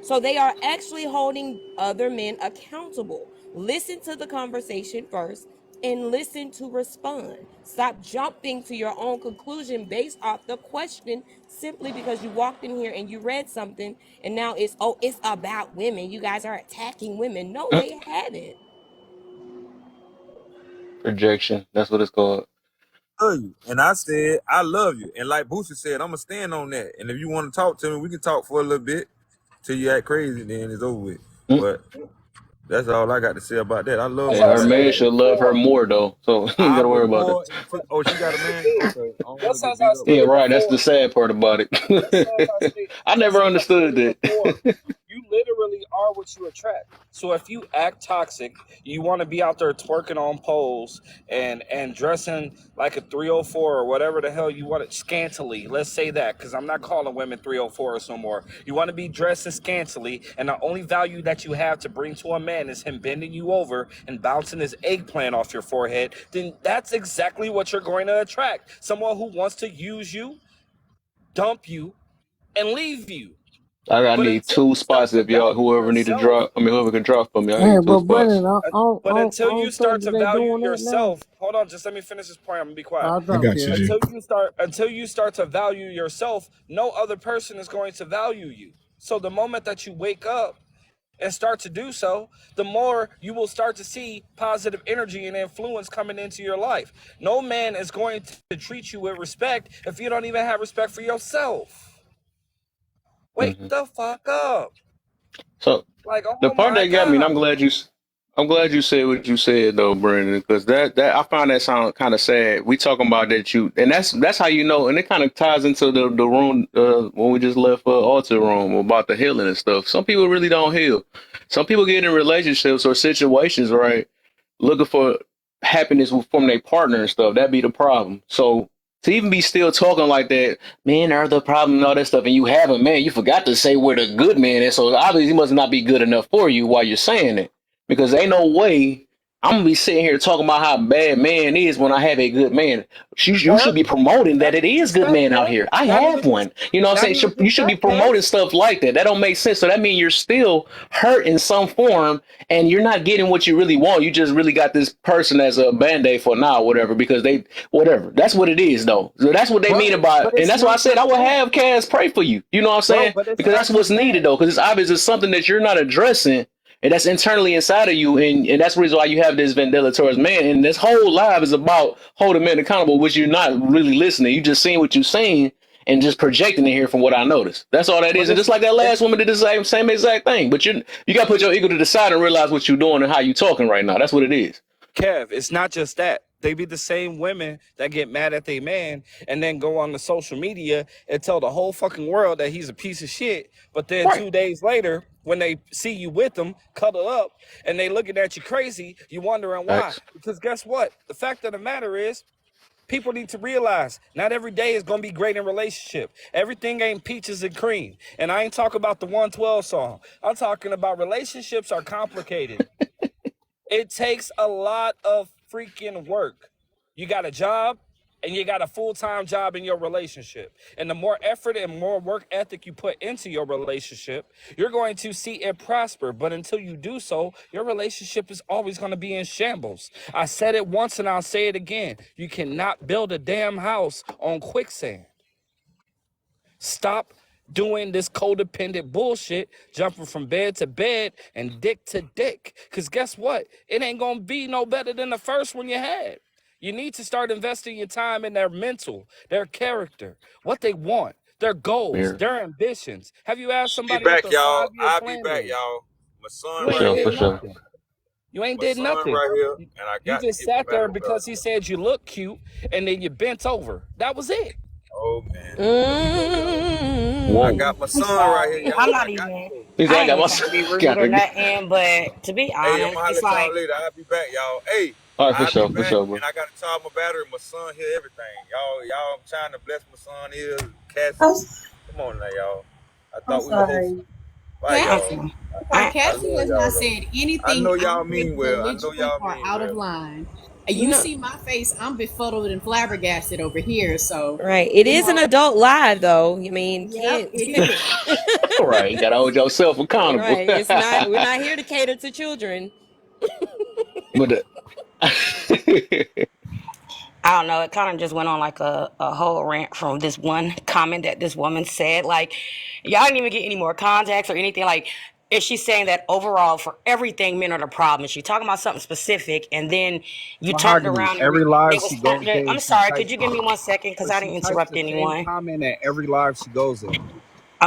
So they are actually holding other men accountable. Listen to the conversation first and listen to respond. Stop jumping to your own conclusion based off the question simply because you walked in here and you read something and now it's about women. You guys are attacking women. No, they haven't. Projection. That's what it's called. Love you. And I said, I love you. And like Boosie said, I'm gonna stand on that. And if you want to talk to me, we can talk for a little bit till you act crazy, then it's over with. Mm. But that's all I got to say about that. I love That's And what my I her wife. man said should love her before. more though. So you ain't I gotta worry would about pour that. into. Oh, she got a man. Okay, I don't want Just to get as I beat up Yeah, by stated her. right. That's the before, sad part about just as it. I stated, I just never as I understood stated that. before, you literally are what you attract. So if you act toxic, you want to be out there twerking on poles and dressing like a 304 or whatever the hell you want it, scantily. Let's say that, because I'm not calling women 304s no more. You want to be dressing scantily, and the only value that you have to bring to a man is him bending you over and bouncing his eggplant off your forehead. Then that's exactly what you're going to attract. Someone who wants to use you, dump you, and leave you. I But need until two you start spots to if y'all, value whoever need to yourself, drop. I mean, whoever can drop for me. I Hey, need two but spots. Brennan, but I until you don't think start that to they value doing that now. yourself, hold on, just let me finish this point. I'm gonna be quiet. I'll I drop got you, here. G. Until you start to value yourself, no other person is going to value you. So the moment that you wake up and start to do so, the more you will start to see positive energy and influence coming into your life. No man is going to treat you with respect if you don't even have respect for yourself. Wake Hmm. the fuck up. So Like, the oh part my that got me, and God. I'm glad you said what you said though, Brandon, because that I found that sound kind of sad. We talking about that you, and that's how you know, and it kind of ties into the room when we just left altar room about the healing and stuff. Some people really don't heal. Some people get in relationships or situations, right, looking for happiness from their partner and stuff. That be the problem. So to even be still talking like that, men are the problem and all that stuff, and you have a man, you forgot to say where the good man is. So obviously he must not be good enough for you while you're saying it. Because ain't no way I'm gonna be sitting here talking about how bad man is when I have a good man. You should Or be promoting that not it even is just good that, man out Kev. here. I Not have even just one. You know what not I'm even saying? You just should be that, Kev. promoting stuff like that. That don't make sense. So that means you're still hurt in some form and you're not getting what you really want. You just really got this person as a band-aid for now, whatever, because they whatever. That's what it is though. So that's what they mean Bro, about, but and it's that's why I not said I just would that. have Cass pray for you. You know what I'm Bro, saying? but it's Because not that's what's just needed that. though. Because it's obvious it's something that you're not addressing and that's internally inside of you, and that's the reason why you have this vendetta towards man. And this whole live is about holding men accountable, which you're not really listening. You just seeing what you're saying and just projecting it here from what I noticed. That's all that is. But And just like that last woman did the same exact thing. But you got to put your ego to the side and realize what you're doing and how you're talking right now. That's what it is. Kev, it's not just that. They be the same women that get mad at their man and then go on the social media and tell the whole fucking world that he's a piece of shit. But then Right. 2 days later, when they see you with them, cuddle up, and they looking at you crazy, you wondering why. Thanks. Because guess what? The fact of the matter is, people need to realize not every day is going to be great in a relationship. Everything ain't peaches and cream. And I ain't talking about the 112 song. I'm talking about relationships are complicated. It takes a lot of freaking work. You got a job and you got a full-time job in your relationship. And the more effort and more work ethic you put into your relationship, you're going to see it prosper. But until you do so, your relationship is always going to be in shambles. I said it once and I'll say it again. You cannot build a damn house on quicksand. Stop doing this codependent bullshit, jumping from bed to bed and dick to dick. Because guess what? It ain't going to be no better than the first one you had. You need to start investing your time in their mental, their character, what they want, their goals, Mirror. their ambitions. Have you asked Be somebody what back, their y'all. 5-year I'll be plan back, is? y'all. My son You For ain't right sure. did For here. sure. nothing. You ain't My did son nothing. right here, and I You got to just get my sat there battery because he charger. said you look cute and then you bent over. That was it. Oh man, here we go, y'all. I Mm. Whoa. got my I'm son right here, sorry. I'm y'all. not I got even. to. He said, I I ain't got even my trying to be rude got or to nothing, but to be Hey, I'm honest, gonna holler it's at y'all like, later. I'll be back, y'all. Hey, All right, for I'll be sure. For back, sure, bro. and I gotta charge my battery. My son hear everything. Y'all, I'm trying to bless my son ears. I'm, Cassie, come on now, y'all. I I'm thought we were hosting. sorry. Bye, okay. y'all. Cassie, sorry, I I Cassie love has not y'all though. said I anything know y'all mean outright well. I know belligerent y'all or mean out of well. line. And you No. see my face, I'm befuddled and flabbergasted over here. So, Right. It you is an know, adult live though. I mean, yep, can't it is. All right, you gotta hold yourself accountable. right. It's not we're not here to cater to children. But don't know. It kind of just went on like a whole rant from this one comment that this woman said. Like, y'all didn't even get any more context or anything. Like, is she saying that overall for everything men are the problem? Is she talking about something specific? And then you turned Mahogany. around and Every they live was she goes starting to. in, I'm she sorry. Could types, you give me 1 second? Because but I she didn't types interrupt the same anyone. comment at every live she goes in.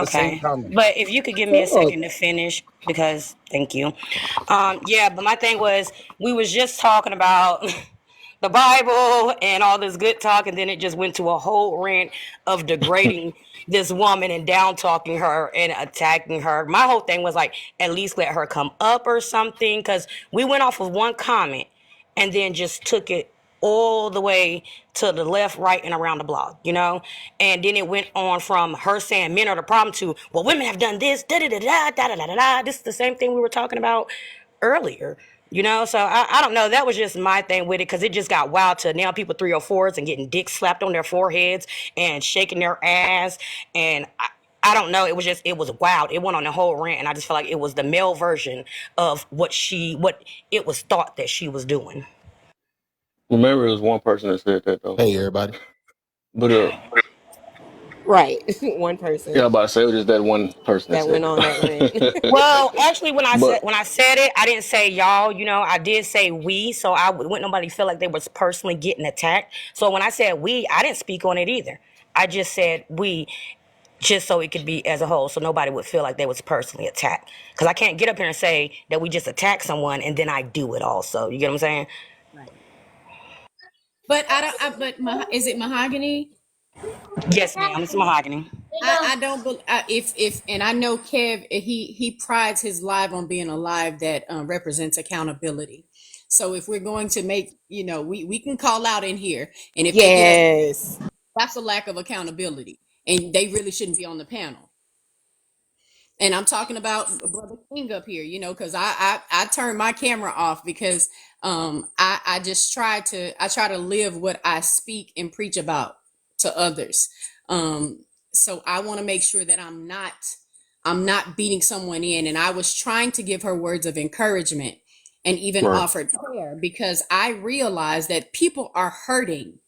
The same Okay. comment. But if you could give me a Oh, second to finish, because thank you. Yeah, but my thing was we was just talking about the Bible and all this good talk, and then it just went to a whole rant of degrading this woman and down talking her and attacking her. My whole thing was like, at least let her come up or something, because we went off of one comment and then just took it all the way to the left, right, and around the block, you know? And then it went on from her saying men are the problem to, well, women have done this, da da da da da da da da da. This is the same thing we were talking about earlier. You know, so I don't know. That was just my thing with it because it just got wild to now people 304s and getting dicks slapped on their foreheads and shaking their ass. And I don't know. It was just, it was wild. It went on the whole rant. And I just felt like it was the male version of what it was thought that she was doing. remember, it was one person that said that though. Hey, everybody. But Right. One yeah, person I'm about to say it was just that one person that that said went on that rant. that. Well, actually, but when I said it, I didn't say y'all. You know, I did say we, so I wouldn't nobody feel like they was personally getting attacked. So when I said we, I didn't speak on it either. I just said we, just so it could be as a whole, so nobody would feel like they was personally attacked. Because I can't get up here and say that we just attack someone and then I do it also. You get what I'm saying? Right. But I don't. Is it mahogany? Yes, ma'am. It's mahogany. I don't. If and I know Kev. He prides his live on being a live that represents accountability. So if we're going to make, we can call out in here, and if they get us, Yes. that's a lack of accountability, and they really shouldn't be on the panel. And I'm talking about Brother King up here, because I turned my camera off because I just try to live what I speak and preach about to others. So I want to make sure that I'm not beating someone in. And I was trying to give her words of encouragement and even right. offered prayer because I realized that people are hurting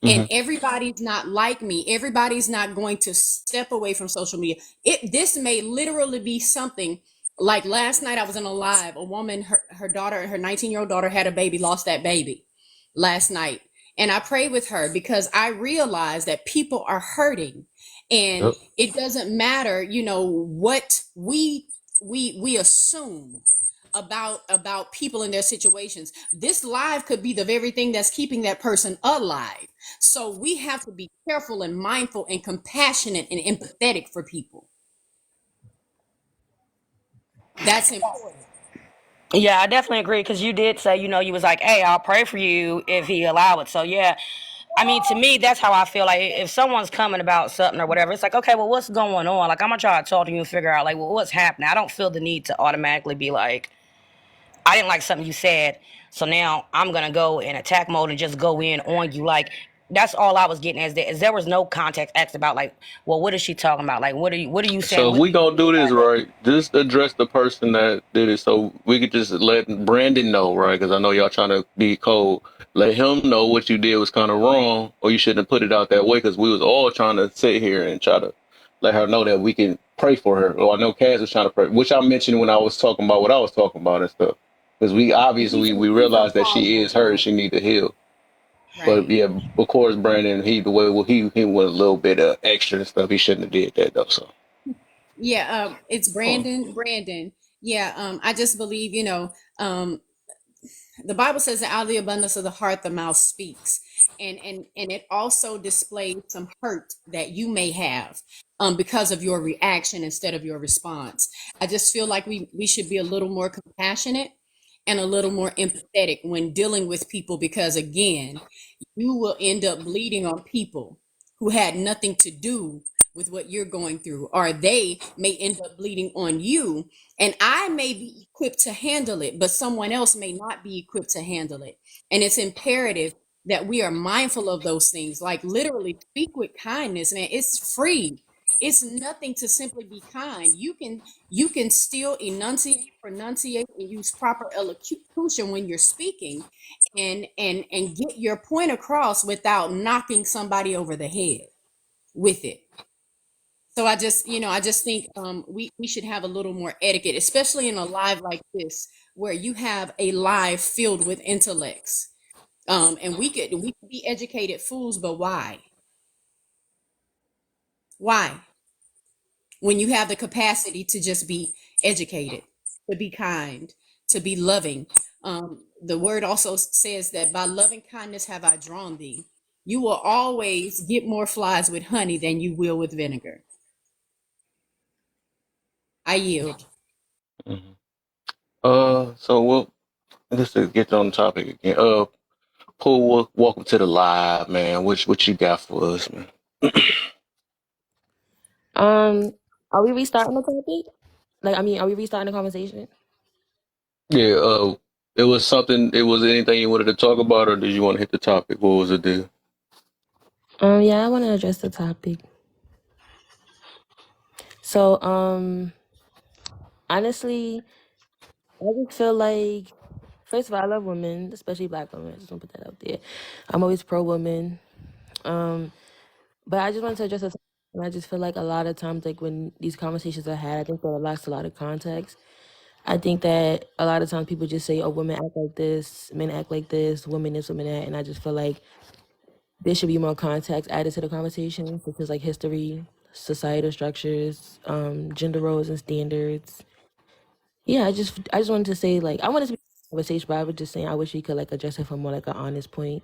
and Hmm. everybody's not like me. Everybody's not going to step away from social media. This may literally be something like last night I was in a live. A woman, her daughter, her 19-year-old daughter had a baby, lost that baby last night. And I prayed with her because I realized that people are hurting and Yep. it doesn't matter, what we assume about people in their situations. This live could be the very thing that's keeping that person alive. So we have to be careful and mindful and compassionate and empathetic for people. That's important. Yeah, I definitely agree because you did say, you was like, hey, I'll pray for you if he allow it. So yeah, I mean, to me, that's how I feel. Like if someone's coming about something or whatever, it's like, okay, well, what's going on? Like I'm gonna try to talk to you and figure out like, well, what's happening. I don't feel the need to automatically be like, I didn't like something you said, so now I'm gonna go in attack mode and just go in on you. Like that's all I was getting is there was no context asked about like, well, what is she talking about? Like, what are you saying? So if What do we you gonna mean do by this that? right, just address the person that did it, so we could just let Brandon know, right? Because I know y'all trying to be cold. Let him know what you did was kind of wrong, or you shouldn't have put it out that way. Because we was all trying to sit here and try to let her know that we can pray for her. Or I know Kaz was trying to pray, which I mentioned when I was talking about what I was talking about and stuff. Because we obviously we Please don't realized that fall she on is hurt, God. she need to heal. But Right. yeah, of course, Brandon, he the way well, he was a little bit extra and stuff. He shouldn't have did that though. So. Yeah, it's Oh. Brandon. Yeah, I just believe, um, the Bible says that out of the abundance of the heart, the mouth speaks. And it also displays some hurt that you may have because of your reaction instead of your response. I just feel like we should be a little more compassionate and a little more empathetic when dealing with people because again, you will end up bleeding on people who had nothing to do with what you're going through, or they may end up bleeding on you. And I may be equipped to handle it, but someone else may not be equipped to handle it. And it's imperative that we are mindful of those things. Like literally, speak with kindness, man. It's free. It's nothing to simply be kind. You can still enunciate, pronunciate, and use proper elocution when you're speaking and get your point across without knocking somebody over the head with it. So I just think we should have a little more etiquette, especially in a live like this where you have a live filled with intellects. And we could be educated fools, but why when you have the capacity to just be educated, to be kind, to be loving. The word also says that by loving kindness have I drawn thee. You will always get more flies with honey than you will with vinegar. I yield. Mhm. So we'll just to get on the topic again. Paul, welcome to the live, man. What you got for us, man? Um, are we restarting the topic? Like, I mean, are we restarting the conversation? Yeah. It was something. It was anything you wanted to talk about, or did you want to hit the topic? What was the deal? Yeah, I want to address the topic. So, honestly, I just feel like, first of all, I love women, especially black women. I just want to put that out there. I'm always pro woman. Um, but I just wanted to address the topic, and I just feel like a lot of times, like when these conversations are had, I think that it lacks a lot of context. I think that a lot of times people just say, "Oh, women act like this, men act like this, women this, women that," and I just feel like there should be more context added to the conversation because, like, history, societal structures, gender roles and standards. Yeah, I just wanted to say, like, I wanted to be a conversation, but I was just saying I wish we could like address it from more like an honest point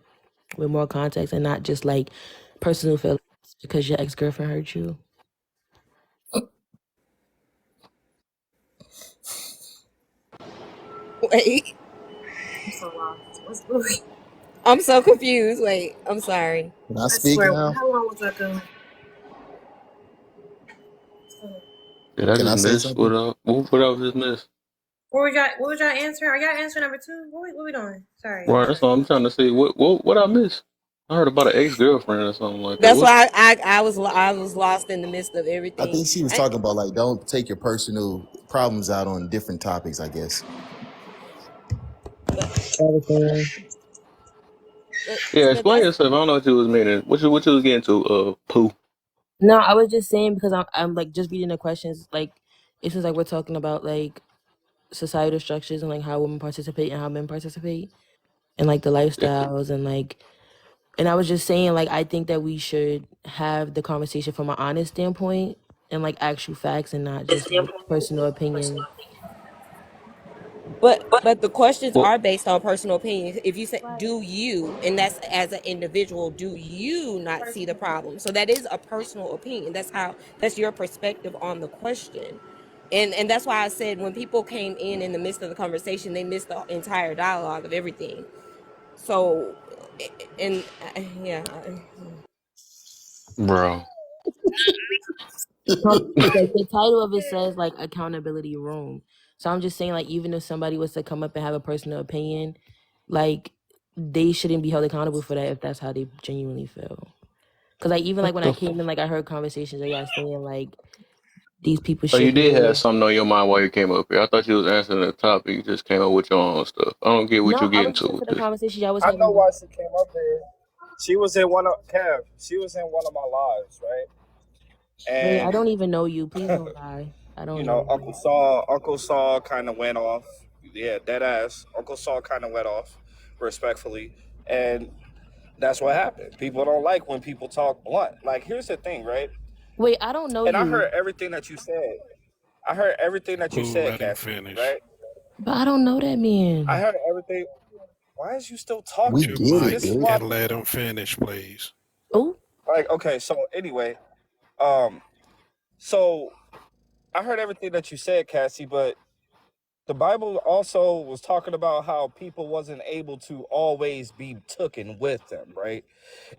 with more context and not just like personal feelings because your ex girlfriend hurt you. Wait, I'm so lost. What's I'm so confused. Wait, I'm sorry. Can I I speak swear, now? how long was I gone? Did I Can just I say miss something? what I was just miss? What was y'all answering? Are y'all answering number two? What we doing? Sorry, Right. I'm That's sorry. what I'm trying to say. What I miss? I heard about an ex girlfriend or something like that. That's What? why I was lost in the midst of I everything. think she was I, talking about like don't take your personal problems out on different topics, I guess. Yeah. but Explain that's yourself. I don't know what you was meaning. What you was getting to? Pooh. no. I was just saying because I'm like just reading the questions. Like it seems like we're talking about like societal structures and like how women participate and how men participate and like the Yeah. lifestyles and like and I was just saying like I think that we should have the conversation from an honest standpoint and like actual facts and not just like personal opinion. But the questions are based on personal opinion. If you say, "Do you?" and that's as an individual, do you not see the problem? So that is a personal opinion. That's your perspective on the question. And that's why I said when people came in the midst of the conversation, they missed the entire dialogue of everything. So, and yeah, Bro. because the title of it says like accountability room. So I'm just saying, like, even if somebody was to come up and have a personal opinion, like, they shouldn't be held accountable for that if that's how they genuinely feel. Because like even like What when the I f- came in, like I heard conversations of y'all saying like these people So you should did have live. something on your mind while you came up here. I thought you was answering the topic. You just came up with your own stuff. I don't get what No, you I getting was to listening to with the this. conversation y'all was I know having. why she came up here. She was in one of Kev. She was in one of my lives, right? Wait, I And don't even know you. Please don't lie. I don't know you. Uncle Saul kind of went off. Yeah, dead ass. Uncle Saul kind of went off, respectfully, and that's what happened. People don't like when people talk blunt. Like, here's the thing, right? Wait, I don't know And I you, heard everything that you said. I heard everything that you Who said, let him Cassie. finish? Right? but I don't know that I man. heard everything. Why is you still We Mute talking? your get See, it, mic this is dude. why. and let him finish, please. Oh, Like, okay, so anyway, um, so I heard everything that you said, Cassie, but the Bible also was talking about how people wasn't able to always be taken with them, right?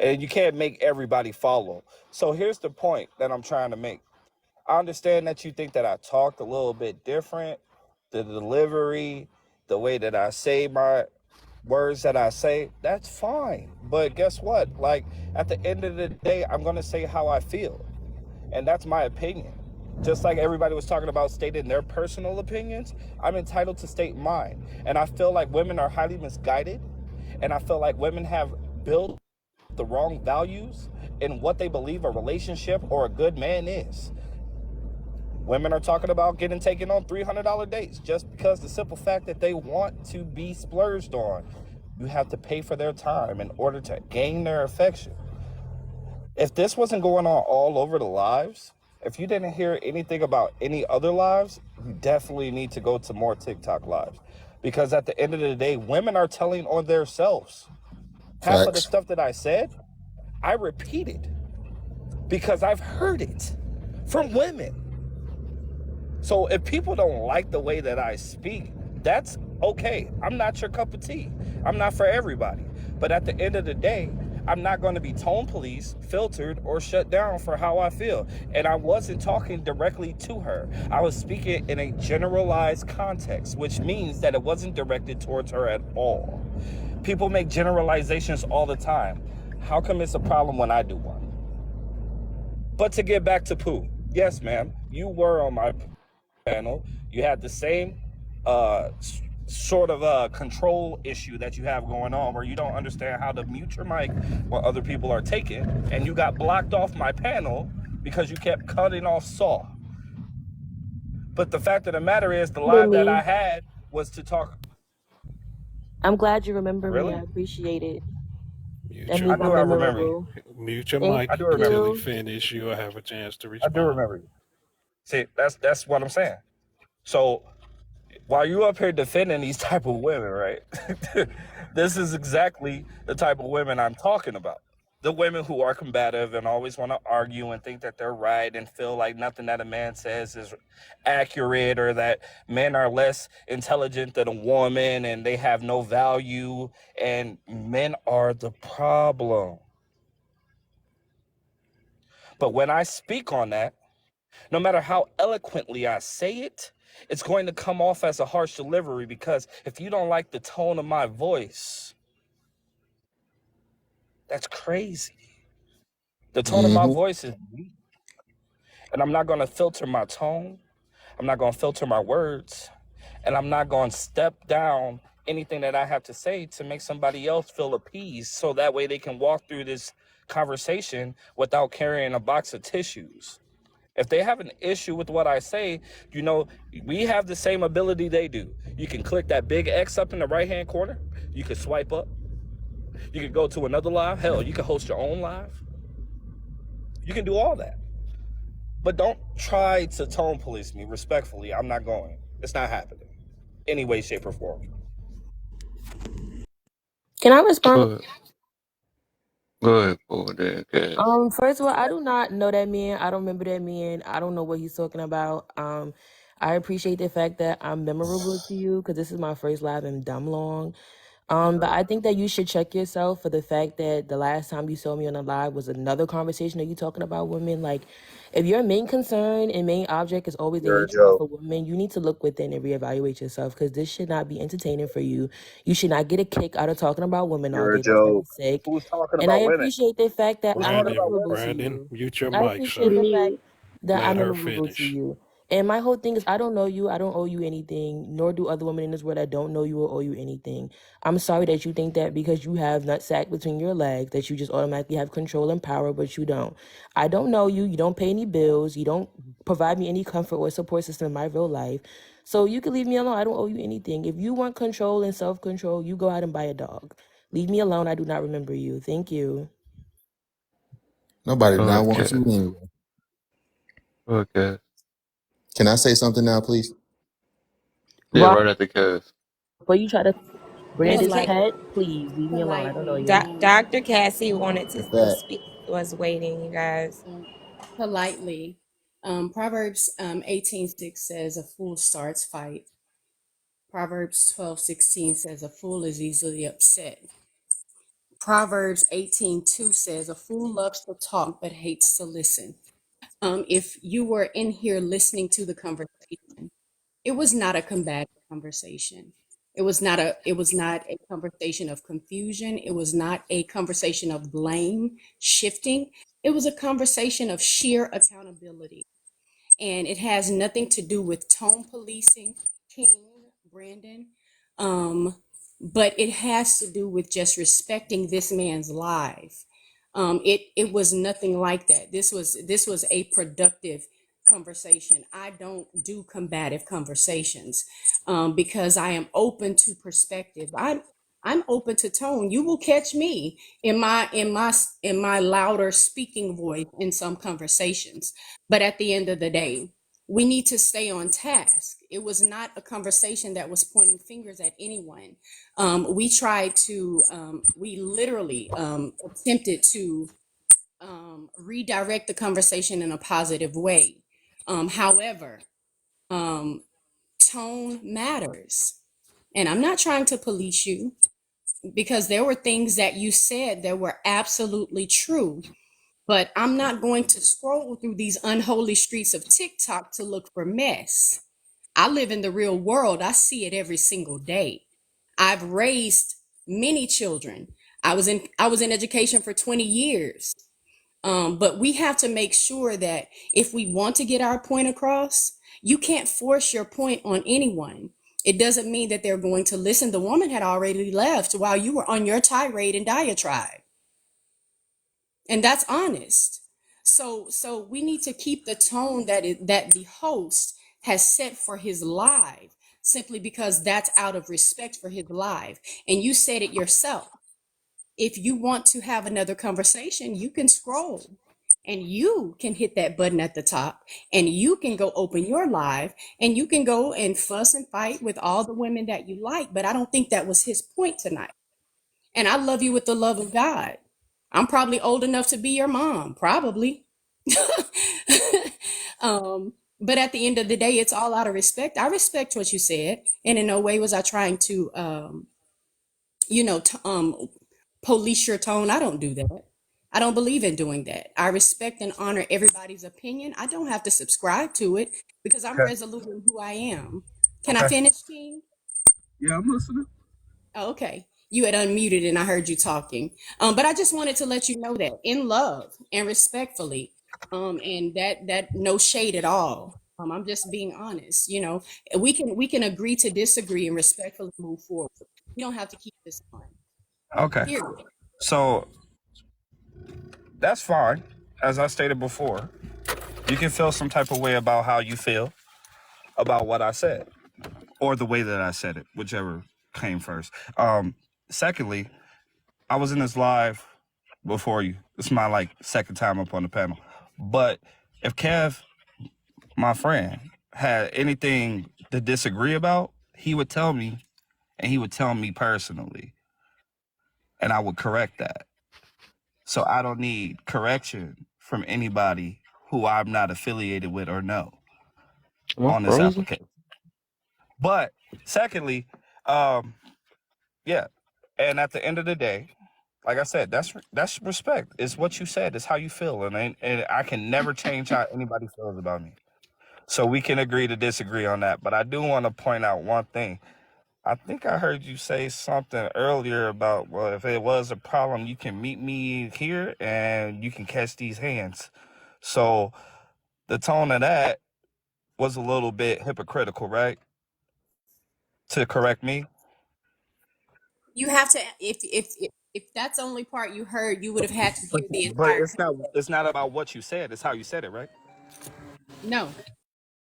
And you can't make everybody follow. So here's the point that I'm trying to make. I understand that you think that I talked a little bit different, the delivery, the way that I say my words that I say, that's fine. But guess what? Like, at the end of the day, I'm going to say how I feel. And that's my opinion. Just like everybody was talking about stating their personal opinions, I'm entitled to state mine. And I feel like women are highly misguided. And I feel like women have built the wrong values in what they believe a relationship or a good man is. Women are talking about getting taken on $300 dates just because the simple fact that they want to be splurged on. You have to pay for their time in order to gain their affection. If this wasn't going on all over the lives, if you didn't hear anything about any other lives, you definitely need to go to more TikTok lives. Because at the end of the day, women are telling on themselves. Half of the Facts. stuff that I said, I repeated because I've heard it from women. So if people don't like the way that I speak, that's okay. I'm not your cup of tea. I'm not for everybody. But at the end of the day, I'm not going to be tone police, filtered, or shut down for how I feel. And I wasn't talking directly to her. I was speaking in a generalized context, which means that it wasn't directed towards her at all. People make generalizations all the time. How come it's a problem when I do one? But to get back to Pooh, yes, ma'am, you were on my panel. You had the same sort of control issue that you have going on where you don't understand how to mute your mic while other people are taking, and you got blocked off my panel because you kept cutting off Saw. But the fact of the matter is, the remember live that I me. had was to talk. I'm glad you remember me. Really? I appreciate it. Mute That your I means I'm knew I remember you. memorable. mute your Thank I mic do remember until you. he you. finish. You'll have a chance to I do respond. remember you. See, that's what I'm saying. So while you up here defending these type of women, right? This is exactly the type of women I'm talking about. The women who are combative and always want to argue and think that they're right and feel like nothing that a man says is accurate, or that men are less intelligent than a woman and they have no value, and men are the problem. But when I speak on that, no matter how eloquently I say it, it's going to come off as a harsh delivery, because if you don't like the tone of my voice, that's crazy. The tone of my Mm-hmm. voice is weak, and I'm not going to filter my tone. I'm not going to filter my words, and I'm not going to step down anything that I have to say to make somebody else feel appeased, so that way they can walk through this conversation without carrying a box of tissues. If they have an issue with what I say, we have the same ability they do. You can click that big X up in the right-hand corner. You can swipe up. You can go to another live. Hell, you can host your own live. You can do all that. But don't try to tone police me respectfully. I'm not going. It's not happening. any way, shape, or form. Can I respond? Go ahead. Go ahead, boy. There, cuz. First of all, I do not know that man. I don't remember that man. I don't know what he's talking about. I appreciate the fact that I'm memorable to you because this is my first live in dumb long. But I think that you should check yourself for the fact that the last time you saw me on a live was another conversation that you talking about women. Like, if your main concern and main object is always the You're hatred off Joe. of women, you need to look within and reevaluate yourself because this should not be entertaining for you. You should not get a kick out of talking about women all You're day. That's very Joe. sick. Who's talking And I about women? appreciate the fact that Who's I'm talking Brandon, about memorable women? to Brandon, you. mute your I mic, appreciate sir. the fact that Let I'm her memorable to finish. you. And my whole thing is I don't know you. I don't owe you anything, nor do other women in this world that don't know you or owe you anything. I'm sorry that you think that because you have nutsack between your legs that you just automatically have control and power, but you don't. I don't know you. You don't pay any bills. You don't provide me any comfort or support system in my real life. So you can leave me alone. I don't owe you anything. If you want control and self-control, you go out and buy a dog. Leave me alone. I do not remember you. Thank you. Nobody did Go not ahead, want cuz. you anyway. Go ahead, cuz. Can I say something now, please? Yeah, Rob, right after cuz. before you try to It's Brandon's like pet, please leave me alone. I don't know politely, you. Dr. Cassie wanted to If that speak, was waiting, you guys. um, politely. Proverbs 18:6 says, "A fool starts fight." Proverbs 12:16 says, "A fool is easily upset." Proverbs 18:2 says, "A fool loves to talk but hates to listen." If you were in here listening to the conversation, it was not a combative conversation. It was not a conversation of confusion. It was not a conversation of blame shifting. It was a conversation of sheer accountability. And it has nothing to do with tone policing, King, Brandon, um, but it has to do with just respecting this man's life. It was nothing like that. This was a productive conversation. I don't do combative conversations because I am open to perspective. I'm open to tone. You will catch me in my louder speaking voice in some conversations, but at the end of the day, we need to stay on task. It was not a conversation that was pointing fingers at anyone. We literally attempted to redirect the conversation in a positive way. However, um, tone matters. And I'm not trying to police you because there were things that you said that were absolutely true. But I'm not going to scroll through these unholy streets of TikTok to look for mess. I live in the real world. I see it every single day. I've raised many children. I was in education for 20 years. But we have to make sure that if we want to get our point across, you can't force your point on anyone. It doesn't mean that they're going to listen. The woman had already left while you were on your tirade and diatribe, and that's honest. So we need to keep the tone that the host has set for his live, simply because that's out of respect for his live. And you said it yourself. If you want to have another conversation, you can scroll and you can hit that button at the top and you can go open your live and you can go and fuss and fight with all the women that you like. But I don't think that was his point tonight. And I love you with the love of God. I'm probably old enough to be your mom, probably. But at the end of the day, it's all out of respect. I respect what you said, and in no way was I trying to, you know, police your tone. I don't do that. I don't believe in doing that. I respect and honor everybody's opinion. I don't have to subscribe to it because I'm Okay. resolute in who I am. Can I Okay. finish, King? Yeah, I'm listening. Oh, okay. You had unmuted and I heard you talking. But I just wanted to let you know that in love and respectfully, and that no shade at all. I'm just being honest. We can agree to disagree and respectfully move forward. We don't have to keep this on. Okay. Period. So that's fine. As I stated before, you can feel some type of way about how you feel about what I said or the way that I said it, whichever came first. Secondly, I was in this live before you. It's my second time up on the panel. But if Kev, my friend, had anything to disagree about, he would tell me, and he would tell me personally, and I would correct that. So I don't need correction from anybody who I'm not affiliated with or know Am I on this frozen? application. But secondly, yeah, and at the end of the day, like I said, that's respect. It's what you said. It's how you feel, and I can never change how anybody feels about me. So we can agree to disagree on that. But I do want to point out one thing. I think I heard you say something earlier about, well, if it was a problem, you can meet me here and you can catch these hands. So the tone of that was a little bit hypocritical, right? To correct me. You have to, if that's the only part you heard, you would have had to But hear the but entire it's not about what you said, it's how you said it, right? no.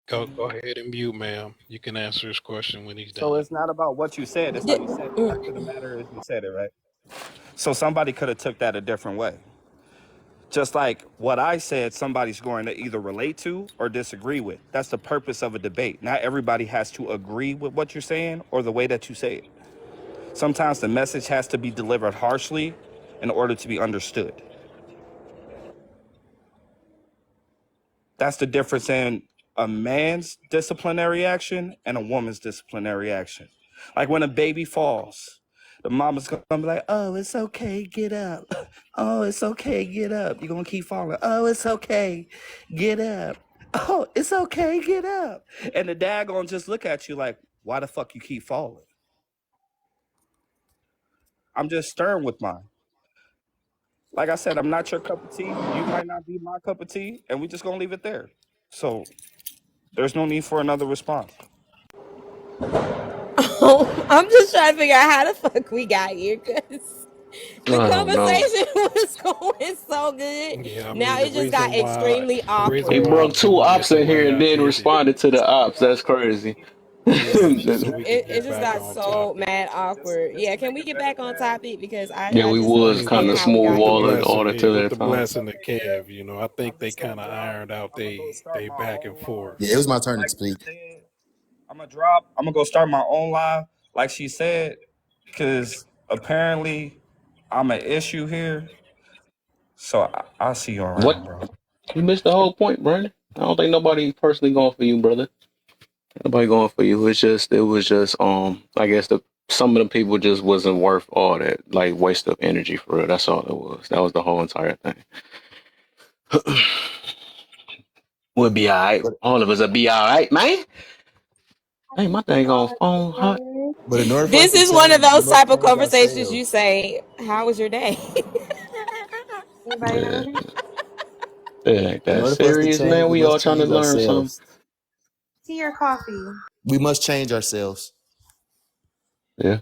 Go ahead and mute, ma'am. You can answer his question when he's So done. it's not about what you said, it's how you said it. The fact of the matter is you said it, right? So somebody could have took that a different way. Just like what I said, somebody's going to either relate to or disagree with. That's the purpose of a debate. Not everybody has to agree with what you're saying or the way that you say it. Sometimes the message has to be delivered harshly in order to be understood. That's the difference in a man's disciplinary action and a woman's disciplinary action. Like when a baby falls, the mama's gonna be like, oh, it's okay, get up. Oh, it's okay, get up. You're gonna keep falling. Oh, it's okay, get up. Oh, it's okay, get up. And the dad gonna just look at you like, why the fuck you keep falling? I'm just stern with mine. Like I said, I'm not your cup of tea. You might not be my cup of tea, and we just gonna leave it there. So there's no need for another response. I'm just trying to figure out how the fuck we got here because the I don't know. conversation was going so good. Yeah, I Now mean it just got extremely the reason He awkward. why broke two the ops reason in why here and y'all then did it, responded to the ops. That's crazy. yeah, just so we could It get just back got on so topic. mad awkward. Just Yeah, to can make we it get better, back on man. topic? Because Yeah, I we just don't I was mean, kind understand of how we smooth got with the here. walling blessing, order yeah, till with that the time. blessing that Kev, Kev, I think I'm they just gonna kind of drop. ironed out I'm gonna go start they my back and own live. Yeah, it forth. was my turn to Like she speak. said, I'm gonna drop. I'm gonna go start my own live. Like she said, because apparently I'm an issue here. So I'll see you What? around, bro. You missed the whole point, Brandon. I don't think nobody personally going for you, brother. Nobody going for you. It was just, I guess some of the people just wasn't worth all that, like, waste of energy for real. That's all it was. That was the whole entire thing. We'll be all right. But All of us will be all right, man. Hey, my thing on phone hot. but in order for us This to is one of change, we those must type of change conversations you ourselves. say, "How was your day?" Anybody Yeah, hungry? it ain't In that order for us to serious, change, man. we We all must trying to change learn something. ourselves. Tea or coffee? We must change ourselves. Yeah,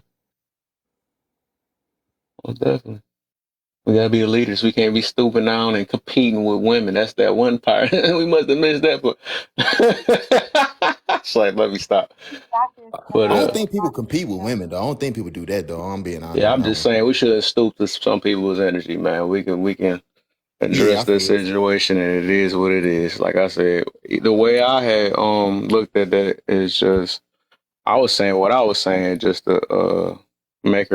most definitely. We gotta be the leaders. We can't be stooping down and competing with women. That's that one part. We must have missed that. But it's like, let me stop. But I don't think people compete with women, though. I don't think people do that, though. I'm being honest yeah, on I'm that just one. saying we should have stooped to some people's energy, man. We can Yeah, I address this feel it. situation, and it is what it is. Like I said, the way I had looked at that is just I was saying what I was saying just to make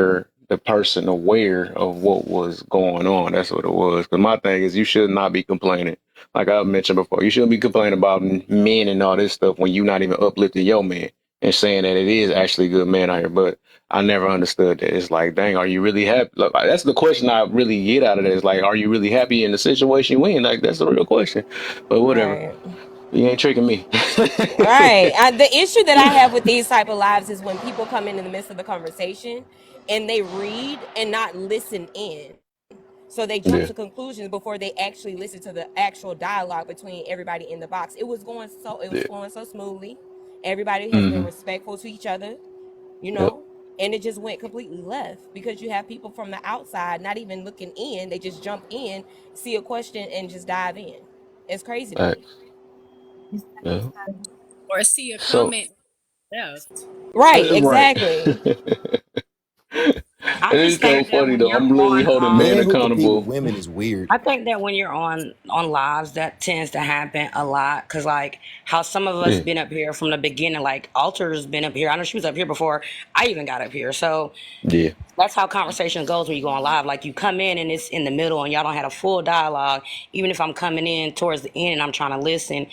the person aware of what was going on. That's what it was. Because my thing is, you should not be complaining. Like I mentioned before, you shouldn't be complaining about men and all this stuff when you're not even uplifting your man and saying that it is actually good men out here. But I never understood that. It's like, dang, are you really happy? Like, that's the question I really get out of that. Is like, are you really happy in the situation you in? Like, that's the real question. But whatever, Right. you ain't tricking me. Right. The issue that I have with these type of lives is when people come in the midst of the conversation and they read and not listen in. So they jump Yeah, to conclusions before they actually listen to the actual dialogue between everybody in the box. It was yeah. flowing so smoothly. Everybody has been Mm-hmm. respectful to each other, you Yep. know, and it just went completely left because you have people from the outside not even looking in. They just jump in, see a question, and just dive in. It's crazy to me. Facts. Yeah. Or see a So comment left. Right, right. exactly. I It's just so think that funny when though. you're I'm literally on, holding men Men who compete with accountable. women is weird. I think that when you're on lives, that tends to happen a lot. Cause like how some of us Yeah, been up here from the beginning, like Alter's been up here. I know she was up here before I even got up here. So yeah. that's how conversation goes when you go on live. Like you come in and it's in the middle and y'all don't have a full dialogue. Even if I'm coming in towards the end and I'm trying to listen,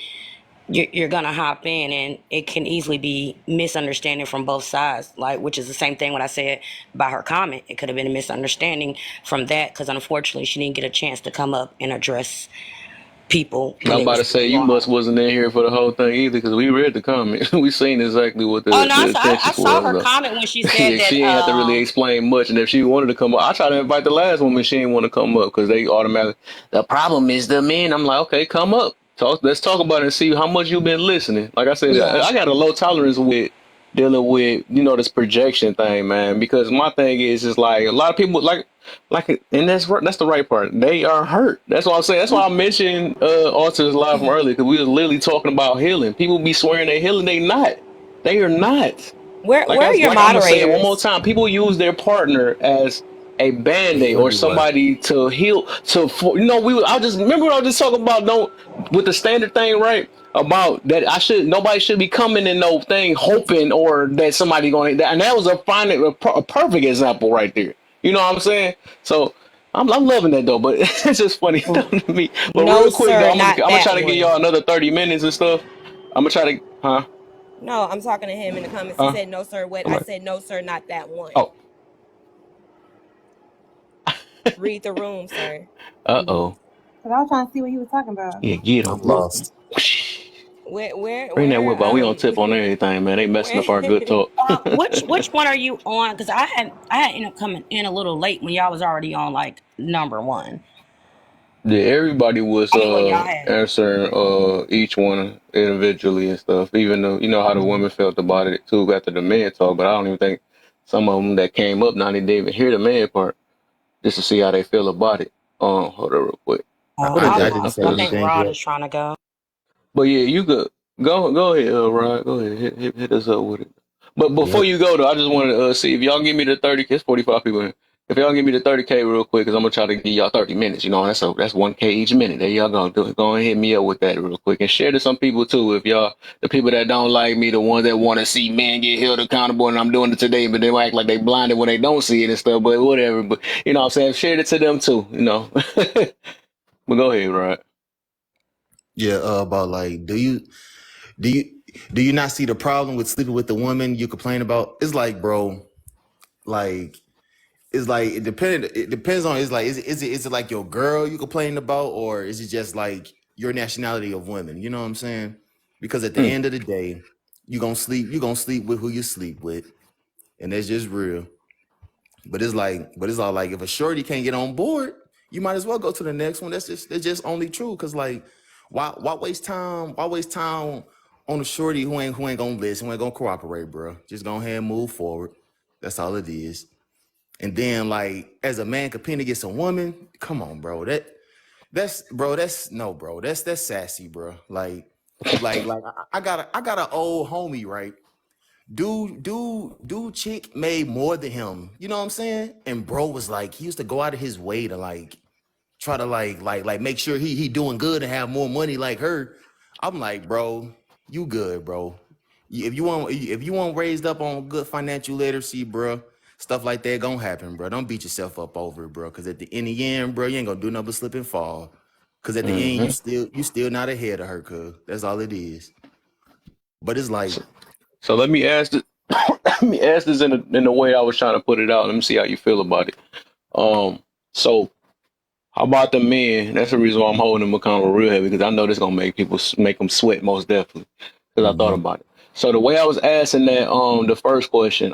you're gonna hop in and it can easily be misunderstanding from both sides, like, which is the same thing what I said about her comment. It could have been a misunderstanding from that because unfortunately she didn't get a chance to come up and address people I when was it about was to say going you on. must wasn't in here for the whole thing either because we read the comment. We seen exactly what Oh the no, the I intentions saw was her though. comment when she said Yeah, that she ain't have to really explain much, and if she wanted to come up, I tried to invite the last woman. She didn't want to come up because they automatically. The problem is the men. I'm like, okay, come up. Talk. Let's talk about it and see how much you've been listening. Like I said, yeah. I got a low tolerance with dealing with this projection thing, man. Because my thing is like a lot of people and that's the right part. They are hurt. That's what I'm saying. That's why I mentioned Arthur's live from earlier because we was literally talking about healing. People be swearing they're healing. They not. They are not. Where are your I'm gonna say it one more moderators? time. People use their partner as a band-aid He'll or do what? somebody to heal I just remember what I was just talking about don't with the standard thing, right? About that nobody should be coming in no thing hoping or that somebody going and that was a perfect example right there. You know what I'm saying? So I'm loving that though, but it's just funny to me. But No, real quick though, sir, I'm not gonna that try to give one. y'all another 30 minutes and stuff. I'm gonna try to No, I'm talking to him in the comments. He huh said no, sir. What I somebody. said, no, sir, not that one. Oh, Read the room, sir. uh-oh. Cause I was trying to see what he was talking about. Yeah, get I'm them. Look. lost. Bring that whip out. We on tip on everything, man. They messing where up our good talk. Which one are you on? Because I had ended up coming in a little late when y'all was already on like number one. Yeah, everybody was I mean, well, y'all had. answering each one individually and stuff. Even though you know how the women felt about it too after the men talk, but I don't even think some of them that came up now they didn't even hear the man part just to see how they feel about it. Hold on real quick. What is I that? didn't I say I think anything Rod yet. is trying to go. But yeah, you could go ahead, Rod. Go ahead, hit us up with it. But before Yep. you go though, I just wanted to see if y'all give me the 30K. It's 45 people in. If y'all give me the 30K real quick, because I'm gonna try to give y'all 30 minutes. You know, that's 1K each minute. There y'all go. Go and hit me up with that real quick and share to some people too. If y'all the people that don't like me, the ones that want to see men get held accountable, and I'm doing it today, but they act like they blinded when they don't see it and stuff. But whatever. But you know, what I'm saying share it to them too. You know. But go ahead, Rod. Yeah. About like, do you do you not see the problem with sleeping with the woman you complain about? It's like, bro, like it's like it depends on it's like is it like your girl you complain about or is it just like your nationality of women? You know what I'm saying? Because at the Mm. end of the day, you gonna sleep with who you sleep with, and that's just real. But it's all like if a shorty can't get on board, you might as well go to the next one. That's just only true. Cause like, why waste time? Why waste time on a shorty who ain't gonna listen, who ain't gonna cooperate, bro? Just go ahead and move forward. That's all it is. And then like, as a man competing against a woman, come on, bro. That's no, bro. That's sassy, bro. Like I got an old homie, right? Dude, chick made more than him. You know what I'm saying? And bro was like, he used to go out of his way to like try to like make sure he doing good and have more money like her. I'm like, bro, you good, bro. If you want raised up on good financial literacy, bro, stuff like that gonna happen, bro. Don't beat yourself up over it, bro. Cause in the end, bro, you ain't gonna do nothing but slip and fall. Cause at the end, Hmm. you still not ahead of her, cuz. That's all it is. But it's like, So let me ask this. Let me ask this in the way I was trying to put it out. Let me see how you feel about it. So how about the men? That's the reason why I'm holding them accountable real heavy because I know this gonna make make them sweat most definitely. Because I thought mhm. about it. So the way I was asking that, the first question,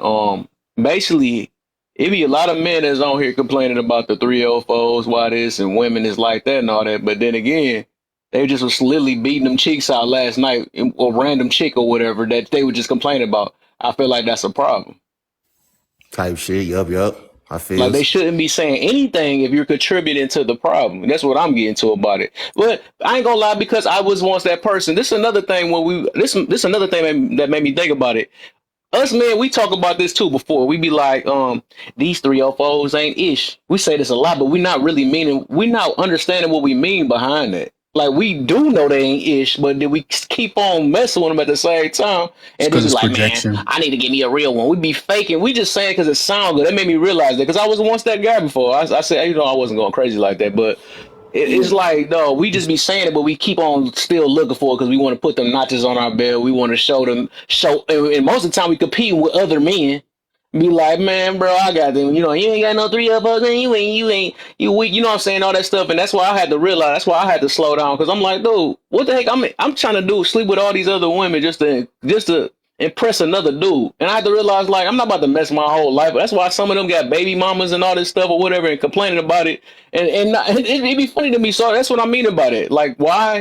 basically, it be a lot of men that's on here complaining about the 304s, why this, and women is like that and all that. But then again, they just was literally beating them cheeks out last night, or random chick or whatever that they were just complaining about. I feel like that's a problem. Type shit. Yup. I Like they feels. shouldn't be saying anything if you're contributing to the problem. That's what I'm getting to about it. But I ain't gonna lie because I was once that person. This is another thing when we this another thing that made me think about it. us men, we talk about this too before. We be like, these 304s ain't ish. We say this a lot, but we not really meaning, we not understanding what we mean behind it. Like we do know they ain't ish, but then we keep on messing with them at the same time, It's and then because be it's like, man, projection. I need to get me a real one. We be faking. We just saying because it sound good. That made me realize that because I was once that guy before. I said, you know, I wasn't going crazy like that, but it's like no, we just be saying it, but we keep on still looking for it because we want to put them notches on our belt. We want to show, and most of the time we compete with other men. Be like, man, bro, I got them. You know, you ain't got no 3 of us, and you weak. You know what I'm saying? All that stuff, and that's why I had to realize. That's why I had to slow down because I'm like, dude, what the heck? I'm trying to do sleep with all these other women just to impress another dude, and I had to realize like I'm not about to mess my whole life. That's why some of them got baby mamas and all this stuff or whatever, and complaining about it, and not, it'd be funny to me. So that's what I mean about it. Like, why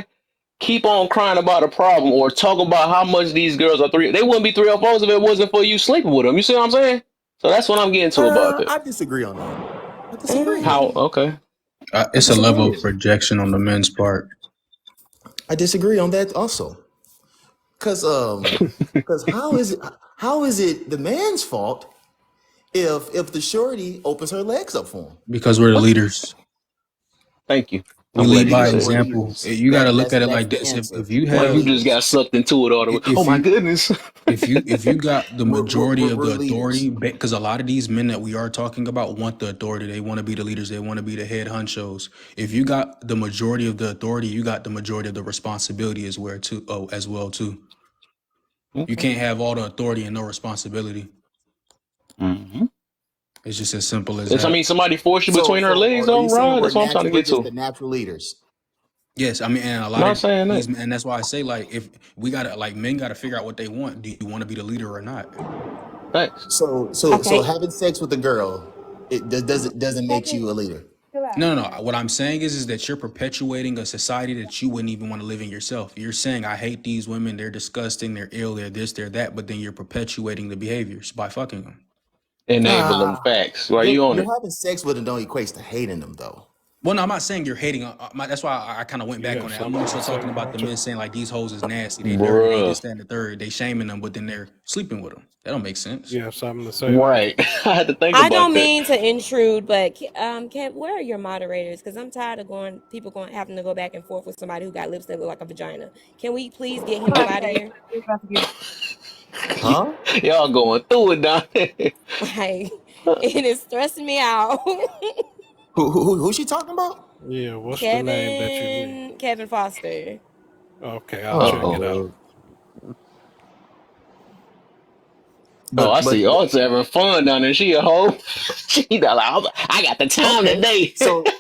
keep on crying about a problem or talk about how much these girls are three? They wouldn't be 304s if it wasn't for you sleeping with them. You see what I'm saying? So that's what I'm getting to about that. I disagree on that. I disagree. How? Okay. I It's a level disagree. of projection on the men's part. I disagree on that also. Cause how is it the man's fault if the shorty opens her legs up for him? Because we're the What? leaders. Thank you. We I'm glad lead you can by Because say we're that. example. leaders. You got to look at it That's like the this. answer. If you We're Like you have, just got leaders. sucked into it all the way. Oh if my you goodness. if you got the majority of We're the authority, leaders. because a lot of these men that we are talking about want the authority. They want to be the leaders. They want to be the head honchos. If you got the majority of the authority, you got the majority of the responsibility as well too. Oh, as well too. You Okay. can't have all the authority and no responsibility. Mm-hmm. It's just as simple as It's, I that. mean, somebody forced you So between her legs, are though, you saying Rod. That's what I'm trying to we're get just to. the natural leaders? Yes, I mean, and a lot Not of saying these, that. and that's why I say, like, if we gotta, like, men gotta figure out what they want. Do you want to be the leader or not? Thanks. So Okay. having sex with a girl, it doesn't make you a leader. No, no, no. What I'm saying is that you're perpetuating a society that you wouldn't even want to live in yourself. You're saying, I hate these women. They're disgusting. They're ill. They're this. They're that. But then you're perpetuating the behaviors by fucking them. Enabling Ah, facts. Why you on you're it? having sex with them don't equate to hating them though. Well, no, I'm not saying you're hating. That's why I kind of went You back have on that. I'm something more to so say, talking about the Walter? men saying like these hoes is nasty. They dirty. They Bruh. this, that, and the third. They shaming them, but then they're sleeping with them. That don't make sense. You have something to say, Walter? Right. I had to think I about don't that. mean to intrude, but can where are your moderators? Because I'm tired of people going having to go back and forth with somebody who got lips that look like a vagina. Can we please get him up out of here? Huh? Y'all going through it down there. Like it is stressing me out. Who she talking about? Yeah, what's the name that you need? Kevin Foster. Okay, I'll Oh check Uh-oh. it out. Lord. Oh, I But see. Oh, it's having fun down there. She a hoe. She like, I got the time okay. today. So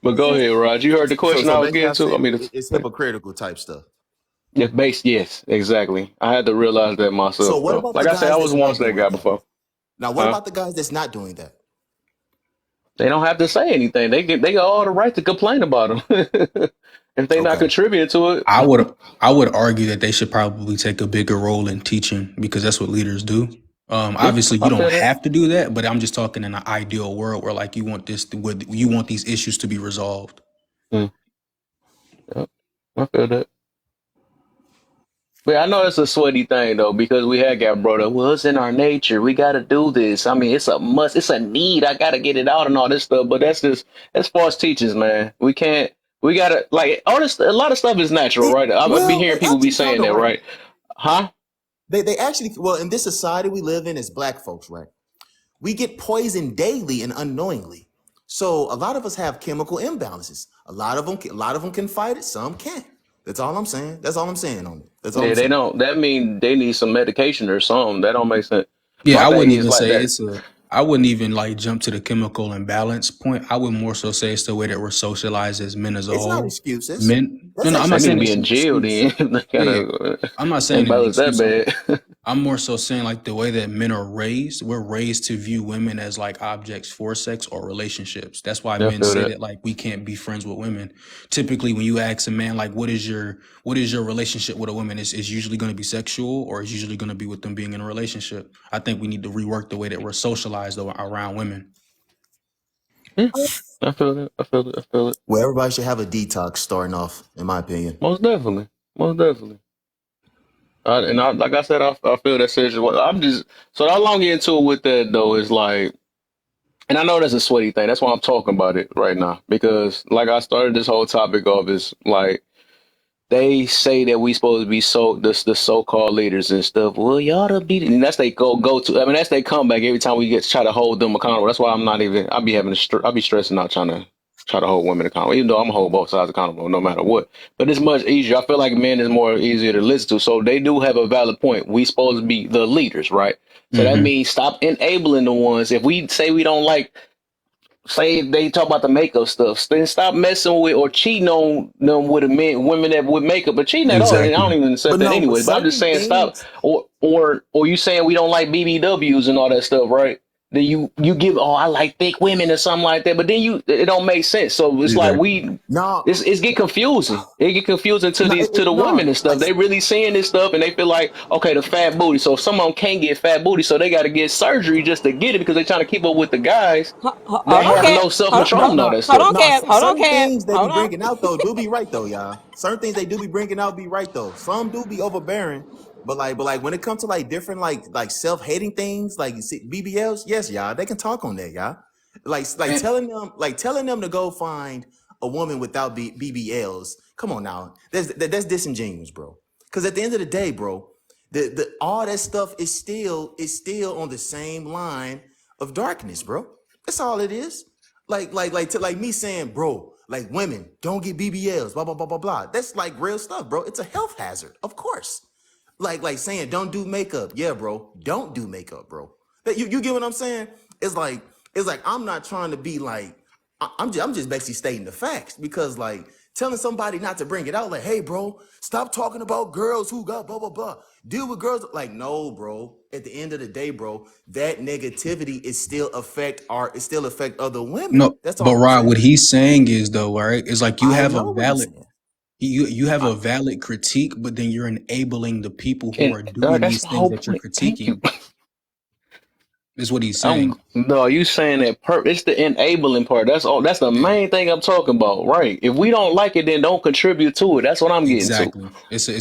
But go ahead, Rod. You heard the question I was basically getting I'm to? I saying mean, it's hypocritical type stuff. yeah, base, yes, exactly. I had to realize that So myself, what though. about the Like I said, I guys was that's once not that doing guy that? before. Now what Huh? about the guys that's not doing that? They don't have to say anything. They got all the right to complain about them. If they not Okay. contributing to it. I would I would argue that they should probably take a bigger role in teaching because that's what leaders do. Yeah, Obviously, you I don't feel that. have to do that, but I'm just talking in an ideal world where like you want you want these issues to be resolved. Mm, yeah, I feel that. But I know it's a sweaty thing though, because we had got brought up. Well, it's in our nature. We got to do this. I mean, it's a must. It's a need. I got to get it out and all this stuff. But that's just as far as teachers, man. We can't. We gotta like all this. A lot of stuff is natural, right? I've been Well, hearing they people be actually kind saying of that, right. right? Huh? They actually well in this society we live in as black folks, right? We get poisoned daily and unknowingly. So a lot of us have chemical imbalances. A lot of them can fight it. Some can't. That's all I'm saying. That's all I'm saying on it. That's all Yeah, I'm they saying. don't. That mean they need some medication or something. That don't make sense. Yeah, My I thing wouldn't is even like say that. it's a. I wouldn't even like jump to the chemical imbalance point. I would more so say it's the way that we're socialized as men as a It's not whole. excuses. Men, no, That's no, I'm They not actually need to saying not be it's in an jail excuse. then. They Yeah, kind yeah. of I'm not saying ain't it's an about that excuse. bad. I'm more so saying like the way that men are raised, we're raised to view women as like objects for sex or relationships. That's why I men feel say that. that like we can't be friends with women. Typically, when you ask a man like what is your relationship with a woman, is usually going to be sexual or is usually going to be with them being in a relationship. I think we need to rework the way that we're socialized around women. Yeah, I feel it. I feel it. I feel it. well, everybody should have a detox starting off, in my opinion. Most definitely. Most definitely. Like I said, I feel that situation. I'm just so how long get into it with that though is like, and I know that's a sweaty thing. That's why I'm talking about it right now because like I started this whole topic off is like they say that we supposed to be the so called leaders and stuff. Well, y'all to be, and that's they go to. I mean, that's they comeback every time we get try to hold them accountable. That's why I'm not even. I be having I be stressing out try to hold women accountable, even though I'm gonna hold both sides accountable no matter what. But it's much easier. I feel like men is more easier to listen to. So they do have a valid point. We supposed to be the leaders, right? So that Hmm. means stop enabling the ones. If we say we don't like say they talk about the makeup stuff, then stop messing with or cheating on them with women that with makeup, but cheating at all. And I don't Exactly. even accept But that no, but anyways. But I'm just certain saying stop. things. Or you saying we don't like BBWs and all that stuff, right? Then you give I like thick women or something like that, but then it don't make sense. So it's like Exactly. No, it's get confusing. It get confusing to no, to the women no. and stuff. They really seeing this stuff and they feel like okay, the fat booty. So if someone can't get fat booty, so they got to get surgery just to get it because they trying to keep up with the guys Hold that on, have Kev. no self Hold on, control No, hold, and all no, that hold stuff. on, no. Kev. Hold on, Certain Kev. things they be Hold on. bringing out though do be right though, y'all. Certain things they do be bringing out be right though. Some do be overbearing, but like when it comes to like different like self hating things like you see, BBLs, yes, y'all, they can talk on that, y'all. Like And telling them to go find a woman without BBLs. Come on now, that's disingenuous, bro. Because at the end of the day, bro, the all that stuff is still on the same line of darkness, bro. That's all it is. Like me saying, bro, like women don't get BBLs, blah blah blah blah blah. That's like real stuff, bro. It's a health hazard, of course. Like saying don't do makeup, yeah, bro. Don't do makeup, bro. You get what I'm saying? It's like I'm not trying to be like I'm just basically stating the facts because like telling somebody not to bring it out, like, hey, bro, stop talking about girls who got blah blah blah. Deal with girls. Like, no, bro. At the end of the day, bro, that negativity is still affect other women. no, That's but all I'm Rod, what saying. he's saying is though, right? Is like you I have a know what he's valid saying. you have I, a valid critique, but then you're enabling the people who And are doing that's these the things whole that you're point. Thank you. critiquing. Is what he's saying. No, you saying that it's the enabling part. That's all. That's the main thing I'm talking about, right? If we don't like it, then don't contribute to it. That's what I'm getting to. Exactly.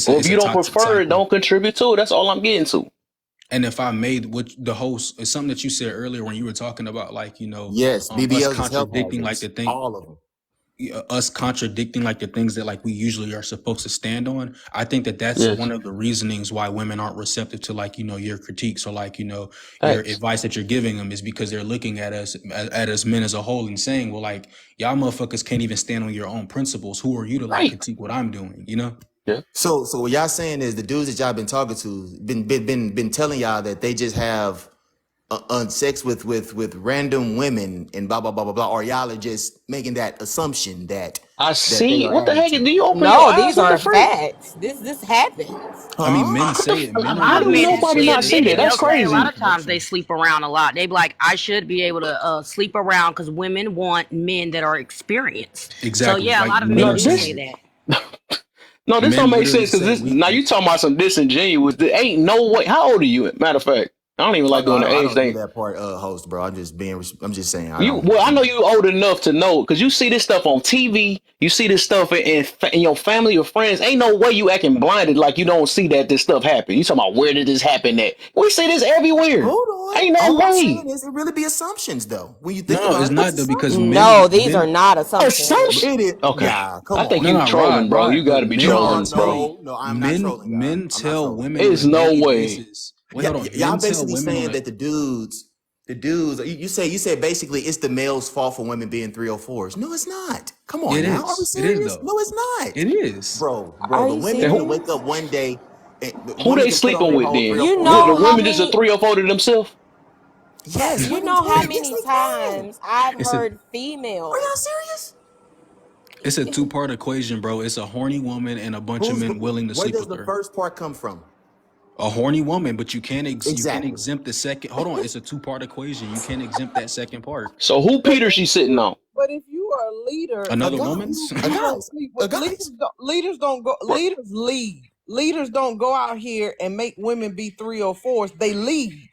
Or if It's you a don't toxic prefer it, cycle. don't contribute to it. That's all I'm getting to. And if I made what the host is something that you said earlier when you were talking about like, yes, us BBLs is health contradicting like hazards. the thing All of them. us contradicting like the things that like we usually are supposed to stand on. I think that that's Yes, one of the reasonings why women aren't receptive to like your critiques or like your thanks. advice that you're giving them is because they're looking at us at us men as a whole and saying, well, like y'all motherfuckers can't even stand on your own principles. Who are you to like Right. critique what I'm doing, Yeah. So what y'all saying is the dudes that y'all been talking to been telling y'all that they just have sex with random women and blah blah blah blah blah, or y'all are just making that assumption I that they see. are What the adding heck? to Do it. you open your No, eyes? these What the are freak? facts. This happens. I mean, Huh? men What the? say it. Men are How do very Men nobody actually sensitive not to see admit that? it. That's They'll say a lot crazy. of times they reproduction. sleep around a lot. They be like, I should be able to sleep around because women want men that are experienced. So Exactly. yeah, a Like lot of men men No, are do say this. sensitive. that. No, this don't Men make literally sense because say this. Now we you talking about some disingenuous. There ain't no way. How old are you? Matter of fact, I don't even Oh like no, doing the I age don't do thing. that part, host, bro. I'm just saying I You don't. well, I know you old enough to know because you see this stuff on TV. You see this stuff in your family or friends. Ain't no way you acting blinded like you don't see that this stuff happen. You talking about where did this happen at? We see this everywhere. Hold on. Ain't no All I'm saying way. is it really be assumptions though. When you think no, it's about it, it's not though because assumptions. No, these are men not assumptions. Assumption. It is. Okay, Yeah, come I think on. no, you no, trolling, bro. You Rod, got but to be No, trolling, men bro. tell no, I'm not men trolling, y'all. men I'm not tell trolling. women on It's a no daily way. basis. Wait, Yeah, hold on. y'all Men tell basically women on saying a that the dudes. You say basically it's the male's fault for women being 304s. No, it's not. Come on it now, are we is. It is serious? though. No, it's not, It is. bro. Are The you women And can who wake up serious? one day, and the who women they can put on sleeping their with whole then? You 304. The know how women just a many 304 to themselves. Yes, you women know how can. Yes, many they can. times I've It's a heard Are y'all females. serious? it's a two-part equation, bro. It's a horny woman and a bunch of Who's men willing to where sleep does with the her. first part come from? A horny woman, but you can't Exactly. exempt the second. Hold on, it's a two-part equation. You can't exempt that second part. So who But Peter if she sitting you on? but if you are a leader A Another and woman's. guys, you a you gonna guys, sleep a with guys. Bro, leaders lead. Leaders don't go out here and make women be 304s. They lead.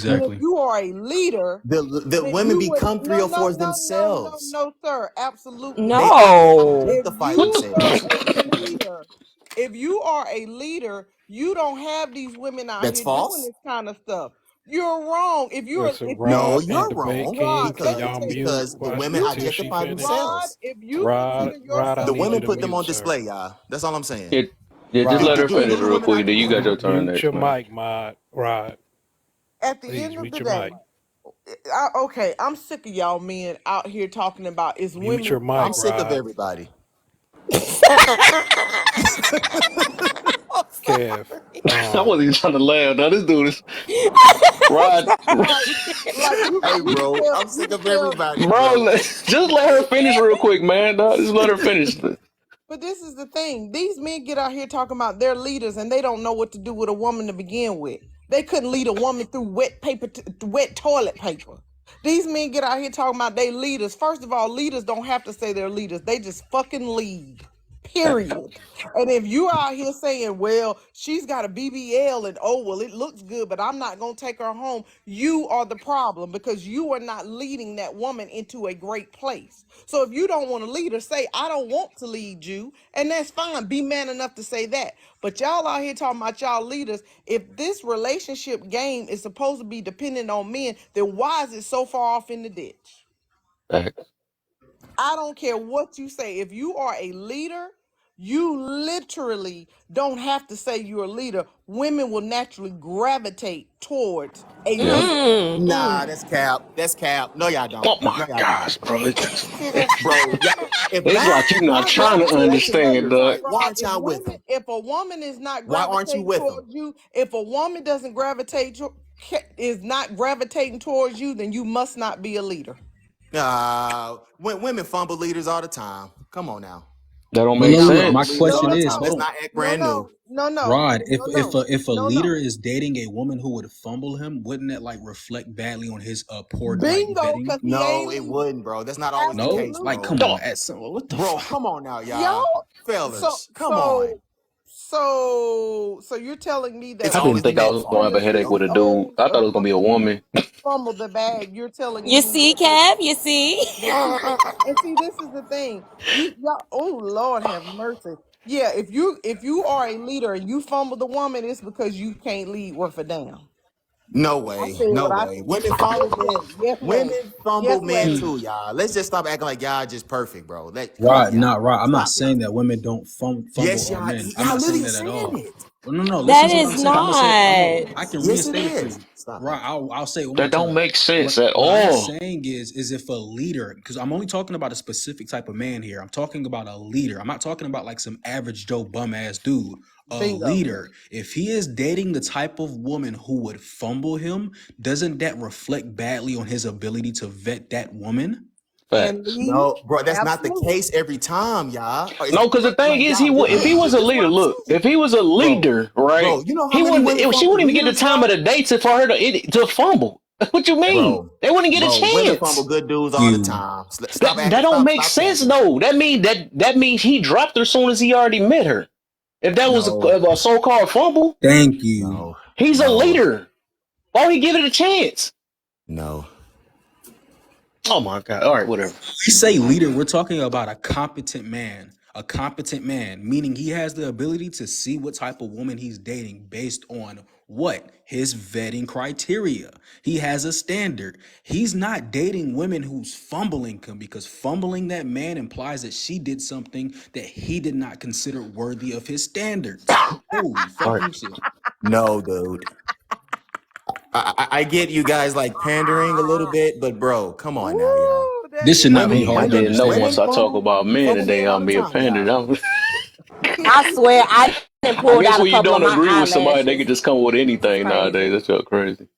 And if Exactly. you are a leader, The then women you would become no no 304s no no no themselves. no sir. Absolutely They not. they No. If objectify you what the? were themselves. a leader if you are a leader, you don't have these women out That's here doing false. this kind of stuff. You're wrong. Listen, If you No, Rod and you're debate. wrong Can Rod, let me y'all tell you mute because something. the while, women until she objectify finish? Rod, themselves. if you Rod, consider I The yourself need you women to put them mute, on sir. display, y'all. That's all I'm saying. Yeah, yeah, just let Rod, her Give finish the real women quick. Then you got identity. your turn mute next, your man. mic, Mod. Rod, at the please end of mute the your day, mic. okay, I'm sick of y'all men out here talking about it's Mute women's your I'm mic, fault. sick of Rod. everybody. I'm Kev. sorry. I wasn't even trying to laugh. Now this dude is Rod, Like, like Hey, bro, I'm you sick can of tell. everybody, bro. bro. Just let her finish real quick, man. Dog. Just let her finish. But this is the thing. These men get out here talking about their leaders and they don't know what to do with a woman to begin with. They couldn't lead a woman through wet paper, wet toilet paper. These men get out here talking about they leaders. First of all, leaders don't have to say they're leaders. They just fucking lead. Period. And if you out here saying, well, she's got a BBL and oh, well, it looks good, but I'm not going to take her home, you are the problem because you are not leading that woman into a great place. So if you don't want to lead her, say, I don't want to lead you. And that's fine. Be man enough to say that. But y'all out here talking about y'all leaders. If this relationship game is supposed to be dependent on men, then why is it so far off in the ditch? Facts. I don't care what you say. If you are a leader, you literally don't have to say you're a leader. Women will naturally gravitate towards a Yeah. leader. Nah, that's cap. That's cap. No, y'all don't. Oh my No, y'all don't. gosh, bro. Bro, if It's like you're not y'all trying to gravitate after understand, leaders, Doug. right? Why Rod, aren't y'all with them? if a woman is not Why aren't you gravitating with them? towards you, if a woman doesn't is not gravitating towards you, then you must not be a leader. Women fumble leaders all the time. Come on now. That don't No, make no, Y'all look. fumble My sense. leaders No, all question the no, is, time. hold Let's no, on, not act no, brand new. no, no, no, Rod. no, no, If a no, no. leader is dating a woman who would fumble him, wouldn't that like reflect badly on his poor like Bingo, vetting? because he No, ain't it leading. wouldn't, bro. That's not always the No, case, like Absolutely. bro. come on, Dog. at some what the Bro, fuck? come on now, y'all. Y'all, so Fellas, come on. so so you're telling me It's that I didn't always the think I women man's was gonna fault. have a women headache who with Nope. a dude. I thought it was gonna be a woman. fumble the bag, you're telling You me see, Kev? You see? and see this is the thing. You y'all, oh Lord have mercy. Yeah, if you are a leader and you fumble the woman, it's because you can't lead worth a damn. No I way. said No what I way. said. Women Yes fumble men. way. Yes way. Women fumble Yes men way. too, y'all. Let's just stop acting like y'all just perfect, bro. Come on, Rod, y'all. not Rod. I'm not Stop it. saying that women don't fumble Yes, or men. I'm y'all not saying literally that at saying all. it. Well, no, no. Listen That to what is I'm saying. I'm gonna say. I not. can Yes, it reinstate it for is. you. Stop it. Right. I'll say it one more That don't time. make sense What at what I'm all. saying is if a leader, because I'm only talking about a specific type of man here. I'm talking about a leader. I'm not talking about like some average Joe bum ass dude. A Bingo. leader. If he is dating the type of woman who would fumble him, doesn't that reflect badly on his ability to vet that woman? And Facts. lead. No, bro, that's not the Absolutely. case every time, y'all. No, because the thing Like is, y'all if he was a that's what leader, I'm look, if saying. he was a Bro, leader, right, bro, you know how he many wouldn't. women She fumble wouldn't even get the leaders, time of y'all? the day for her to fumble. What you mean? Bro, They wouldn't get a women fumble chance. good dudes all the You. time. That Stop that acting, don't make stop sense capping. though. That means he dropped her as soon as he already met her. If that was No, a so-called fumble, Thank you. no, he's a no, leader. Why would he give it a chance? no. Oh my god! All right, whatever. We say leader, we're talking about a competent man. A competent man, meaning he has the ability to see what type of woman he's dating based on what? His vetting criteria. He has a standard. He's not dating women who's fumbling him because fumbling that man implies that she did something that he did not consider worthy of his standards. Holy All right. fucking shit. No, dude. I get you guys like pandering a little bit, but bro, come on now, y'all. Ooh, that This is should not be Women, I hard to women, didn't know understand. once women I talk about men fumble today, men I'll all the be time, offended. y'all. I swear I didn't I pulled guess out a when you couple of don't my agree with somebody, they eyelashes. can just come with It's anything nowadays. crazy. That's just crazy.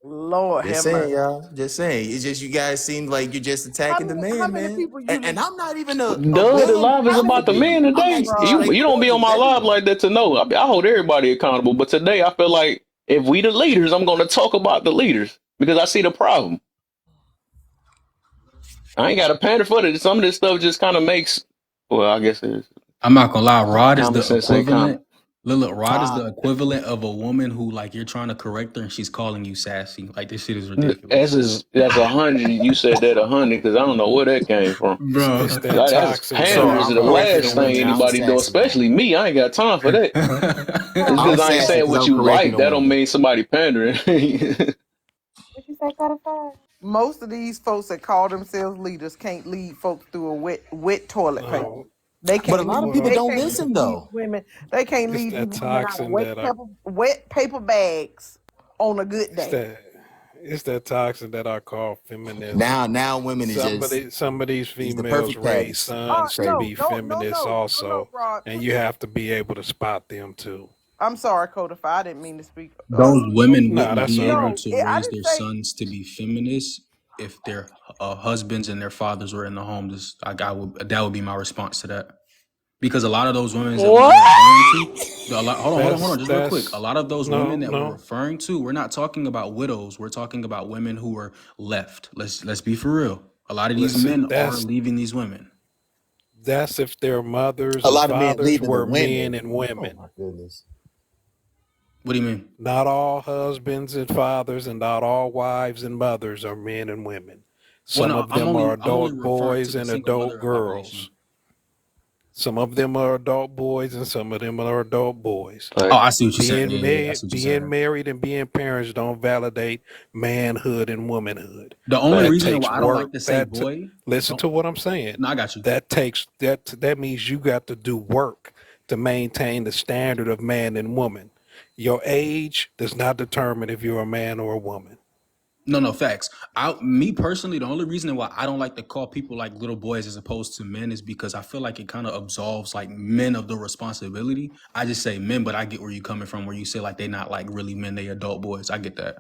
Lord Just have saying, mercy. y'all. Just saying. It's just you guys seem like you're just attacking the How man, many man. people you And listen? I'm not even a Duh, the man live is How many about the specifically. men I'm today. actually Rod? You don't be straightforward on with my live everything. like that to know. I hold everybody accountable, but today I feel like if we the leaders, I'm going to talk about the leaders because I see the problem. I ain't got a pander for it. Some of this stuff just kind of makes. Well, I guess it's I'm not gonna lie, Rod is common the sense ain't equivalent. common. Lilith, Rod is Todd. the equivalent of a woman who, like, you're trying to correct her and she's calling you sassy. Like, this shit is ridiculous. That's 100. You said that 100 because I don't know where that came from. Bro. It's that Like, that's toxin that So pandering I is I'm the call correcting last the thing women. feminist. I'm anybody do, sassy now. especially me. I ain't got time for that. Just I'm because I ain't sassy saying because what I'm you correcting like, the that don't women. mean somebody pandering. What you say, codified? Most of these folks that call themselves leaders can't lead folks through a wet toilet paper. No, They But a can't lot of lead. people well, They don't can't listen lead these though. women. They can't it's lead these that women out of toxin that I wet paper bags on a good it's day. that it's that toxin that I call feminism. Now women is just Some of these is the females perfect raise package. It's sons to crazy. be feminists No, also, Rod. and you have to be able to spot them too. I'm sorry, Codify. I didn't mean to speak. Those women Nah, wouldn't that's be all able right. No, to I raise didn't their say. sons to be feminists if their husbands and their fathers were in the home. That would be my response to that. Because a lot of those women that we were referring to, What? hold on, just real quick. A That's lot of those women no, that we're no. referring to, we're not talking about widows. We're talking about women who were left. Let's be for real. A lot of these Listen, men are leaving these women. that's if their mothers A and lot of men fathers leaving the were men women. and Oh women. my goodness. What do you mean? Not all husbands and fathers and not all wives and mothers are men and women. Well, Some no, of them are I'm only adult referring to boys the and single adult mother girls. population. Some of them are adult boys and some of them are adult boys. Oh, Like, I see what you're saying. Yeah, I see what you're Being saying. married and being parents don't validate manhood and womanhood. The only like, That reason takes why I don't work. like to say boy, Listen don't. to what I'm saying. No, I got you. That means you got to do work to maintain the standard of man and woman. Your age does not determine if you're a man or a woman. No, facts. Me personally, the only reason why I don't like to call people like little boys as opposed to men is because I feel like it kind of absolves like men of the responsibility. I just say men, but I get where you coming from, where you say like they not like really men, they adult boys. I get that.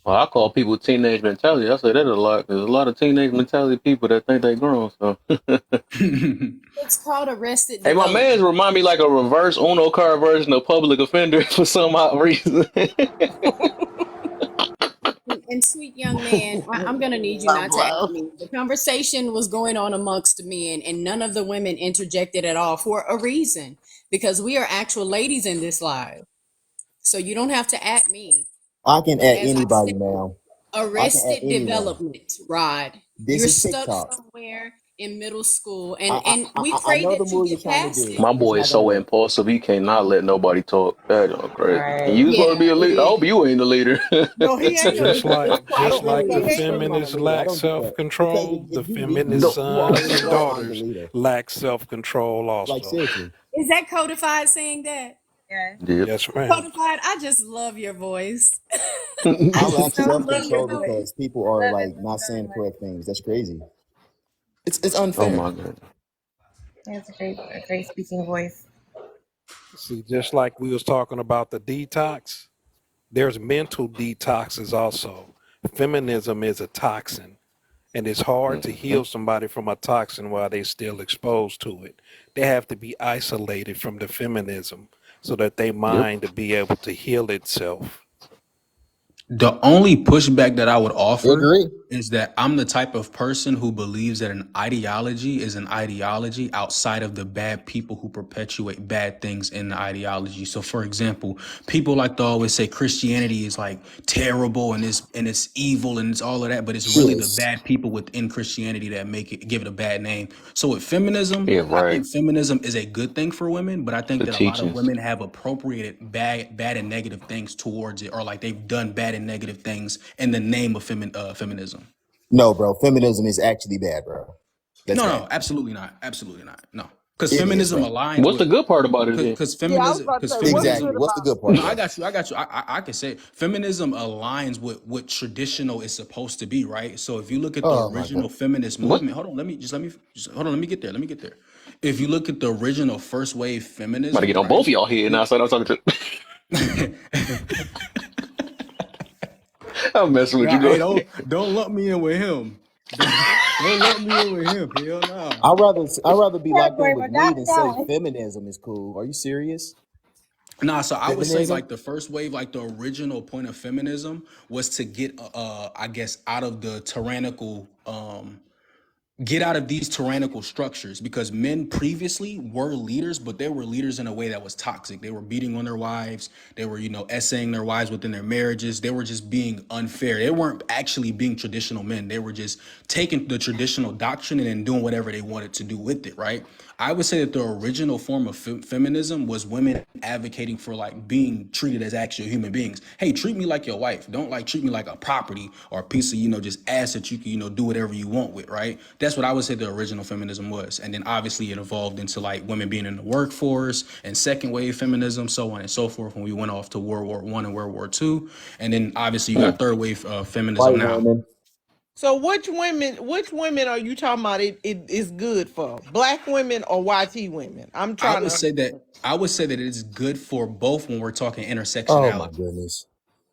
well, I call people teenage mentality. I say that a lot because a lot of teenage mentality people that think they grown. So, It's called arrested hey, my man's development. remind me like a reverse Uno card version of public offender for some odd reason. And sweet young man, I'm gonna need you Love, not to at love. me. The conversation was going on amongst men, and none of the women interjected at all for a reason, because we are actual ladies in this live. So you don't have to at me. I can add As I anybody, said, ma'am. I can add arrested anyone. development, Rod. This You're is stuck TikTok. somewhere in middle school, I and I we I pray know the that you move you're get trying to past do. it. My It's boy not is gonna so work. impulsive. He cannot let nobody talk. That's crazy. And Right. you supposed to be Yeah, a it leader. I hope is. you ain't the leader. No, he ain't a True. leader. I don't Just really like He the listen ain't to a anyone leader. a feminists leader. I lack don't do that because self-control, the if you lead feminist me, you sons already and know I'm the daughters leader. lack self-control Like also. seriously, Is that codified saying that? Yeah. Yep. Yes, ma'am. Codified, I just love your voice. I I lack just so self Love love your control your voice. voice. because people are Love it. like Love not it. Love it. saying the Love it. correct things. That's crazy. It's Oh unfair. my god. That's a great speaking voice. See, just like we was talking about the detox, there's mental detoxes also. Feminism is a toxin, and it's hard to Mhm. heal somebody from a toxin while they're still exposed to it. They have to be isolated from the feminism so that their Yep. mind to be able to heal itself. The only pushback that I would You offer agree? is that I'm the type of person who believes that an ideology is an ideology outside of the bad people who perpetuate bad things in the ideology. So for example, people like to always say Christianity is like terrible and it's evil and it's all of that, but it's really the Yes. bad people within Christianity that make it give it a bad name. So with feminism, Yeah, I right. think feminism is a good thing for women, but I think The that a lot of teachings. women have appropriated bad and negative things towards it, or like they've done bad and negative things in the name of feminism. No, bro. Feminism is actually bad, bro. That's No, bad. no, absolutely not, absolutely not. No, because It is, feminism bro. aligns What's the with good part about it then? because Yeah, I was feminism about to because say, what's feminism. Exactly. good What's the about good it? part No, though? I got you. I can say it. Feminism aligns with what traditional is supposed to be, right? So if you look at the Oh my god. original feminist What? movement, hold on, let me get there. Let me get there. If you look at the original first wave I'm about to feminism, get on both right? of y'all here now. So I'm talking to. I'm messing with you, Nah, hey, go. don't lump me in with him. Don't lump me in with him. Hell no. I'd rather be locked in Category, with but me drop than it say down. feminism is cool. Are you serious? Nah, so I would say Feminism? like the first wave, like the original point of feminism was to get, I guess, out of the tyrannical get out of these tyrannical structures, because men previously were leaders, but they were leaders in a way that was toxic. They were beating on their wives. They were, essaying their wives within their marriages. They were just being unfair. They weren't actually being traditional men. They were just taking the traditional doctrine and then doing whatever they wanted to do with it, right? I would say that the original form of feminism was women advocating for like being treated as actual human beings. Hey, treat me like your wife. Don't like treat me like a property or a piece of, just ass that you can, do whatever you want with, right? That's what I would say the original feminism was. And then obviously it evolved into like women being in the workforce and second wave feminism, so on and so forth, when we went off to World War I and World War II. And then obviously you got third wave feminism White now. women. So which women are you talking about it is good for? Black women or YT women? I'm I trying would to say that it's good for both when we're talking Oh my intersectionality. goodness.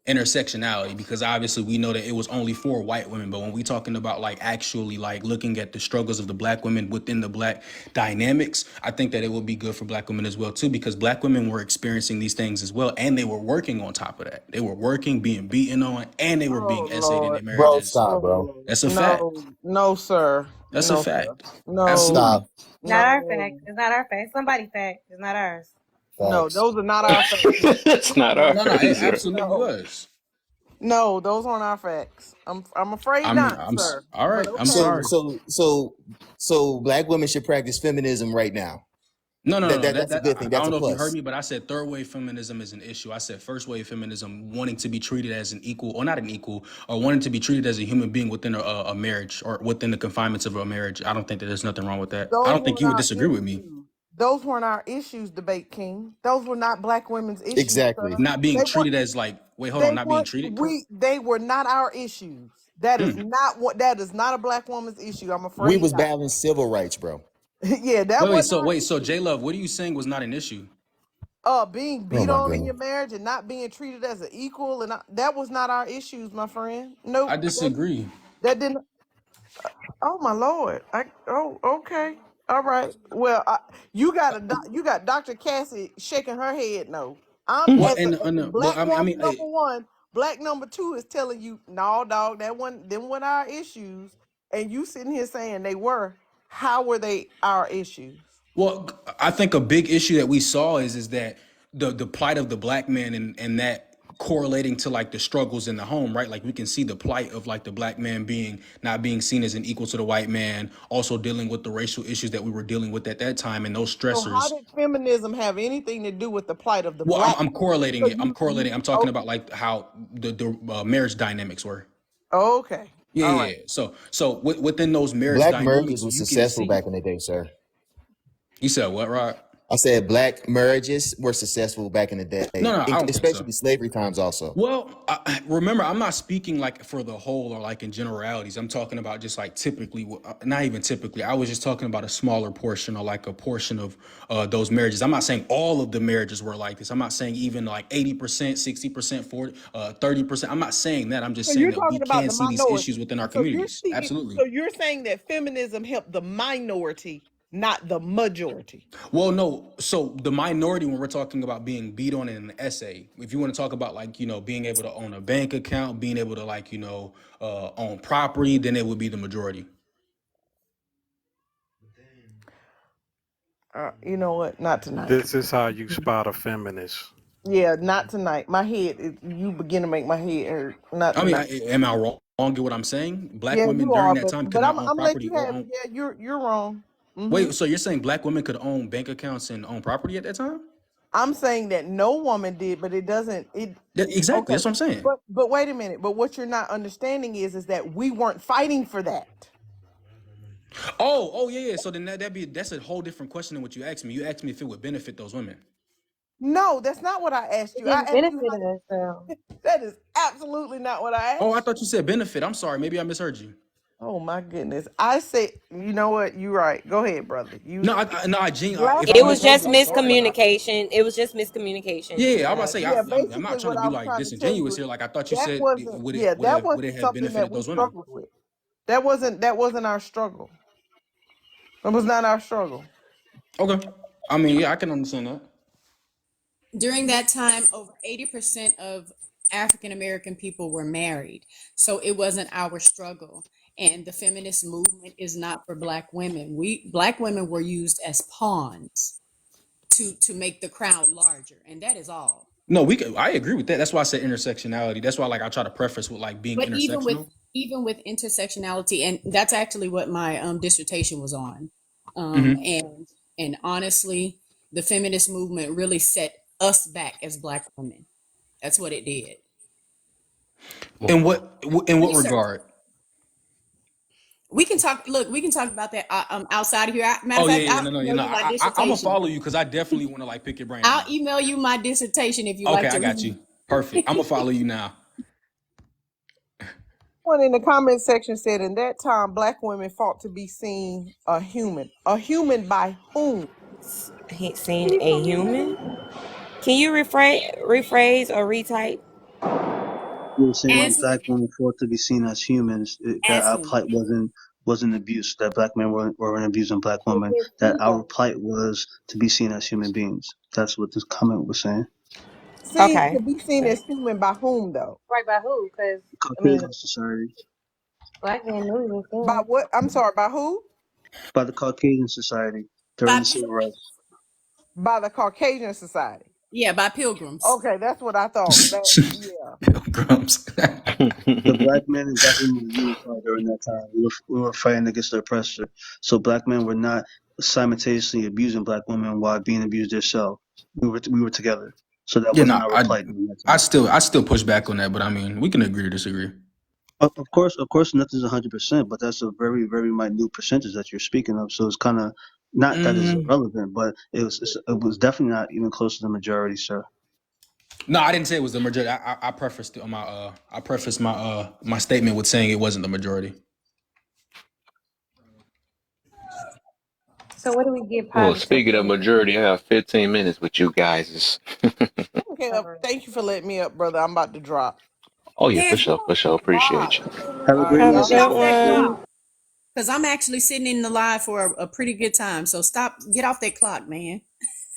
Intersectionality, because obviously we know that it was only for white women, but when we talking about like actually like looking at the struggles of the black women within the black dynamics, I think that it would be good for black women as well too, because black women were experiencing these things as well, and they were working on top of that. They were working, being beaten on, and they were Oh being essayed in Lord. their Bro, marriages. stop, Oh bro. Lord. That's a fact. No, no, sir. That's a No, sir. fact. No, Absolutely. Stop. Not our fact. no, It's not our fact. Somebody fact. It's not ours. no. Facts. Those are not our facts. That's not No, No, it ours, sir. absolutely no, was. no. Those aren't our facts. I'm afraid I mean, not, sir. all But right. I'm okay. So sorry. so so so black women should practice feminism right now. No, no, no. That's a good thing. I That's don't a know if you heard plus. me, but I said third wave feminism is an issue. I said first wave feminism wanting to be treated as an equal, or not an equal, or wanting to be treated as a human being within a marriage or within the confinements of a marriage. I don't think that there's nothing wrong with that. I Those don't think weren't you would our disagree with me. issues. Those weren't our issues, debate king. Those were not black women's issues, Exactly. sir. Not being They weren't. treated as like, wait, hold on, They not being weren't. treated. They were not our issues. That is Hmm. not what. That is not a black woman's issue. I'm We afraid was not. battling civil rights, bro. Yeah, that wasn't our So issue. J Love, what are you saying was not an issue? Being Oh beat my on in goodness. your marriage and not being treated as an equal, and that was not our issues, my friend. I Nope, disagree. that didn't. Oh my lord! Okay, all right. Well, you got Dr. Cassie shaking her head. No, I'm Well, as a but black I woman mean, number one, black number two is telling you, no, dog, that one them weren't our issues, and you sitting here saying they were. How were they our issues? well, I think a big issue that we saw is that the plight of the black man, and that correlating to like the struggles in the home, right? Like we can see the plight of like the black man being not being seen as an equal to the white man, also dealing with the racial issues that we were dealing with at that time and those So how stressors. did feminism have anything to do with the plight of the Well, black I'm man? correlating So it. I'm you correlating. I'm talking okay? about like how the marriage dynamics were. Okay, Yeah, all yeah, right. yeah. So within those marriage Black marriages dynamics, were you can successful see. back in the day, sir. You said what, Rod? I said black marriages were successful back in the No, day, no, I don't think so. especially slavery times also. Well, remember, I'm not speaking like for the whole or like in generalities. I'm talking about just like typically, not even typically. I was just talking about a smaller portion or like a portion of those marriages. I'm not saying all of the marriages were like this. I'm not saying even like 80%, 60%, 40, 30%. I'm not saying that. I'm just So saying you're that we talking about can the see these issues minority. within our So you're communities. speaking. Absolutely. So you're saying that feminism helped the minority, not the majority. Well, no. So the minority, when we're talking about being beat on in an essay, if you want to talk about like, being able to own a bank account, being able to like, own property, then it would be the majority. You know what? Not tonight. This is how you spot a feminist. Yeah, not tonight. My head. You begin to make my head hurt. Not I mean, tonight. am I wrong in what I'm saying? Black Yeah, women you during are. that But time could but not I'm own I'm gonna let property you or have. own. Yeah, you're wrong. Wait, so you're saying black women could own bank accounts and own property at that time? I'm saying that no woman did, but it doesn't. Exactly. Okay. That's what I'm saying. But wait a minute. But what you're not understanding is that we weren't fighting for that. Oh, yeah, yeah. So then that's a whole different question than what you asked me. You asked me if it would benefit those women. No, that's not what I asked It you. I didn't asked you benefit how. us, though. That is absolutely not what I Oh, I asked thought you. you said benefit. I'm sorry. Maybe I misheard you. Oh my goodness. I said, you know what? You're right. Go ahead, brother. No, no, Black if I It was women. misheard just you, I'm sorry. miscommunication. It was just miscommunication. Yeah, I was about to say, Yeah, I'm basically not trying what to I be was like trying to tell disingenuous you is here. Like I thought you that said, wasn't, yeah, that would it wasn't have something that benefited we those women? struggled with. That wasn't our struggle. It was not our struggle. Okay. I mean, yeah, I can understand that. During that time, over 80% of African American people were married. So it wasn't our struggle. And the feminist movement is not for black women. Black women were used as pawns to make the crowd larger, and that is all. No, I agree with that. That's why I said intersectionality. That's why like I try to preface with like being But intersectional. even with intersectionality, and that's actually what my dissertation was on. Hmm. And honestly, the feminist movement really set us back as black women. That's what it did. In what Research. regard? We can talk. Look, we can talk about that outside of here. Matter Oh of yeah, fact, yeah, I'll no, no, you email know, you my I'm gonna dissertation. follow you because I definitely want to like pick your brain on I'll that. email you my dissertation if you Okay, like I to got read. you. Perfect. I'm gonna follow you now. One in the comment section said, in that time, black women fought to be seen a human. A human by whom? Seen Can you a come in with human. that? Can you rephrase or retype? You were saying as that black women fought to be seen as humans, that as our human. plight wasn't abuse, that black men weren't abusing black It's women, his that our people. plight was to be seen as human beings. That's what this comment was saying. Seen Okay. to be seen Okay. as human by whom though? Right by who? Because, I mean, Caucasian society. black men knew he was By doing. what? I'm sorry, by who? By the Caucasian society during By the civil rights. By the Caucasian society. by pilgrims. Okay, that's what I thought. That yeah. Pilgrims. The black men and black women were unified during that time. We were fighting against the oppressor. So black men were not simultaneously abusing black women while being abused themselves. We were together. So that Yeah, wasn't no, our I plight during that I time. still I still push back on that, but I mean we can agree to disagree. Of course, nothing's 100%, but that's a very, very minute percentage that you're speaking of. So it's kind of not that it's Mm, irrelevant, but it was definitely not even close to the majority, sir. no, I didn't say it was the majority. I prefaced my statement with saying it wasn't the majority. So what do we give Well, positive speaking of for? majority, I have 15 minutes with you guys. Okay, thank you for letting me up, brother. I'm about to drop. Oh yeah, Man, for get sure, off for sure. that Appreciate clock. you. Have a All right, great Have a night, y'all Get good off sister. have a that good one. day. clock. Because I'm actually sitting in the live for a pretty good time. So get off that clock, man.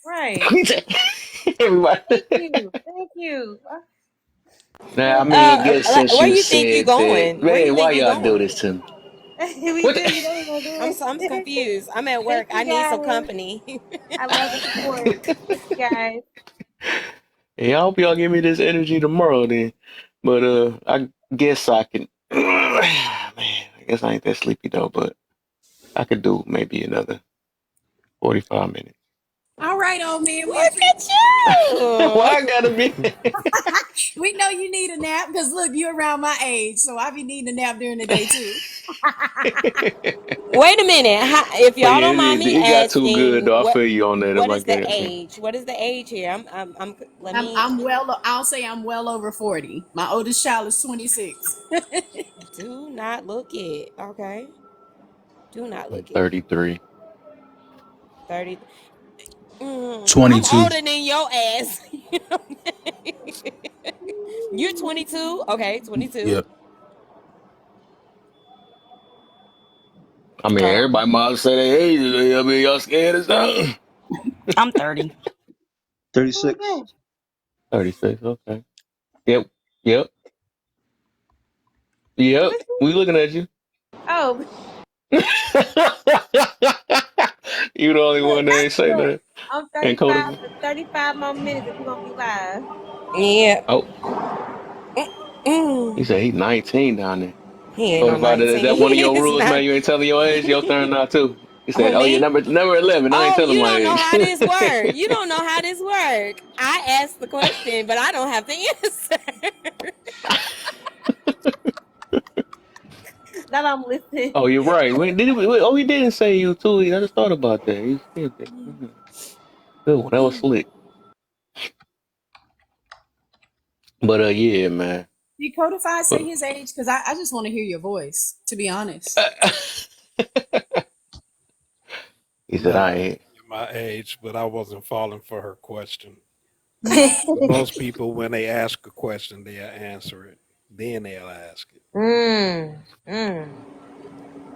Right. Everybody. Thank you. Thank you. Now, I mean, I guess since Where you you think you said that, going? Where you man, why think you y'all do going? this to me? We What? do. You know we're gonna do I'm it. confused. I'm at Thank work. I you need some guys. company. I love the support. Thank you guys. Hey, I hope y'all give me this energy tomorrow then. But I guess I can. Man, I guess I ain't that sleepy though. But I could do maybe another 45 minutes. All right, old man. We Look appreciate. at you. Why I gotta be? We know you need a nap because look, you're around my age, so I be needing a nap during the day too. Wait a minute. If But y'all yeah, don't mind me it got too asking, good though. I feel you on that. If what I is the get it. age? What is the age here? let I'm me I'm well. I'll say I'm well over 40. My oldest child is 26. do not look it. Okay. Do not I'm look it. 33. 30. I'm 22. older than your ass. You're 22? Okay, 22. Yep. I mean, everybody might say their age. I mean, y'all scared or something? I'm 30. 36. 36. Okay. Yep. Yep. Yep. We looking at you. Oh, You the only one that ain't say look, that. I'm And 35 Cody. for 35 more minutes if we're gonna be live. Yeah. Oh, he Mm. said he's 19 down there. He ain't no Cody, is that 19. one of your He's rules, man? not. You ain't telling your age. Your turn now too. He said, Who, "Oh, yeah, me? number 11. I ain't Oh, telling you my don't know age." how this work. You don't know how this work. I asked the question, but I don't have the answer. Now I'm listening. Oh, you're right. Oh, he didn't say you too. I just thought about that. He said that. Good one. That was slick. But yeah, man. Did Codify say But, his age? Because I just want to hear your voice, to be honest. he said, Nah, "I ain't." my age, but I wasn't falling for her question. mm, Most people, when they ask a question, they'll answer it. Then they'll ask it. mm.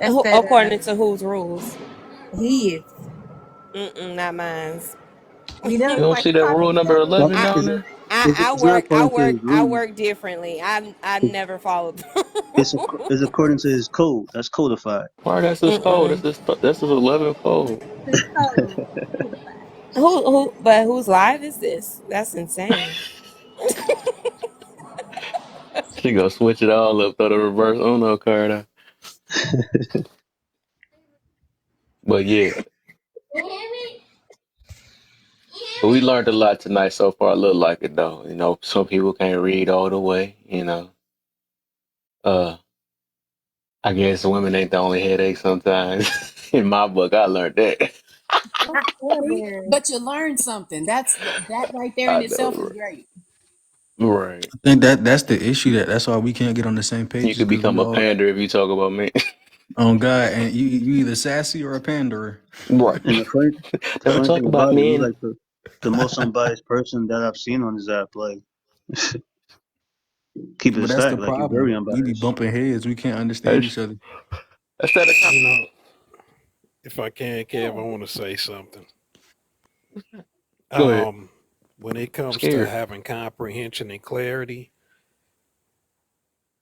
That's that According to whose rules? he is. Not mine's. He does You look don't like see he that probably rule be number studying. Well, 11 I, down is it there? It's not according to his I rules. work differently. I've It, never followed. it's according to his code. That's codified. Why that's his code? Mm-mm. That's his 11 code. His code. But whose live is this? That's insane. She gonna switch it all up, throw the reverse Uno card out. But yeah, but we learned a lot tonight so far. Look like it though. You know, some people can't read all the way. You know, uh, I guess women ain't the only headache sometimes. In my book, I learned that. Poor See? Bear. But you learned something. That right there in I itself know, is great. right? I think that's the issue, that's why we can't get on the same You page, is could because we become a all pander if you talk about me. on God, and you either sassy or a panderer. Right. And the Don't funny talk thing about about it, he's men. like the most unbiased person that I've seen on this app. Like, keep it a But that's the stack. Like, he's very problem. We be unbiased. bumping heads. We can't understand That's each other. that a You know, if I can, Kev, I want to say something. Go ahead. Um, when it I'm comes to scared. having comprehension and clarity,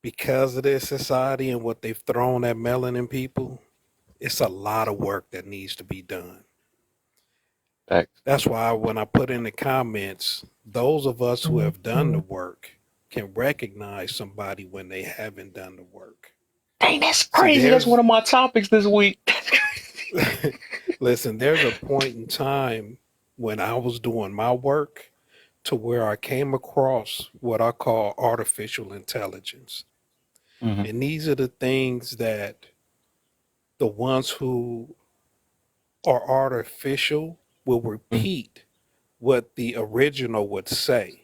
because of this society and what they've thrown at melanin people, it's a lot of work that needs to be done. Facts. That's why when I put in the comments, those of us who have done the work can recognize somebody when they haven't done the work. Dang, that's See, crazy. That's one of my topics this week. listen, there's a point in time when I was doing my work to where I came across what I call artificial intelligence. Hmm. And these are the things that the ones who are artificial will repeat what the original would say.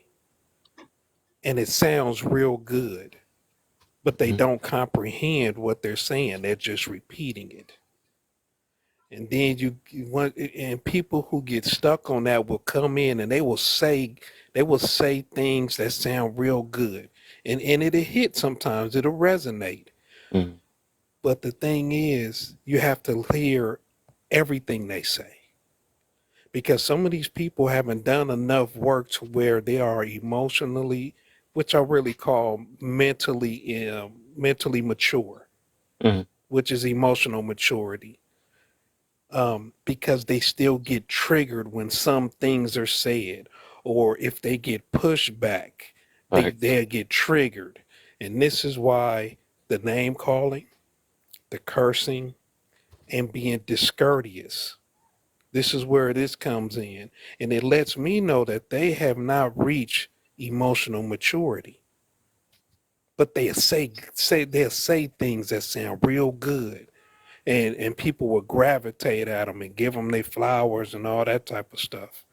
And it sounds real good, but they Hmm. don't comprehend what they're saying. They're just repeating it. And then you want, and people who get stuck on that will come in and they will say things that sound real good. And it'll hit sometimes, it'll resonate. Hmm. But the thing is, you have to hear everything they say, because some of these people haven't done enough work to where they are emotionally, which I really call mentally mature, Hmm. which is emotional maturity. Because they still get triggered when some things are said, or if they get pushed back, Facts. they get triggered. And this is why the name calling, the cursing, and being discourteous. This is where this comes in. And it lets me know that they have not reached emotional maturity. But they'll say things that sound real good. And people will gravitate at them and give them their flowers and all that type of stuff.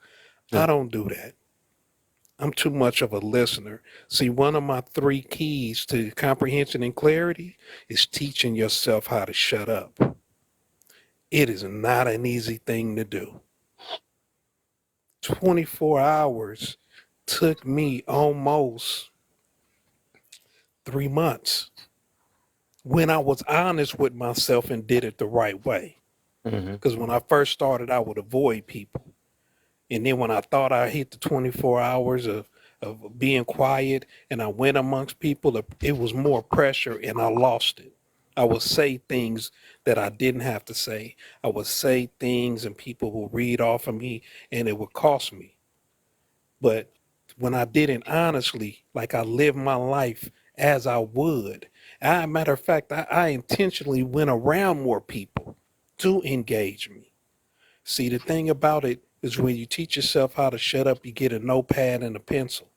I Yeah. don't do that. I'm too much of a listener. See, one of my three keys to comprehension and clarity is teaching yourself how to shut up. It is not an easy thing to do. 24 hours took me almost 3 months when I was honest with myself and did it the right way. Hmm. Because when I first started, I would avoid people. And then when I thought I hit the 24 hours of being quiet and I went amongst people, it was more pressure and I lost it. I would say things that I didn't have to say. I would say things and people would read off of me and it would cost me. But when I did it honestly, like I lived my life as I would, matter of fact, I intentionally went around more people to engage me. See, the thing about it is when you teach yourself how to shut up, you get a notepad and a pencil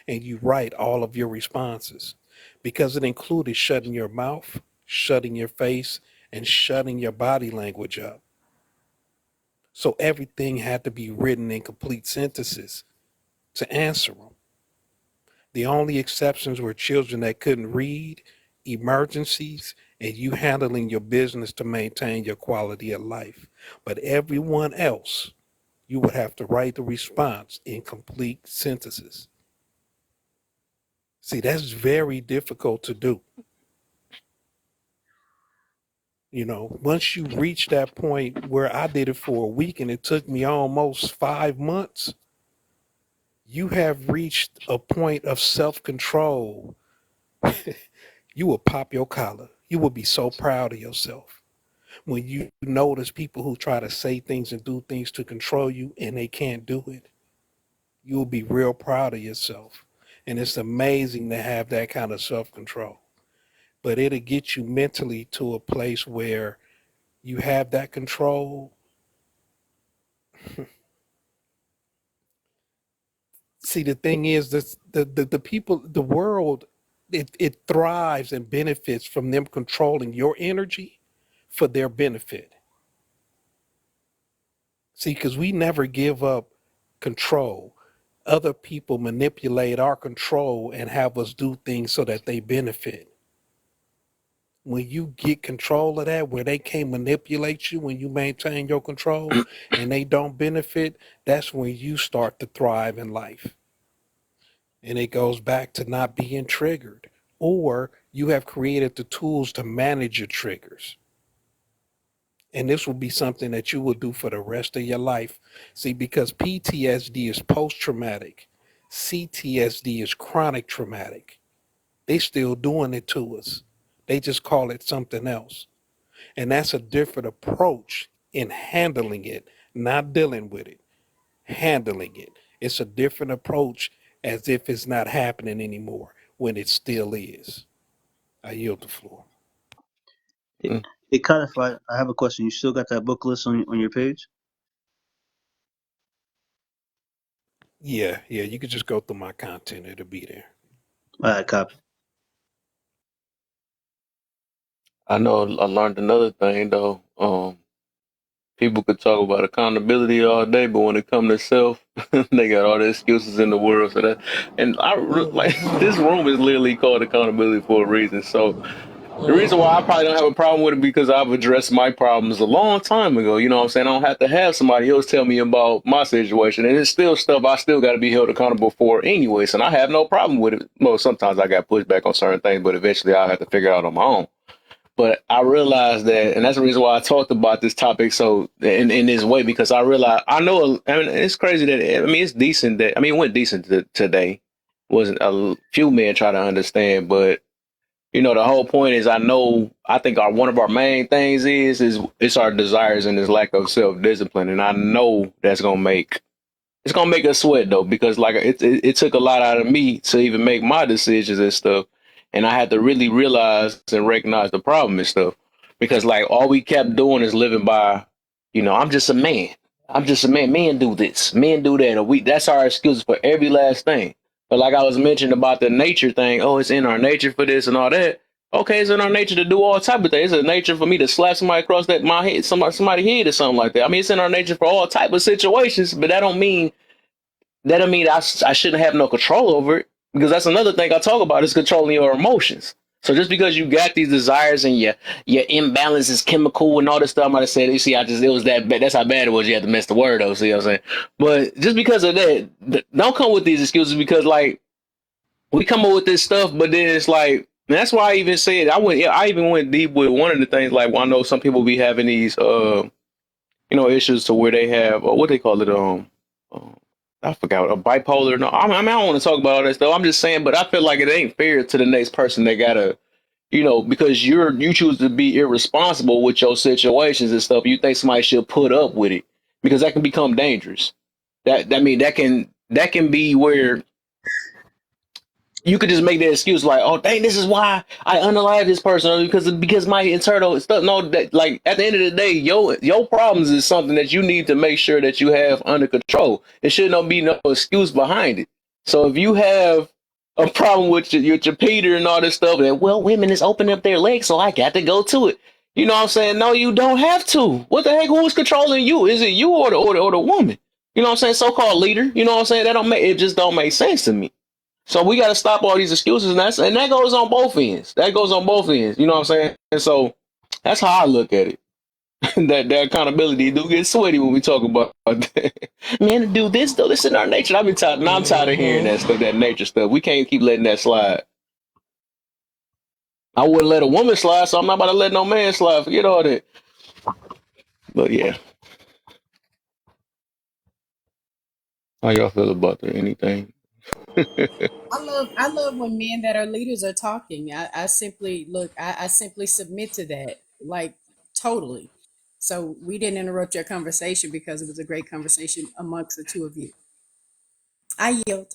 and you write all of your responses, because it included shutting your mouth, shutting your face, and shutting your body language up. So everything had to be written in complete sentences to answer them. The only exceptions were children that couldn't read, emergencies, and you handling your business to maintain your quality of life. But everyone else, you would have to write the response in complete sentences. See, that's very difficult to do. Once you reach that point where I did it for a week and it took me almost 5 months, you have reached a point of self-control. You will pop your collar. You will be so proud of yourself when you notice people who try to say things and do things to control you and they can't do it. You will be real proud of yourself. And it's amazing to have that kind of self-control. But it'll get you mentally to a place where you have that control. See, the thing is, this, the people, the world, it thrives and benefits from them controlling your energy for their benefit. See, because we never give up control. Other people manipulate our control and have us do things so that they benefit. When you get control of that, where they can't manipulate you, when you maintain your control and they don't benefit, that's when you start to thrive in life. And it goes back to not being triggered, or you have created the tools to manage your triggers. And this will be something that you will do for the rest of your life. See, because PTSD is post-traumatic, CTSD is chronic traumatic. They still doing it to us. They just call it something else. And that's a different approach in handling it, not dealing with it, handling it. It's a different approach as if it's not happening anymore when it still is. I yield the floor. It, it codified. I have a question. You still got that book list on your page? Yeah, you could just go through my content. It'll be there. All right, copy. I know I learned another thing though. People could talk about accountability all day, but when it comes to self, they got all the excuses in the world. So that, and like this room is literally called accountability for a reason. So the reason why I probably don't have a problem with it because I've addressed my problems a long time ago. You know what I'm saying? I don't have to have somebody else tell me about my situation. And it's still stuff I still got to be held accountable for anyways. And I have no problem with it. Well, sometimes I got pushed back on certain things, but eventually I'll have to figure it out on my own. But I realized that, and that's the reason why I talked about this topic so in this way, because I realized I know. I mean, it's crazy that it's decent that it went decent today. Wasn't a few men try to understand, but the whole point is I think one of our main things is it's our desires and this lack of self discipline, and I know that's gonna make it's gonna make us sweat though, because like it took a lot out of me to even make my decisions and stuff, and I had to really realize and recognize the problem and stuff, because like all we kept doing is living by, I'm just a man, I'm just a man. Men do this, men do that, or that's our excuses for every last thing. But like I was mentioning about the nature thing, oh, it's in our nature for this and all that. Okay, it's in our nature to do all type of things. It's a nature for me to slap somebody across my head, somebody head or something like that. I mean, it's in our nature for all type of situations, but that don't mean I shouldn't have no control over it, because that's another thing I talk about is controlling your emotions. So just because you got these desires and your imbalance is chemical and all this stuff, I might have said, you see, it was that bad. That's how bad it was. You had to mess the word up. See what I'm saying? But just because of that, don't come with these excuses, because like we come up with this stuff, but then it's like, and that's why I even said I even went deep with one of the things. Like, well, I know some people be having these issues to where they have what they call it um I forgot, a bipolar. No, I don't want to talk about all that stuff. I'm just saying, but I feel like it ain't fair to the next person. They gotta, because you choose to be irresponsible with your situations and stuff. You think somebody should put up with it, because that can become dangerous. That can be where you could just make that excuse like, oh dang, this is why I unalive this person, because my internal stuff. No, that like at the end of the day, your problems is something that you need to make sure that you have under control. There should not be no excuse behind it. So if you have a problem with your Peter and all this stuff, and well, women is opening up their legs, so I got to go to it. You know what I'm saying? No, you don't have to. What the heck? Who's controlling you? Is it you or the woman? You know what I'm saying? So-called leader. You know what I'm saying? It just don't make sense to me. So we got to stop all these excuses, and that goes on both ends. That goes on both ends. You know what I'm saying? And so that's how I look at it. that accountability do get sweaty when we talk about that. Man, do this though. This is our nature. I'm tired of hearing that stuff, that nature stuff. We can't keep letting that slide. I wouldn't let a woman slide, so I'm not about to let no man slide. Forget all that. But yeah. How y'all feel about the anything? I love when men that are leaders are talking. I simply look, I simply submit to that. Like totally. So we didn't interrupt your conversation because it was a great conversation amongst the two of you. I yield.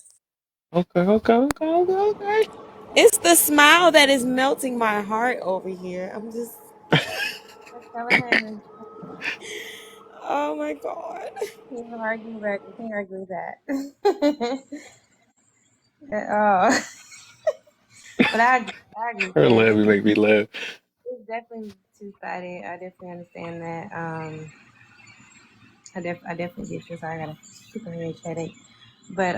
Okay, okay, okay, okay, okay. It's the smile that is melting my heart over here. I'm just, Go ahead. oh my God. You can argue back. You can't argue with that. At all. But I agree, Her Ken. laugh make me laugh. It's definitely two sided. I definitely understand that. I definitely get you. Sorry, I got a super huge headache. But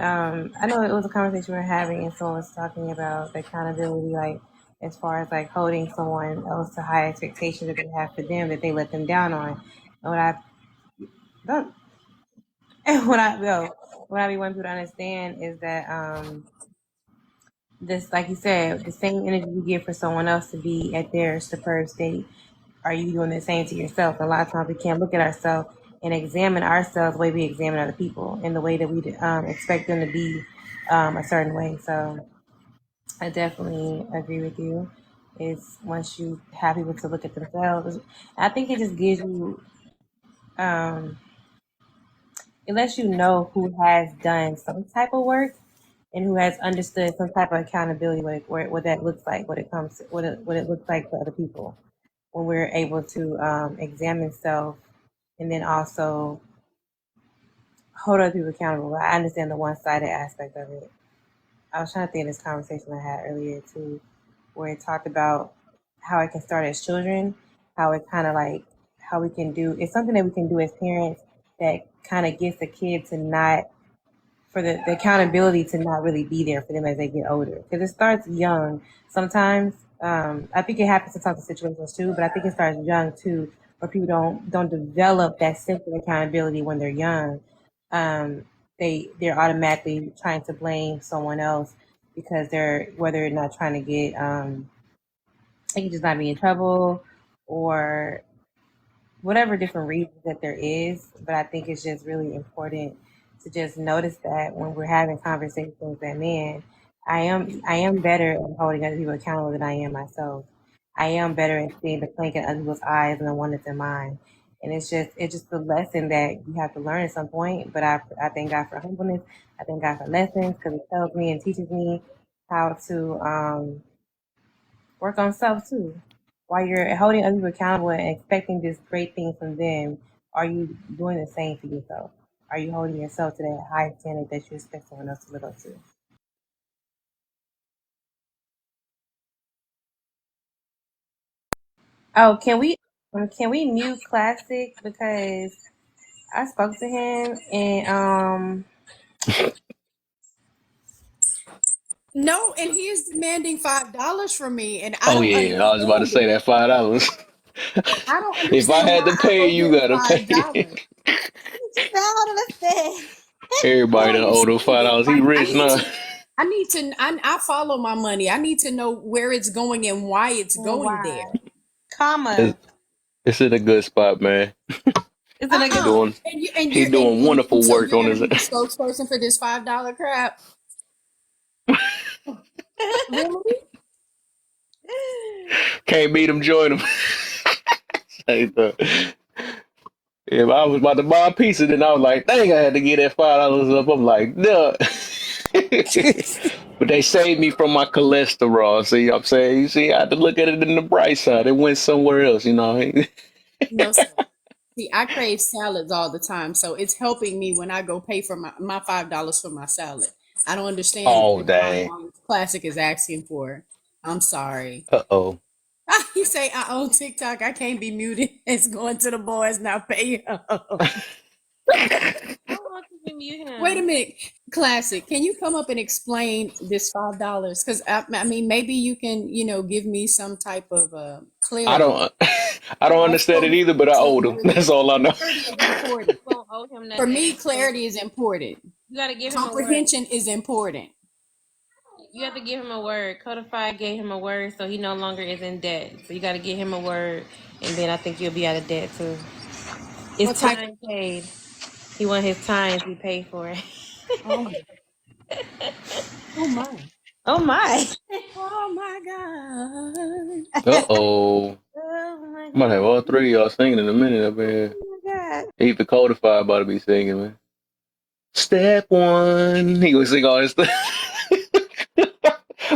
I know it was a conversation we were having, and someone was talking about the accountability, like as far as like holding someone else to high expectations that they have for them that they let them down on. And what I don't, and what I be wanting people to understand is that this, like you said, the same energy you give for someone else to be at their superb state, are you doing the same to yourself? A lot of times we can't look at ourselves and examine ourselves the way we examine other people and the way that we expect them to be a certain way. So I definitely agree with you. Is once you have people to look at themselves, I think it just gives you, um, it lets you know who has done some type of work and who has understood some type of accountability, what that looks like, what it comes, what it looks like for other people when we're able to examine self and then also hold other people accountable. I understand the one-sided aspect of it. I was trying to think of this conversation I had earlier too, where it talked about how it can start as children, how it kind of like how we can do. It's something that we can do as parents that kind of gets the kid to not for the accountability to not really be there for them as they get older. Because it starts young. Sometimes I think it happens in some situations too, but I think it starts young too, where people don't develop that sense of accountability when they're young. Um, they're automatically trying to blame someone else because they're whether they're not trying to get they can just not be in trouble or whatever different reasons that there is. But I think it's just really important to just notice that when we're having conversations that man, I am better at holding other people accountable than I am myself. I am better at seeing the plank in other people's eyes than the one that's in mine. And it's just a lesson that you have to learn at some point. But I thank God for humbleness. I thank God for lessons because it tells me and teaches me how to work on self too. While you're holding other people accountable and expecting this great thing from them, are you doing the same for yourself? Are you holding yourself to that high standard that you expect someone else to live up to? Oh, can we mute Classic because I spoke to him and No, and he is demanding $5 from me, and I Oh don't yeah, I was about to understand say it. that $5. I don't If I understand had why to I pay, owe you him gotta pay. $5. Just hold on, let's say. I Everybody don't done owe them understand it. $5. He Like rich now. I need to I follow my money. I need to know where it's going and why it's And going why? there. Comma. It's, it's in a good spot, man. It's in a He good Uh-uh. doing And he you're doing and wonderful so work you're on gonna his. be the spokesperson for this $5 crap. Really? Can't beat him, join him. Hey, if I was about to buy a pizza, then I was like, dang, I had to get that $5 up. I'm like, no. But they saved me from my cholesterol. See what I'm saying? You see, I had to look at it in the bright side. It went somewhere else, you know. No, sir. See, I crave salads all the time, so it's helping me when I go pay for my $5 for my salad. I don't understand Oh the dang. $5 Classic is asking for. I'm sorry. Uh-oh. You say I own TikTok. I can't be muted. It's going to the boys now. Pay up. I want to mute Wait a him. minute, Classic. Can you come up and explain this $5? Because I mean, maybe you can, give me some type of I clarity don't I don't as understand far it either, but I as owed him. clarity. That's all I know. Clarity is important. You don't owe him For nothing. me, clarity is important. You gotta give him a word. Comprehension is important. You have to give him a word. Codified gave him a word, so he no longer is in debt. So you got to give him a word, and then I think you'll be out of debt too. It's What type? time paid. He want his time to be paid for it. Oh my. Oh my. Oh my. Oh my God. Uh-oh. Oh my I'm about to have God. all three of y'all singing in a minute up here. Oh my God. Even Codified about to be singing, man. Step one. He gonna sing all this stuff.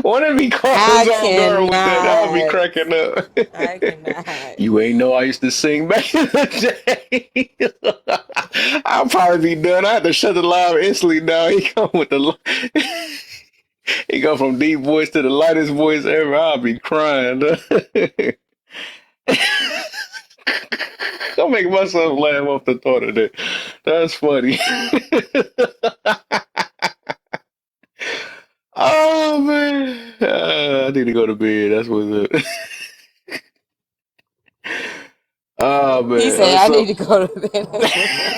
Why did he caught I us off guard with that? I'll be cannot. cracking up. I cannot. You ain't know I used to sing back in the day. I'll probably be done. I had to shut the live instantly now. He come with the he go from deep voice to the lightest voice ever. I'll be crying. I'm making myself laugh off the thought of that. That's funny. Oh man, I need to go to bed. That's what's up. Oh He man, said, I need so to go to bed. That's what's up.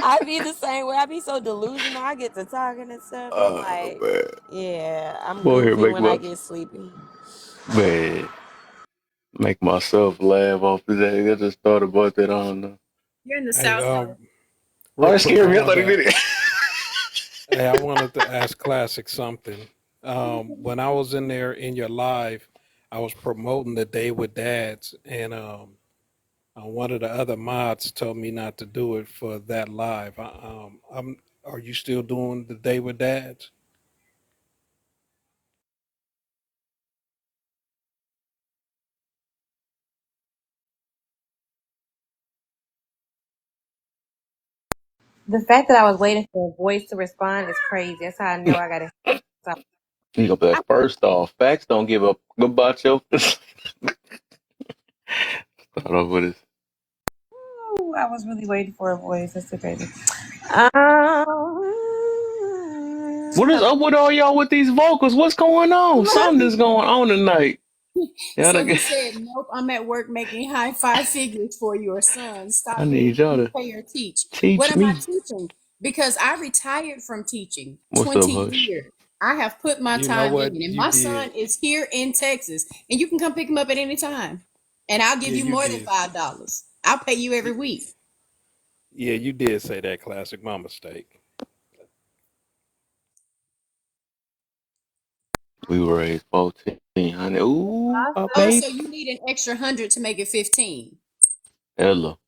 I be the same way. I be so delusional. I get to talking and stuff. I'm oh like, man, yeah, I'm boy, here goofy make when I my get sleepy. man make myself laugh off the day. I just thought about that. I don't know. You're in the Hey, South Node. Oh, real that quick, I scared me. I thought wanted he to did it. I wanted to ask Classic something. When I was in there in your live, I was promoting the Day with Dads, and one of the other mods told me not to do it for that live. Are you still doing the Day with Dads? The fact that I was waiting for a voice to respond is crazy. That's how I know I gotta stop. He go back. First off, facts don't give up about your. Start off with this. Ooh, I was really waiting for a voice. That's so crazy. Um, What is up with all y'all with these vocals? What's going on? Something is going on tonight. Y'all So done he get, said, nope, I'm at work making high five figures for your son. I Stop being need y'all to pay or teach. What teach am I me. teaching? Because I retired from teaching What's up, 20 Hush? years. I have put my You know time what in, and you my son did? is here in Texas, and you can come pick him up at any time. And I'll give Yeah, you you more than did. $5. I'll pay you every Y- week. Yeah, you did say that, Classic. My mistake. We were raised 1400. Ooh, my also, Oh, baby. so you need an extra 100 to make it 15. Hello.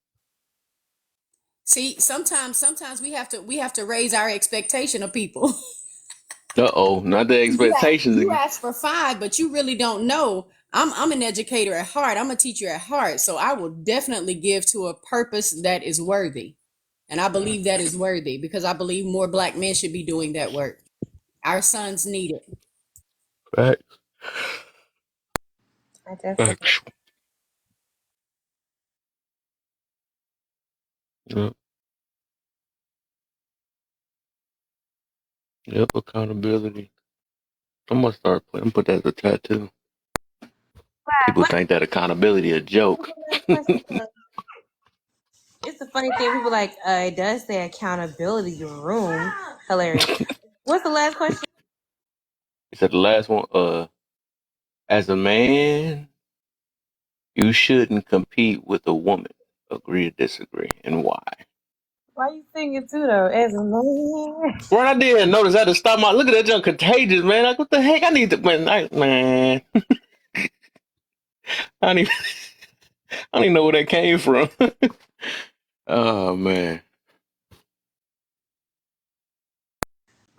See, sometimes we have to raise our expectation of people. Uh-oh. Not the expectations You again. ask for five, but you really don't know. I'm an educator at heart. I'm a teacher at heart. So I will definitely give to a purpose that is worthy. And I believe that is worthy because I believe more black men should be doing that work. Our sons need it. Facts. I definitely. Facts. Yep. Yep. Accountability. I'm gonna start putting put that as a tattoo. People What? think that accountability a joke. What's the last question? It's the funny thing. People like, it does say accountability room. Hilarious. What's the last question? He said the last one, as a man, you shouldn't compete with a woman. Agree or disagree, and why? Why you singing too though? As a man. Bro, I didn't notice I had to stop my look at that junk contagious, man. Like what the heck? I need to man. I don't even I don't even know where that came from. Oh man.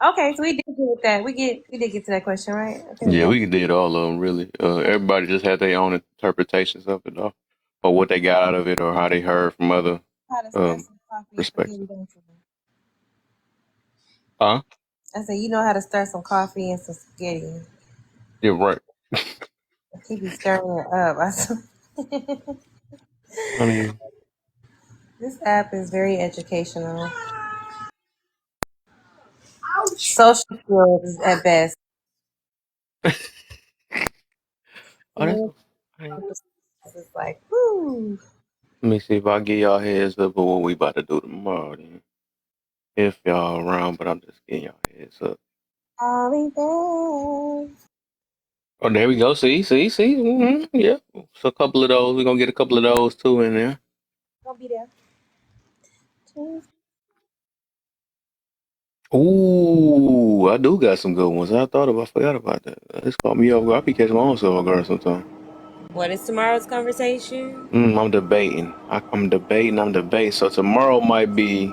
Okay, so we did get that. We did get to that question, right? Okay, we Yeah, got we did all of them really. Everybody just had their own interpretations of it though. Or what they got out of it or how they heard from other how to stir um some coffee and spaghetti, perspectives. don't you? Huh? I said, you know how to stir some coffee and some spaghetti. You're right. He be stirring it up. I said, I mean, this app is very educational. Social skills at best. oh that's It's let like, whoo. me see if I give y'all heads up of what we about to do tomorrow then. If y'all around, but I'm just getting y'all heads up. I'll be there. Oh, there we go. See. Yeah. So a couple of those. We're gonna get a couple of those too in there. I'll be there. Ooh, I do got some good ones. I forgot about that. It's caught me off guard. I be catching my own self off guard sometimes. What is tomorrow's conversation? I'm debating. I'm debating. I'm debating. So tomorrow might be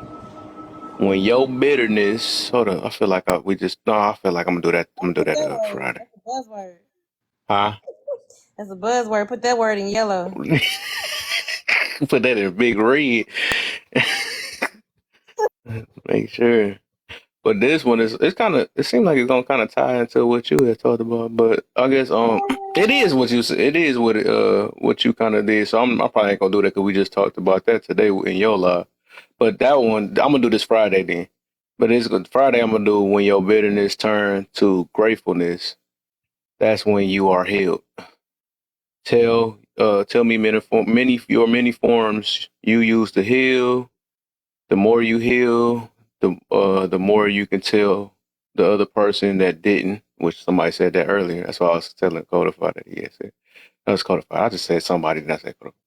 when your bitterness. Hold on. I feel like we just. No, I feel like I'm gonna do that. I'm Put gonna do that that word. Friday. That's a buzzword. Huh? That's a buzzword. Put that word in yellow. Put that in big red. Make sure. But this one is it's kind of it seems like it's gonna kind of tie into what you had talked about. But I guess it is what you said. It is what you kind of did. So I probably ain't gonna do that because we just talked about that today in your live. But that one I'm gonna do this Friday then. But it's good. Friday I'm gonna do when your bitterness turn to gratefulness. That's when you are healed. Tell me many forms you use to heal. The more you heal, the more you can tell the other person that didn't, which somebody said that earlier. That's why I was telling Codify that he had said. That was Codify. I just said somebody, did not say Codify.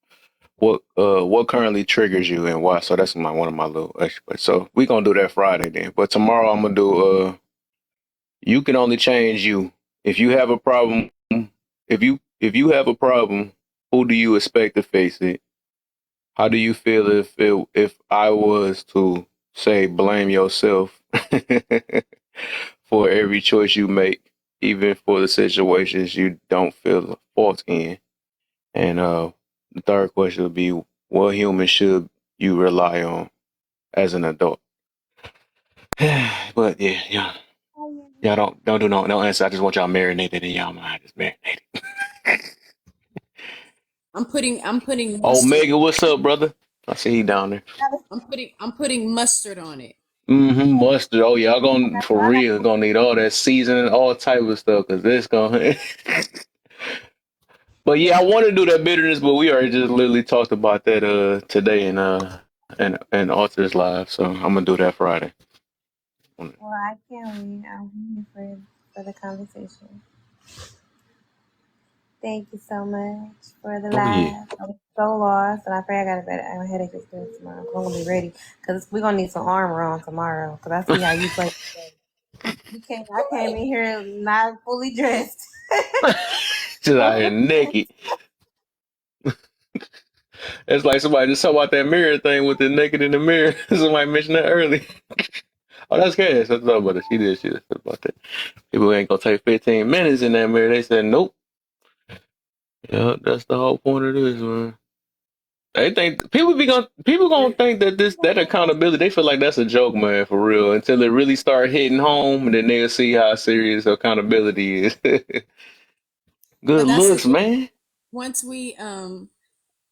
What currently triggers you and why? So that's one of my little experts. So we gonna do that Friday then. But tomorrow I'm gonna do you can only change you. If you have a problem, if you have a problem, who do you expect to face it? How do you feel if I was to say blame yourself for every choice you make, even for the situations you don't feel a fault in? And the third question would be, what human should you rely on as an adult? But yeah, y'all don't do no answer. I just want y'all marinated in y'all mind, just marinated. I'm putting Oh, mustard. Megan, what's up, brother? I see he down there. I'm putting mustard on it. Mustard. Oh, y'all gonna for real gonna need all that seasoning, all type of stuff, cause this gonna. But yeah, I want to do that bitterness, but we already just literally talked about that today in and Arthur's live, so I'm gonna do that Friday. Well, I can't wait. I'm waiting for the conversation. Thank you so much for the Oh yeah. live. I was so lost, and I pray I got a better. I have a headache experience tomorrow. I'm gonna be ready because we're gonna need some armor on tomorrow. Because I see how you play. You came. I came in here not fully dressed. Just out here naked. It's like somebody just talk about that mirror thing with the naked in the mirror. Somebody mentioned that earlier. Oh, that's Cass. I thought about it. She did. She did about that. People ain't gonna take 15 minutes in that mirror. They said nope. Yeah, that's the whole point of this, man. They think people gonna think that that accountability. They feel like that's a joke, man, for real. Until it really start hitting home, and then they'll see how serious accountability is. Good But that's the looks, thing. man. Once we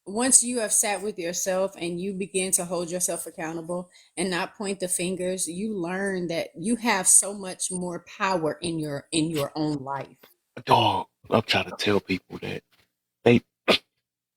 once you have sat with yourself and you begin to hold yourself accountable and not point the fingers, you learn that you have so much more power in your own life. Dog, I'm trying to tell people that they.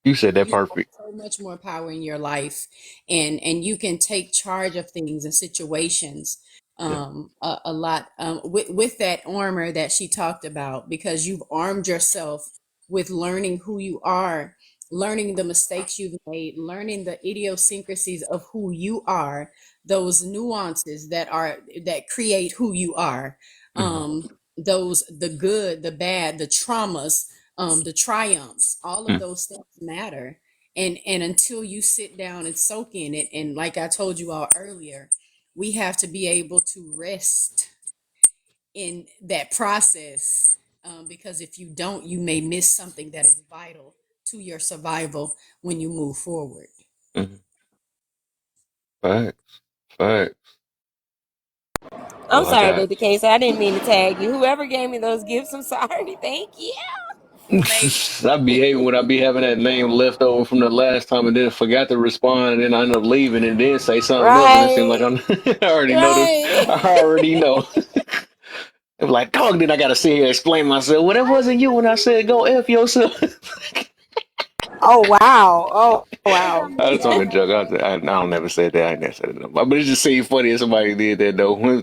You said that You have perfect. so much more power in your life, and you can take charge of things and situations Yeah. a lot with that armor that she talked about, because you've armed yourself with learning who you are, learning the mistakes you've made, learning the idiosyncrasies of who you are, those nuances that create who you are, Mhm. those the good, the bad, the traumas, the triumphs, all of Mm. those things matter. And until you sit down and soak in it, and like I told you all earlier, we have to be able to rest in that process, because if you don't, you may miss something that is vital to your survival when you move forward. Mhm. Facts. Facts. I'm Oh, I sorry, got. baby K. So I didn't mean to tag you. Whoever gave me those gifts, I'm sorry. Thank you. Like, I be hating when I be having that name left over from the last time and then forgot to respond and then I end up leaving and then say something else and it seemed like right, I'm I already know the right. I already know. It was like, dog, then I gotta sit here and explain myself. Well, that wasn't you when I said go F yourself. Oh wow. Oh wow. I was talking joke. I don't never said that. I never said it. But it just seemed funny if somebody did that though.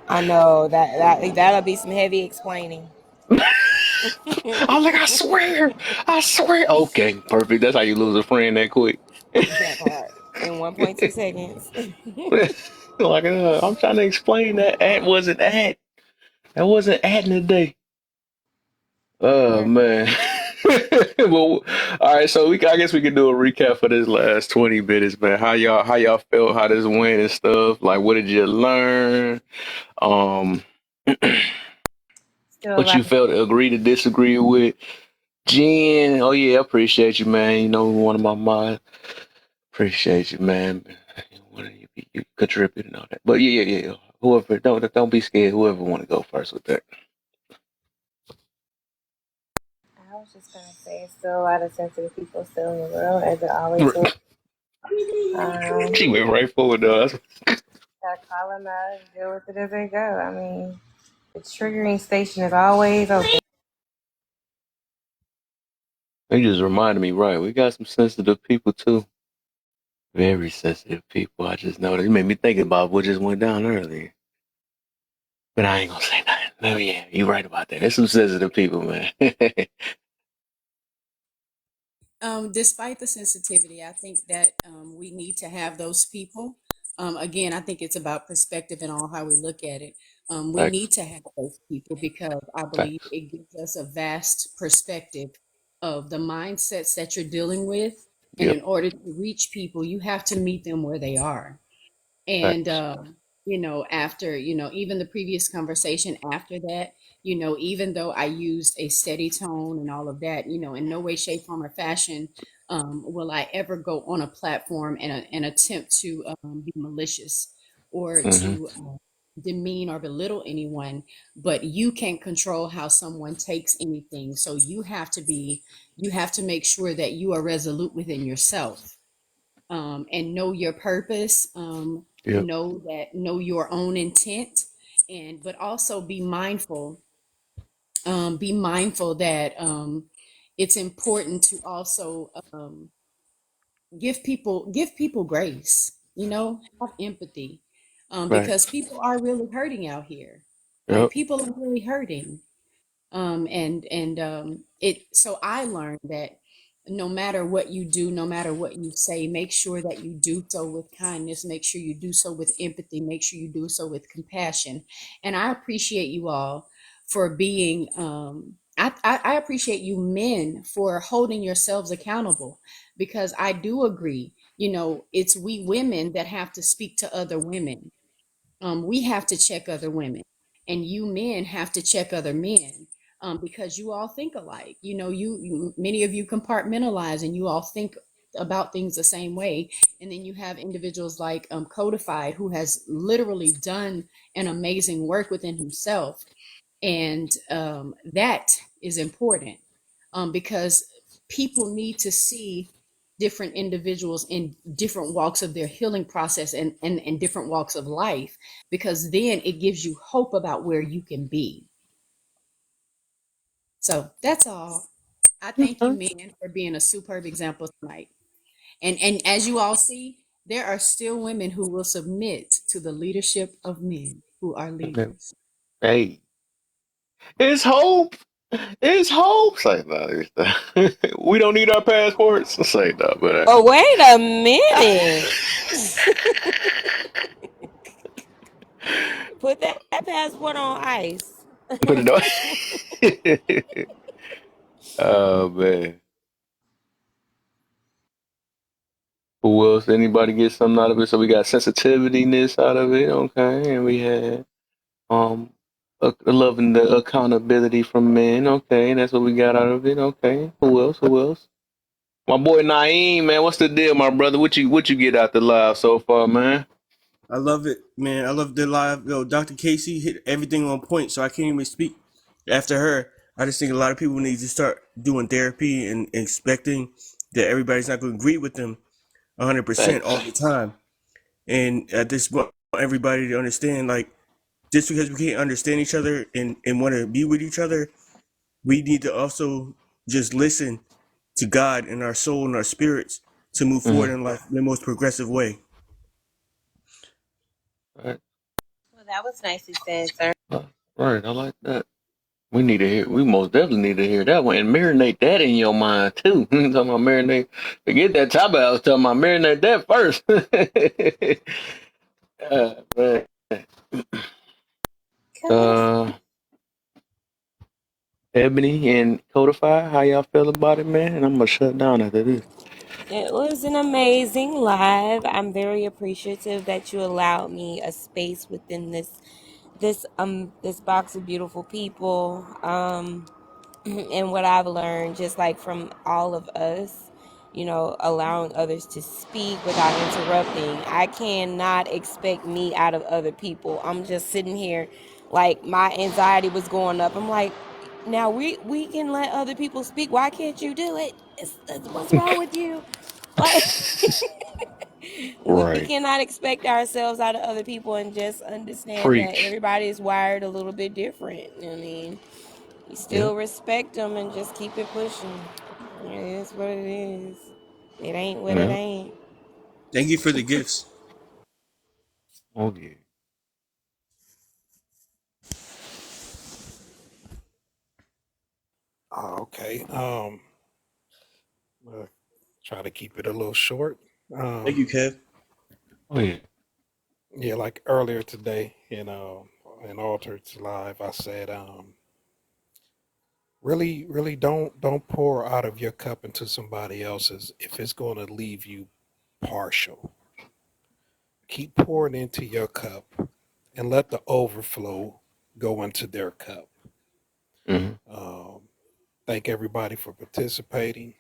I know that'll be some heavy explaining. I was like, I swear. Okay, perfect. That's how you lose a friend that quick. That part in 1.2 seconds. Like, I'm trying to explain that at wasn't at. That wasn't at in the day. Oh man. Well, all right. So I guess we can do a recap for this last 20 minutes, man. How y'all felt? How this went and stuff? Like, what did you learn? Um, Still a what lot. you felt to agree to disagree with? Jen, oh yeah, I appreciate you, man. You know, one of my mods. Appreciate you, man. You contribute and all that. But yeah. Whoever, don't be scared. Whoever want to go first with that. I was just gonna say, it's still a lot of sensitive people still in the world, as it always will. She Um, went right forward, though. gotta call them out and deal with it as they go. I mean, the triggering station is always open. They just reminded me, right? We got some sensitive people too. Very sensitive people. I just know that it made me think about what just went down earlier. But I ain't gonna say nothing. Maybe yeah, you right about that. There's some sensitive people, man. Despite the sensitivity, I think that we need to have those people. Again, I think it's about perspective and all how we look at it. We Facts. need to have those people because I believe Facts. it gives us a vast perspective of the mindsets that you're dealing with. And Yep. in order to reach people, you have to meet them where they are. And Facts. after even the previous conversation after that, even though I used a steady tone and all of that, in no way, shape, form, or fashion will I ever go on a platform and attempt to be malicious or Mm-hmm. to demean or belittle anyone. But you can't control how someone takes anything, so you have to make sure that you are resolute within yourself, and know your purpose, Yep. know your own intent, and but also be mindful that it's important to also give people grace, have empathy, Right. because people are really hurting out here. Like, Yep. people are really hurting. And it so I learned that no matter what you do, no matter what you say, make sure that you do so with kindness, make sure you do so with empathy, make sure you do so with compassion. And I appreciate you all for being I appreciate you men for holding yourselves accountable, because I do agree, it's we women that have to speak to other women. We have to check other women, and you men have to check other men, because you all think alike. Many of you compartmentalize, and you all think about things the same way. And then you have individuals like Codified, who has literally done an amazing work within himself, and that is important, because people need to see different individuals in different walks of their healing process, and different walks of life, because then it gives you hope about where you can be. So that's all. I thank you, Okay. men, for being a superb example tonight. And as you all see, there are still women who will submit to the leadership of men who are leaders. Hey, it's hope. It's hope. Say no. We don't need our passports. Say no, but Oh, wait a minute. Put that passport on ice. put it on. Oh man. Who else? Anybody get something out of it? So we got sensitiveness out of it, okay, and we had loving the accountability from men, okay, and that's what we got out of it, okay. Who else? Who else? My boy Naeem, man, what's the deal, my brother? What you get out the live so far, man? I love it, man. I love the live. Yo, Dr. Casey hit everything on point, so I can't even speak after her. I just think a lot of people need to start doing therapy and expecting that everybody's not going to agree with them 100% all Facts. the time. And at this point, everybody to understand, like, just because we can't understand each other and want to be with each other, we need to also just listen to God and our soul and our spirits to move forward Mm-hmm. in life in the most progressive way. Right. Well, that was nicely said, sir. Right, I like that. We need to hear. We most definitely need to hear that one and marinate that in your mind too. Talking about marinate. Forget that top. I was talking about marinate that first. Ebony and Codify, how y'all feel about it, man? And I'm gonna shut down after this. It was an amazing live. I'm very appreciative that you allowed me a space within this box of beautiful people. And what I've learned, just like from all of us, allowing others to speak without interrupting. I cannot expect me out of other people. I'm just sitting here, like my anxiety was going up. I'm like, now we can let other people speak. Why can't you do it? What's wrong with you? Like we Right. cannot expect ourselves out of other people, and just understand that Preach. everybody is wired a little bit different. I mean, you Yep. still respect them and just keep it pushing. It is what it is. It ain't what it Yep. ain't. Thank you for the gifts. Oh yeah. Okay. Try to keep it a little short. Thank Um, you, Kev. Oh yeah. yeah, like earlier today in Altered Live, I said, really don't pour out of your cup into somebody else's if it's going to leave you partial. Keep pouring into your cup and let the overflow go into their cup. Mm-hmm. Um, thank everybody for participating.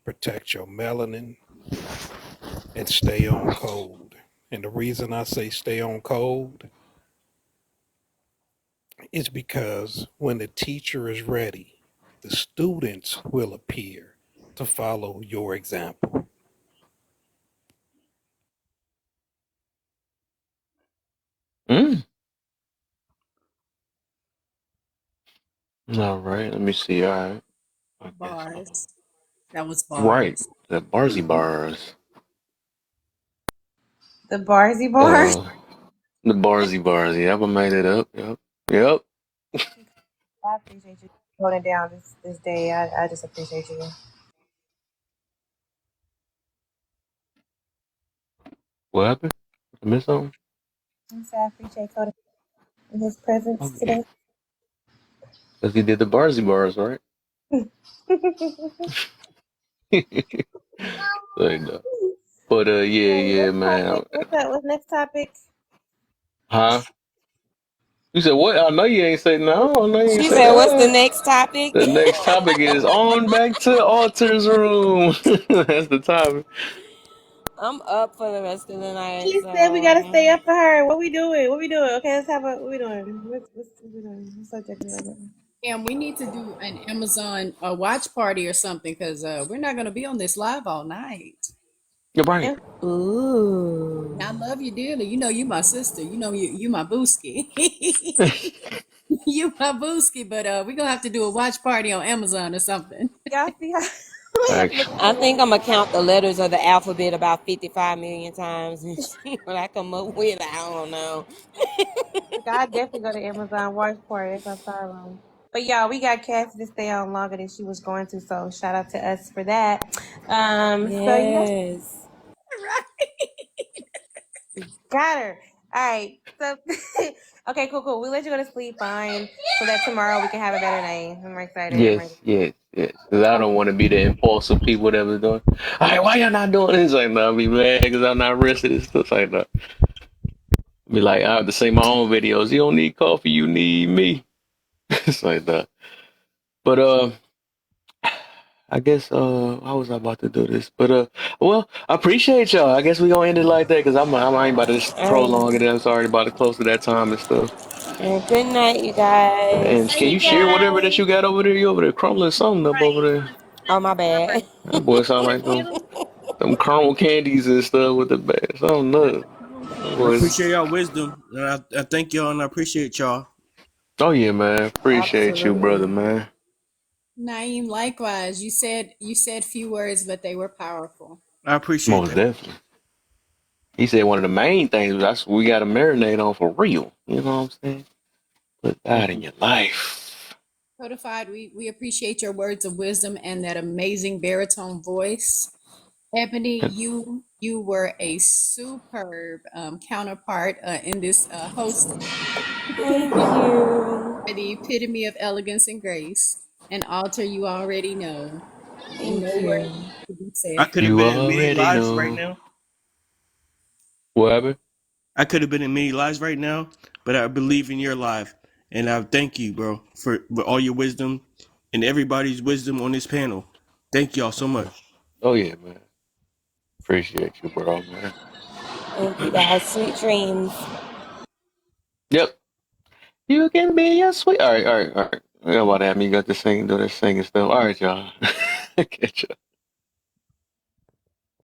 Protect your melanin and stay on code. And the reason I say stay on code is because when the teacher is ready, the students will appear to follow your example. Mm. All right. Let me see. All right. I guess. Bars. That was Right. bars. The Barzy bars. The Barzy bar. Uh, the Barzy bars. Yep, I made it up. Yep. Yep. I appreciate you holding down this day. I just appreciate you. What happened? I missed something? I appreciate Cody and his presence Oh yeah. today. Cause he did the Barzy bars, right? Like, no. But yeah, Hey, yeah, next man. topic. What's up? What's next topic? Huh? You said what? I know you ain't say no. I know you ain't She say said, "What's the that. next topic?" The next topic is on back to Altar's room. That's the topic. I'm up for the rest of the night, She said we gotta so stay up for her. What we doing? What we doing? Okay, let's have a. What we doing? What we doing? What subject we on? And we need to do an Amazon watch party or something because we're not going to be on this live all night. You're right. And And I ooh. love you dearly. You know you my sister. You know you my booski. You my booski. But we're gonna have to do a watch party on Amazon or something. y'all see how we have to look Actually, at I the think I'm gonna count the letters of the alphabet about 55 million times and see what I come up with. I don't know. look. I definitely go to Amazon Watch Party. That's our problem. But y'all, we got Cassie to stay on longer than she was going to, so shout out to us for that. So yeah, Yes. got her. All right. So okay, cool. We let you go to sleep, fine, so that tomorrow we can have a better night. I'm excited. I'm ready. yes, yes, yes. Because I don't want to be the impulsive people that was doing. All right, why y'all not doing this? Like, no, I'll be mad because I'm not rested and stuff like that. Be like, I have to say my own videos. You don't need coffee, you need me. It's like that. But I guess I was about to do this, but well, I appreciate y'all. I guess we gonna end it like that because I ain't about to just All prolong right. it. It's already about to close to that time and stuff. Good night, you guys. And can you share whatever that you got over there? You over there crumbling something up over there? Oh, my bad. That boy sound like them caramel candies and stuff with the bags. I don't know. Them I boys. appreciate y'all wisdom. And I thank y'all and I appreciate y'all. Oh yeah, man. Appreciate you, brother, Absolutely. man. Naeem, likewise. You said few words, but they were powerful. I appreciate Most that. definitely. He said one of the main things was that's what we got to marinate on for real. You know what I'm saying? Put that in Mhm. your life. Codified, we appreciate your words of wisdom and that amazing baritone voice. Ebony, you were a superb counterpart in this host. Thank you. The epitome of elegance and grace. And Alter, you already know. Ain't Thank no you. words to be I said for could have You been in many already lives right know. now. Whatever. I could have been in many lives right now, but I believe in your life. And I thank you, bro, for all your wisdom and everybody's wisdom on this panel. Thank y'all so much. Oh yeah, man. Appreciate you, bro, man. Thank you guys. Sweet dreams. Yep. You can be your sweet. All right. Yeah, about that, me got to sing, do this singing stuff. All right, y'all. Catch up.